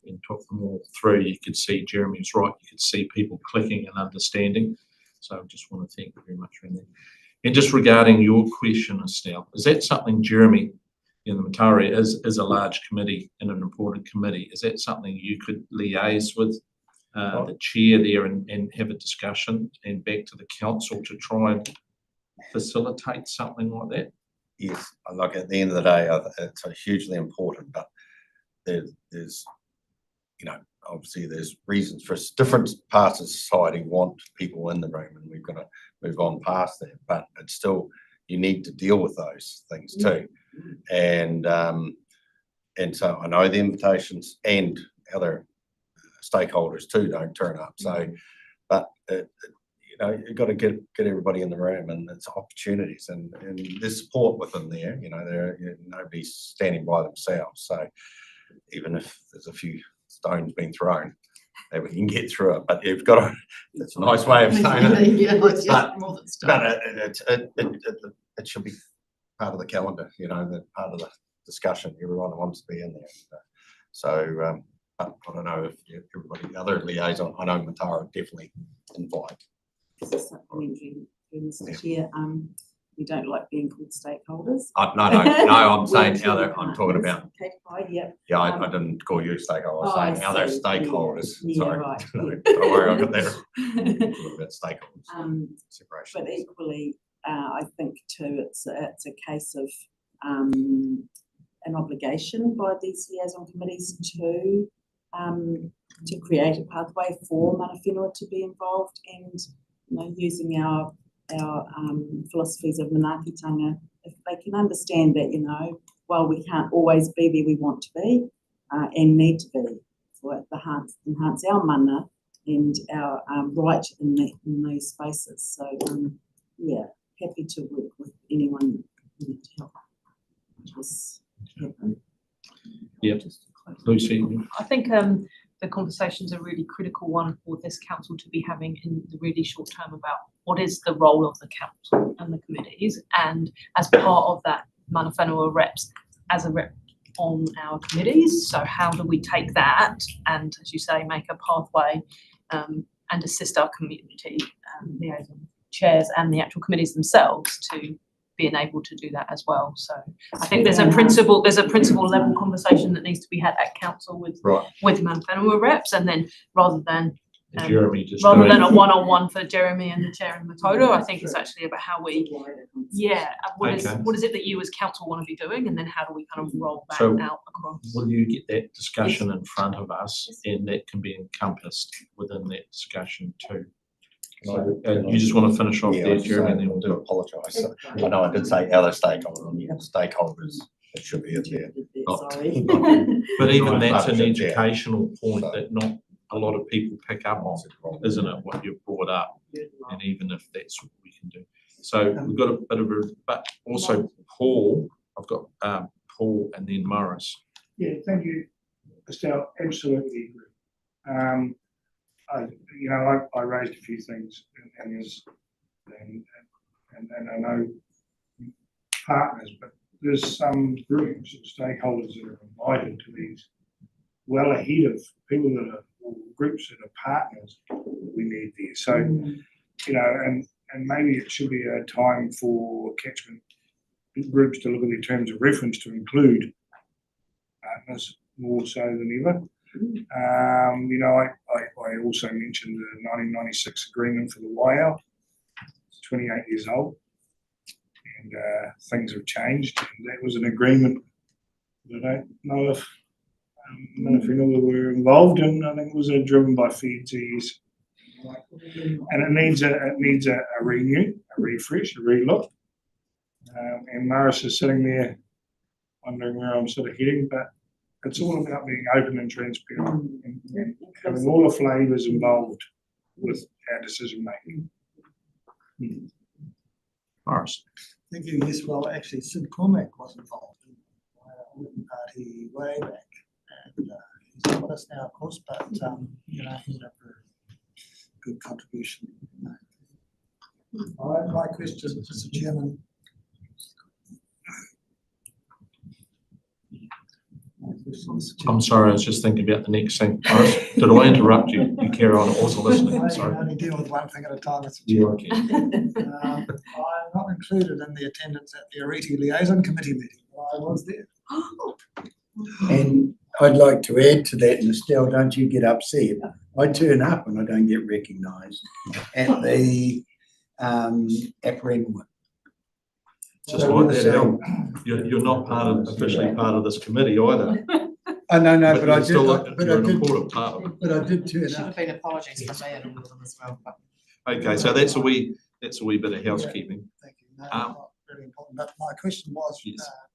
A: and took them all through. You could see Jeremy was right. You could see people clicking and understanding. So I just want to thank you very much for that. And just regarding your question, Estelle, is that something, Jeremy, the Mataura is a large committee and an important committee. Is that something you could liaise with the chair there and have a discussion and back to the council to try and facilitate something like that?
G: Yes, like at the end of the day, it's hugely important, but there's obviously there's reasons for different parts of society want people in the room, and we've got to move on past that, but it's still, you need to deal with those things too. And so I know the invitations and other stakeholders too don't turn up. So, but you've got to get everybody in the room, and it's opportunities, and there's support within there. Nobody's standing by themselves. So even if there's a few stones being thrown, that we can get through it. But you've got to. It's a nice way of saying it.
C: Yeah, it's just more than stuff.
G: But it should be part of the calendar. That part of the discussion. Everyone wants to be in there. So I don't know if everybody, other liaison. I know Mataura definitely invite.
I: This is supplementary, Mr. Chair. We don't like being called stakeholders.
G: No, I'm saying other. I'm talking about.
I: Yep.
G: Yeah, I didn't call you stakeholder. I was saying other stakeholders.
I: Yeah,
G: Sorry.
I: right.
G: Don't worry, I got there. Talking about stakeholders. Separation.
I: But equally, I think too, it's a case of an obligation by these liaison committees to create a pathway for mana whenua to be involved, and using our our philosophies of manaakitanga, if they can understand that, while we can't always be where we want to be and need to be, for it enhance our mana and our right in those spaces. So happy to work with anyone to help this happen.
A: Yep. Lucy.
E: I think the conversation's a really critical one for this council to be having in the really short term about what is the role of the council and the committees, and as part of that, mana whenua reps as a rep on our committees. So how do we take that and, as you say, make a pathway and assist our community liaison chairs and the actual committees themselves to being able to do that as well. So I think there's a principle level conversation that needs to be had at council with mana whenua reps, and then rather than a one-on-one for Jeremy and the chair and Matoto, I think it's actually about how we, what is it that you as council want to be doing, and then how do we kind of roll that out across?
A: Will you get that discussion in front of us, and that can be encompassed within that discussion too? You just want to finish off there, Jeremy, and then we'll do it.
G: Apologise. I know I did say other stakeholders. It should be in there.
A: But even that's an educational point that not a lot of people pick up on, isn't it, what you've brought up? And even if that's what we can do. So we've got a bit of but also Paul, I've got Paul and then Morris.
D: Yeah, thank you, Estelle, absolutely agree. I raised a few things and I know partners, but there's some groups of stakeholders that are invited to these well ahead of people that are, or groups that are partners that we need there. So, and maybe it should be a time for catchment groups to look at their terms of reference to include partners more so than ever. I also mentioned the 1996 agreement for the Waiau. It's 28 years old, and things have changed. And that was an agreement that I don't know if Whenua were involved in. I think it was driven by Fedsies, and it needs a renew, a refresh, a relook. And Morris is sitting there wondering where I'm sort of heading, but it's all about being open and transparent and having all the flavours involved with our decision making.
A: Morris.
L: Thank you. Yes, well, actually, Sid Cormack was involved in the Wooden Party way back, and he's not with us now, of course, but he had a very good contribution. My question, Mr. Chairman.
A: I'm sorry, I was just thinking about the next thing. Morris, did I interrupt you? You carry on, I wasn't listening, sorry.
L: I only deal with one thing at a time, Mr. Chairman. I'm not included in the attendance at the Ariti Liaison Committee meeting, but I was there.
B: And I'd like to add to that, and Estelle, don't you get upset. I turn up and I don't get recognised at the Ringwood.
A: Just like that, you're not officially part of this committee either.
B: Oh, no, but I did turn
C: Should have
B: up.
C: been apologies for me and all of them as well.
A: Okay, so that's a wee bit of housekeeping.
L: Thank you. No, not really important, but my question was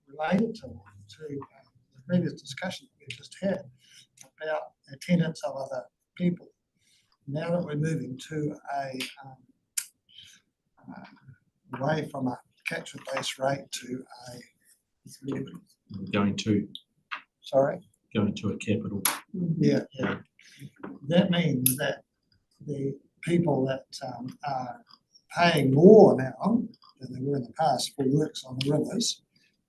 L: related to the previous discussion that we just had about attendance of other people. Now that we're moving to away from a catchment-based rate to
A: Going to a capital.
L: Yeah. That means that the people that are paying more now than they were in the past for works on the rivers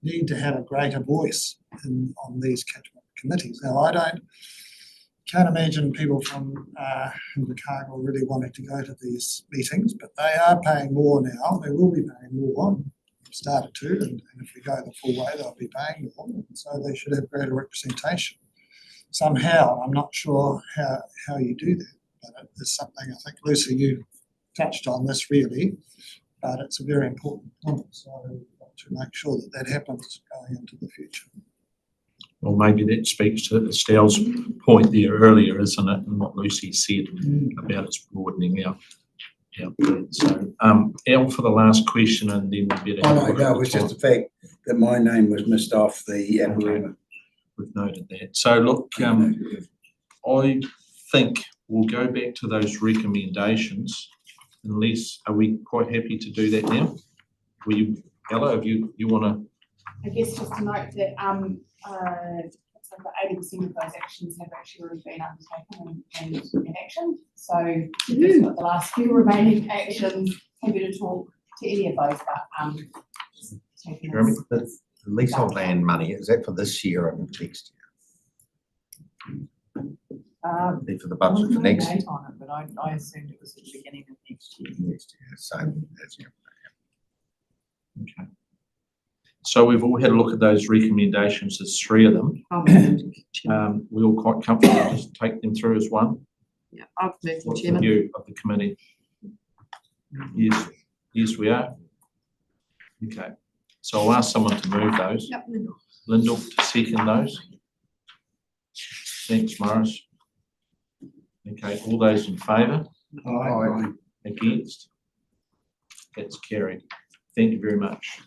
L: need to have a greater voice on these catchment committees. Now, can't imagine people from Invercargill really wanting to go to these meetings, but they are paying more now. They will be paying more. Started to, and if we go the full way, they'll be paying more. And so they should have greater representation. Somehow, I'm not sure how you do that, but it's something I think, Lucy, you touched on this really, but it's a very important point. So I want to make sure that happens going into the future.
A: Well, maybe that speaks to Estelle's point there earlier, isn't it? And what Lucy said about its broadening out. Yeah, so, Al for the last question and then we'll get.
B: Oh, no, it was just the fact that my name was missed off the Aberema.
A: We've noted that. So look, I think we'll go back to those recommendations unless, are we quite happy to do that now? Will you, Ella, if you wanna?
S: I guess just to note that, it's like 80% of those actions have actually already been undertaken and in action. So we've got the last few remaining actions, happy to talk to any of those, but, taking
G: Jeremy,
S: this-
G: the leasehold land money, is that for this year and next year? Be for the budget for next year?
R: Date on it, but I assumed it was at the beginning of next year.
G: Next year, same as you.
A: Okay. So we've all had a look at those recommendations, there's 3 of them. We're all quite comfortable just take them through as one.
C: Yeah, I've moved,
A: What's the
C: Chairman.
A: view of the committee? Yes, yes, we are. Okay, so I'll ask someone to move those.
C: Yep, Lyndall.
A: Lyndall to second those. Thanks, Morris. Okay, all those in favour?
D: Aye.
A: Against? That's carried. Thank you very much.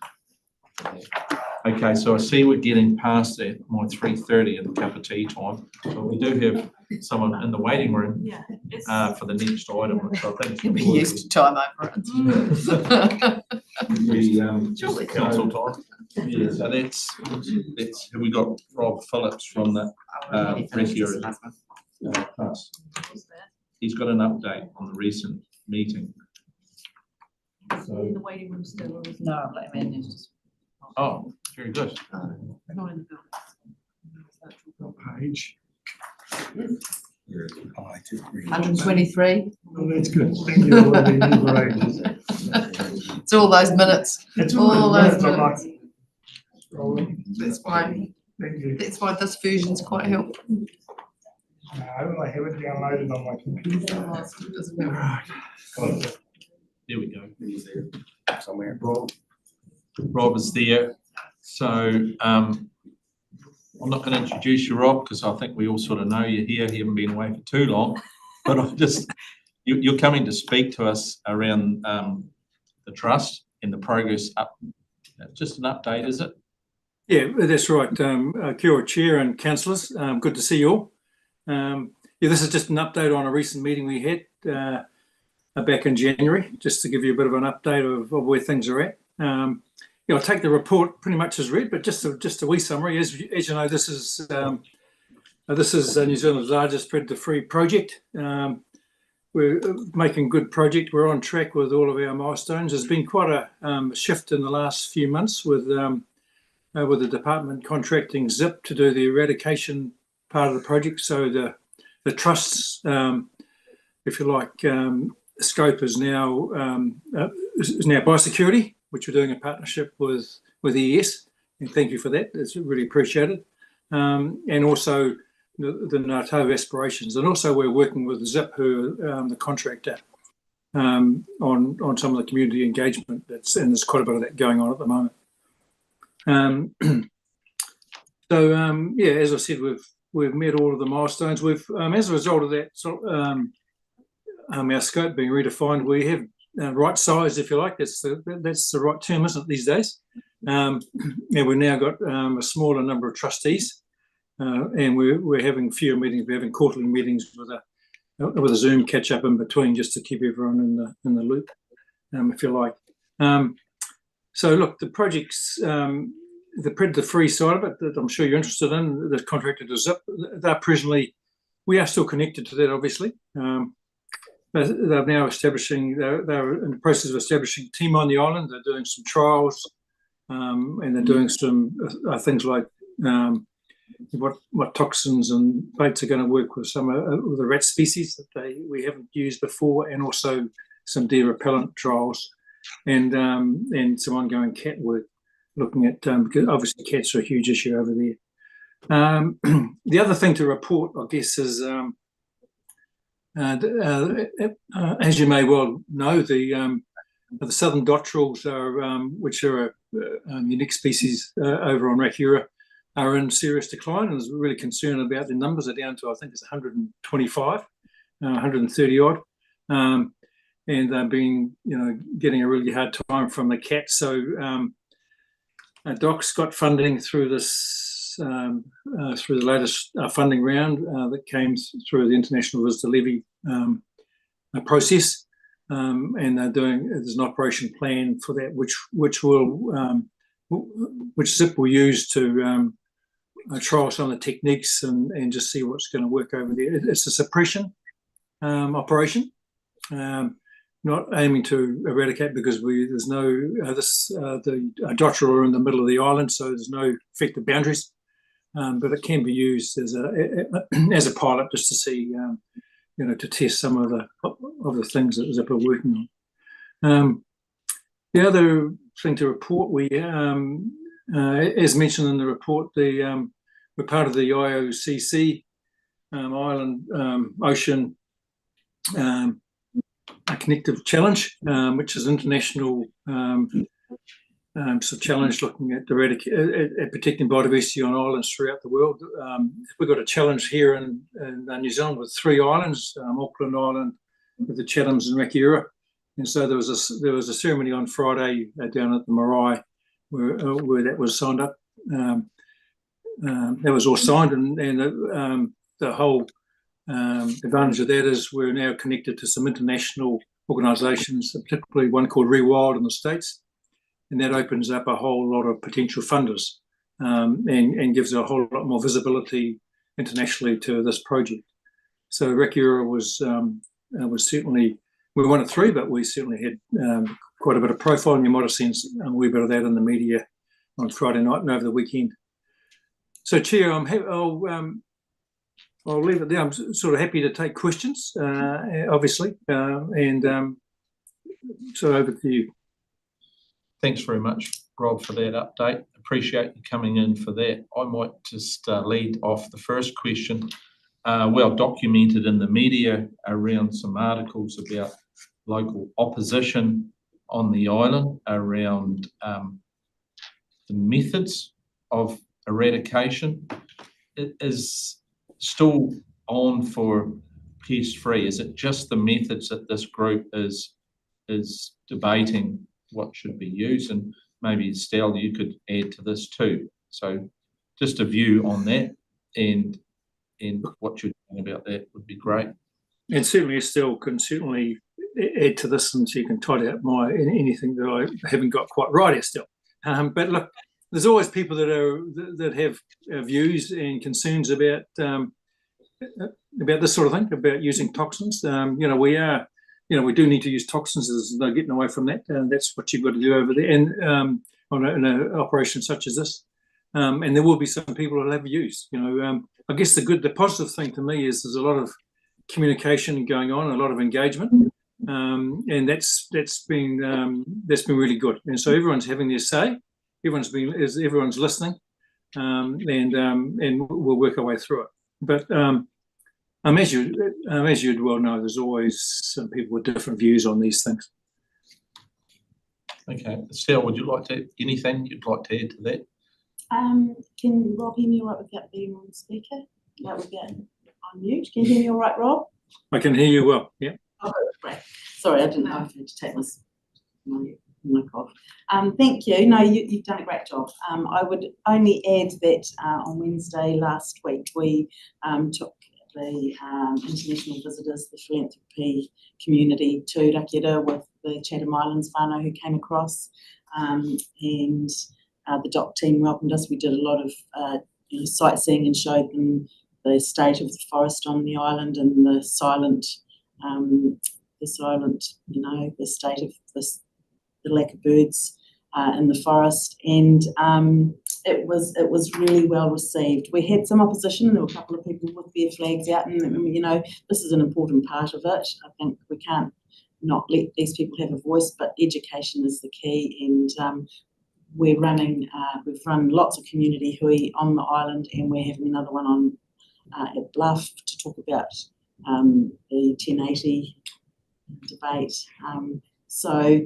A: Okay, so I see we're getting past my 3:30 and cup of tea time, but we do have someone in the waiting room
E: Yeah, it's.
A: for the next item, which I think.
C: You'll be used to time over it.
A: Surely. Council time. Yeah, so that's, have we got Rob Phillips from the, Rescue. He's got an update on the recent meeting.
E: In the waiting room still, or is it?
R: No, I'll let him in, it's just.
A: Oh, very good.
E: Not in the building.
D: Page.
C: 123.
D: Oh, that's good. Thank you. I've been here for ages.
C: It's all those minutes.
D: It's
C: all those
D: I'm like,
C: minutes.
D: rolling.
C: That's why,
D: Thank you.
C: that's why this version's quite helpful.
D: No, I have it downloaded on my computer.
A: Right. There we go.
G: He's there somewhere.
A: Rob is there. So I'm not going to introduce you, Rob, because I think we all sort of know you're here. You haven't been away for too long. But I just, you're coming to speak to us around the trust and the progress up. Just an update, is it?
T: Yeah, that's right. Kia ora, Chair and councillors. Good to see you all. Yeah, this is just an update on a recent meeting we had back in January, just to give you a bit of an update of where things are at. Yeah, I'll take the report pretty much as read, but just a wee summary. As you know, this is New Zealand's largest predator-free project. We're making good project. We're on track with all of our milestones. There's been quite a shift in the last few months with the department contracting Zip to do the eradication part of the project. So the trust's, if you like, scope is now biosecurity, which we're doing in partnership with ES, and thank you for that. It's really appreciated. And also the Ngātahu aspirations, and also we're working with Zip, who are the contractor, on some of the community engagement. And there's quite a bit of that going on at the moment. Yeah, as I said, we've met all of the milestones. We've, as a result of that, our scope being redefined, we have right size, if you like. That's the right term, isn't it, these days? And we've now got a smaller number of trustees, and we're having fewer meetings. We're having quarterly meetings with a Zoom catch up in between, just to keep everyone in the loop, if you like. So look, the projects, the predator-free side of it that I'm sure you're interested in, the contractor to Zip, we are still connected to that, obviously. They're now establishing, they're in the process of establishing a team on the island. They're doing some trials, and they're doing some things like what toxins and baits are going to work with some of the rat species that we haven't used before, and also some deer repellent trials, and some ongoing cat work, looking at, because obviously cats are a huge issue over there. The other thing to report, I guess, is as you may well know, the southern dotterels are, which are a unique species over on Rahura, are in serious decline, and is really concerned about the numbers are down to, I think it's 125, 130 odd. and they've been, getting a really hard time from the cats. So DOC's got funding through this, through the latest funding round that came through the International Visitor Levy process, and there's an operation plan for that, which ZIP will use to trial some of the techniques and just see what's going to work over there. It's a suppression operation, not aiming to eradicate, because there's no the dotterel are in the middle of the island, so there's no effective boundaries. But it can be used as a pilot, just to see, to test some of the things that ZIP are working on. The other thing to report, we, as mentioned in the report, we're part of the IOCC Island Ocean Connective Challenge, which is an international sort of challenge looking at protecting biodiversity on islands throughout the world. We've got a challenge here in New Zealand with 3 islands, Auckland Island, with the Chathams and Rakiura. And so there was a ceremony on Friday down at the Marae where that was signed up. That was all signed, and the whole advantage of that is we're now connected to some international organisations, particularly one called Rewild in the States, and that opens up a whole lot of potential funders and gives a whole lot more visibility internationally to this project. So Rakiura was certainly, we were one of 3, but we certainly had quite a bit of profile, and you might have seen a wee bit of that in the media on Friday night and over the weekend. So, Chair, I'll leave it there. I'm sort of happy to take questions, obviously, and so over to you.
A: Thanks very much, Rob, for that update. Appreciate you coming in for that. I might just lead off the first question. Well documented in the media around some articles about local opposition on the island around the methods of eradication. It is still on for pest-free. Is it just the methods that this group is debating what should be used? And maybe Estelle, you could add to this too. So just a view on that and what you're doing about that would be great.
T: And certainly Estelle can certainly add to this, and she can tidy up anything that I haven't got quite right, Estelle. But look, there's always people that have views and concerns about this sort of thing, about using toxins. We do need to use toxins. There's no getting away from that. That's what you've got to do over there, and in an operation such as this. And there will be some people that have views. I guess the positive thing to me is there's a lot of communication going on, a lot of engagement, and that's been really good. And so everyone's having their say. Everyone's listening, and we'll work our way through it. But as you'd well know, there's always some people with different views on these things.
A: Okay, Estelle, would you like to anything you'd like to add to that?
I: Can Rob hear me all right without being on speaker? That would get on mute. Can you hear me all right, Rob?
T: I can hear you well. Yeah.
I: Oh, great. Sorry, I didn't know if I had to take my mic off. Thank you. No, you've done a great job. I would only add that on Wednesday last week we took the international visitors, the philanthropy community, to Rakiura with the Chatham Islands whānau who came across, and the DOC team welcomed us. We did a lot of sightseeing and showed them the state of the forest on the island and the silent, the state of the lack of birds in the forest, and it was really well received. We had some opposition. There were a couple of people with their flags out, and this is an important part of it. I think we can't not let these people have a voice, but education is the key. And we've run lots of community hui on the island, and we're having another one on at Bluff to talk about the 1080 debate. So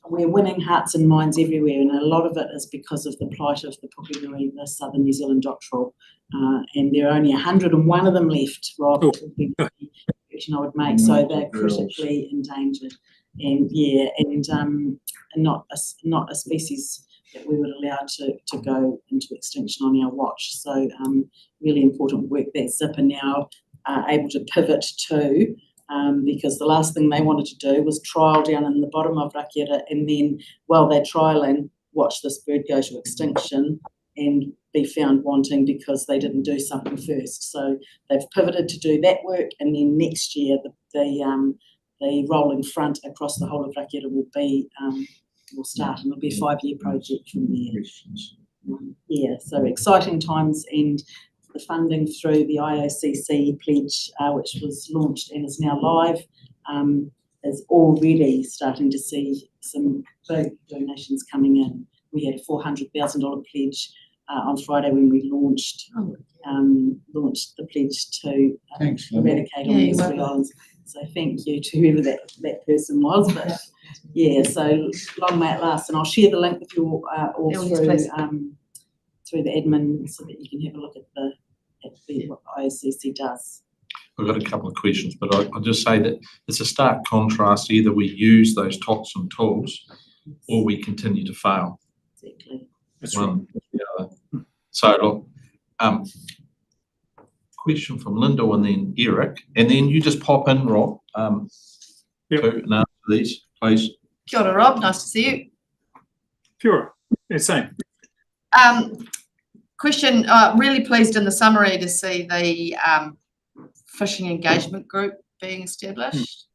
I: we're winning hearts and minds everywhere, and a lot of it is because of the plight of the Puketoi, the southern New Zealand dotterel, and there are only 101 of them left, Rob. It correction I would make, so they're critically endangered. And not a species that we would allow to go into extinction on our watch. So really important work that Zip are now able to pivot to, because the last thing they wanted to do was trial down in the bottom of Rakiara, and then while they're trialling, watch this bird go to extinction and be found wanting because they didn't do something first. So they've pivoted to do that work, and then next year the rolling front across the whole of Rakiara will start, and it'll be a 5-year project from there. Yeah, so exciting times, and the funding through the IOCC pledge, which was launched and is now live, is already starting to see some big donations coming in. We had a $400,000 pledge on Friday when we launched the pledge to eradicate on these three islands. So thank you to whoever that person was. But yeah, so long may it last, and I'll share the link with you all through the admin so that you can have a look at what the IOCC does.
A: I've got a couple of questions, but I'll just say that it's a stark contrast. Either we use those toxin tools or we continue to fail.
I: Exactly.
A: That's one or the other. So look, question from Linda and then Eric, and then you just pop in, Rob, to and answer these, please.
C: Kia ora, Rob, nice to see you.
T: Kia ora. Yeah, same.
C: Question, really pleased in the summary to see the fishing engagement group being established.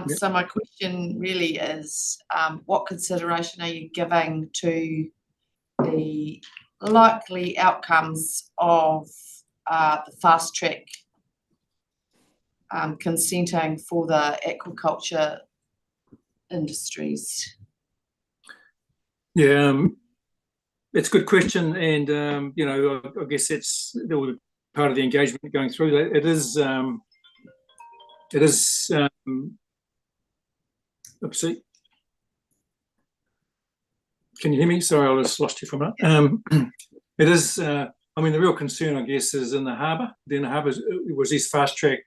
C: So my question really is, what consideration are you giving to the likely outcomes of the fast track consenting for the aquaculture industries?
T: Yeah, it's a good question, and I guess that's part of the engagement going through that. It is. Oopsie. Can you hear me? Sorry, I just lost you for a minute. It is. I mean, the real concern, I guess, is in the harbour. Then the harbour was these fast track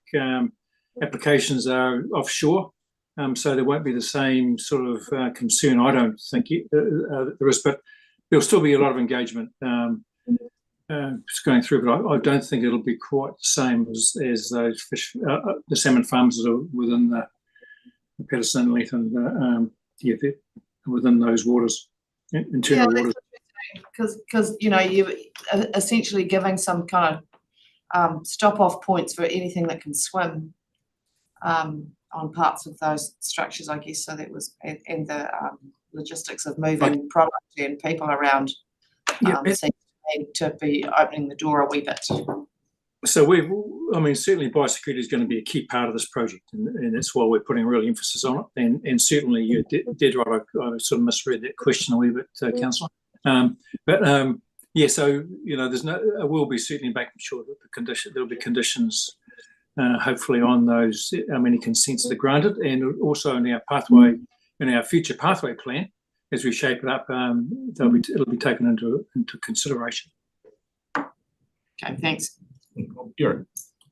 T: applications are offshore, so there won't be the same sort of concern. I don't think there is, but there'll still be a lot of engagement going through. But I don't think it'll be quite the same as those fish, the salmon farms that are within the Patterson Inlet and within those waters, internal waters.
C: Because you're essentially giving some kind of stop-off points for anything that can swim on parts of those structures, I guess. So that was and the logistics of moving product and people around seems to be opening the door a wee bit.
T: So certainly biosecurity is going to be a key part of this project, and that's why we're putting real emphasis on it. And certainly you did right. I sort of misread that question a wee bit, Councillor. So I will be certainly making sure that there'll be conditions, hopefully on those how many consents that are granted, and also in our pathway, in our future pathway plan, as we shape it up, it'll be taken into consideration.
C: Okay, thanks.
A: Eric.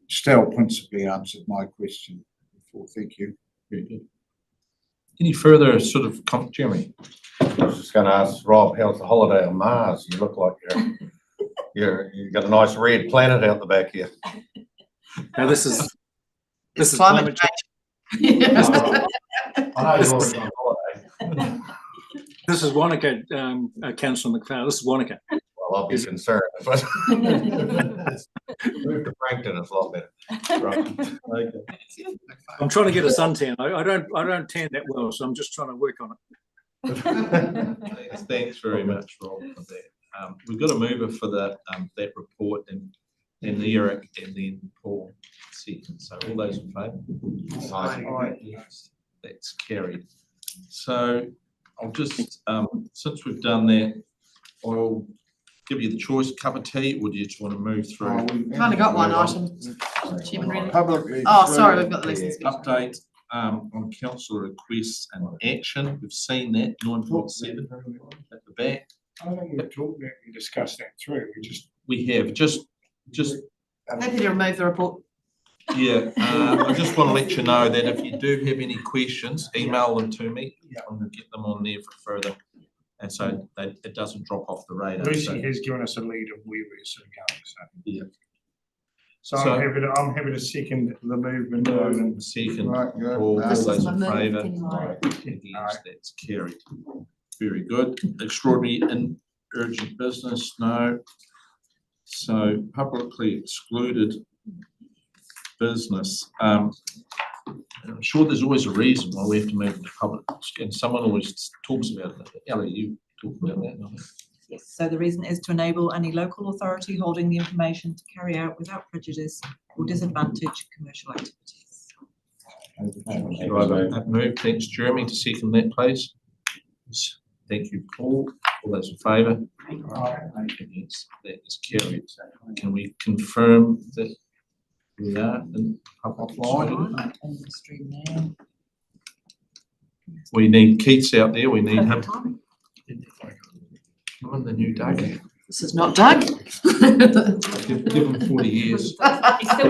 M: Stell principally answered my question before. Thank you.
A: Very good. Any further sort of comment, Jeremy?
G: I was just going to ask Rob, how's the holiday on Mars? You look like you've got a nice red planet out the back here.
T: Now this is
C: climate change.
G: I know you're already on holiday.
T: This is Wanaka, Councillor McFarlane. This is Wanaka.
G: Well, I'll be concerned if I move to Frankton. It's a lot better. Right. Okay.
T: I'm trying to get a suntan. I don't tan that well, so I'm just trying to work on it.
A: Thanks very much, Rob, for that. We've got a mover for that report, and Eric, and then Paul second. So all those in favour? Aye. Yes, that's carried. So I'll just, since we've done that, I'll give you the choice, cup of tea, or do you just want to move through?
C: Kind of got one item. Chairman, really?
M: Publicly.
C: Sorry, we've got the lessons.
A: Update on council requests and action. We've seen that 9.7 at the back.
D: I think we've talked that and discussed that through.
A: We have just
C: Happy to remove the report.
A: Yeah, I just want to let you know that if you do have any questions, email them to me. I'm going to get them on there for further. And so it doesn't drop off the radar.
D: Lucy has given us a lead of where we're sort of going, so.
A: Yeah.
D: So
A: So-
D: I'm happy to second the movement. item.
A: Second,
M: Right, good.
A: all
C: This is
A: those
C: the
A: in
C: move
A: favour?
C: anyway.
A: Against, that's carried. Very good. Extraordinary and urgent business, no. So publicly excluded business. I'm sure there's always a reason why we have to move into public, and someone always talks about it. Ellie, you talk about that, don't you?
K: Yes, so the reason is to enable any local authority holding the information to carry out without prejudice or disadvantage commercial activities.
A: Do I have a move? Thanks, Jeremy, to second that, please. Thank you, Paul. All those in favour? Against, that is carried. Can we confirm that we are in public line?
K: Industry now.
A: We need Keats out there, we need him. Come on, the new Doug.
C: This is not Doug.
A: Give him 40 years.
E: He's still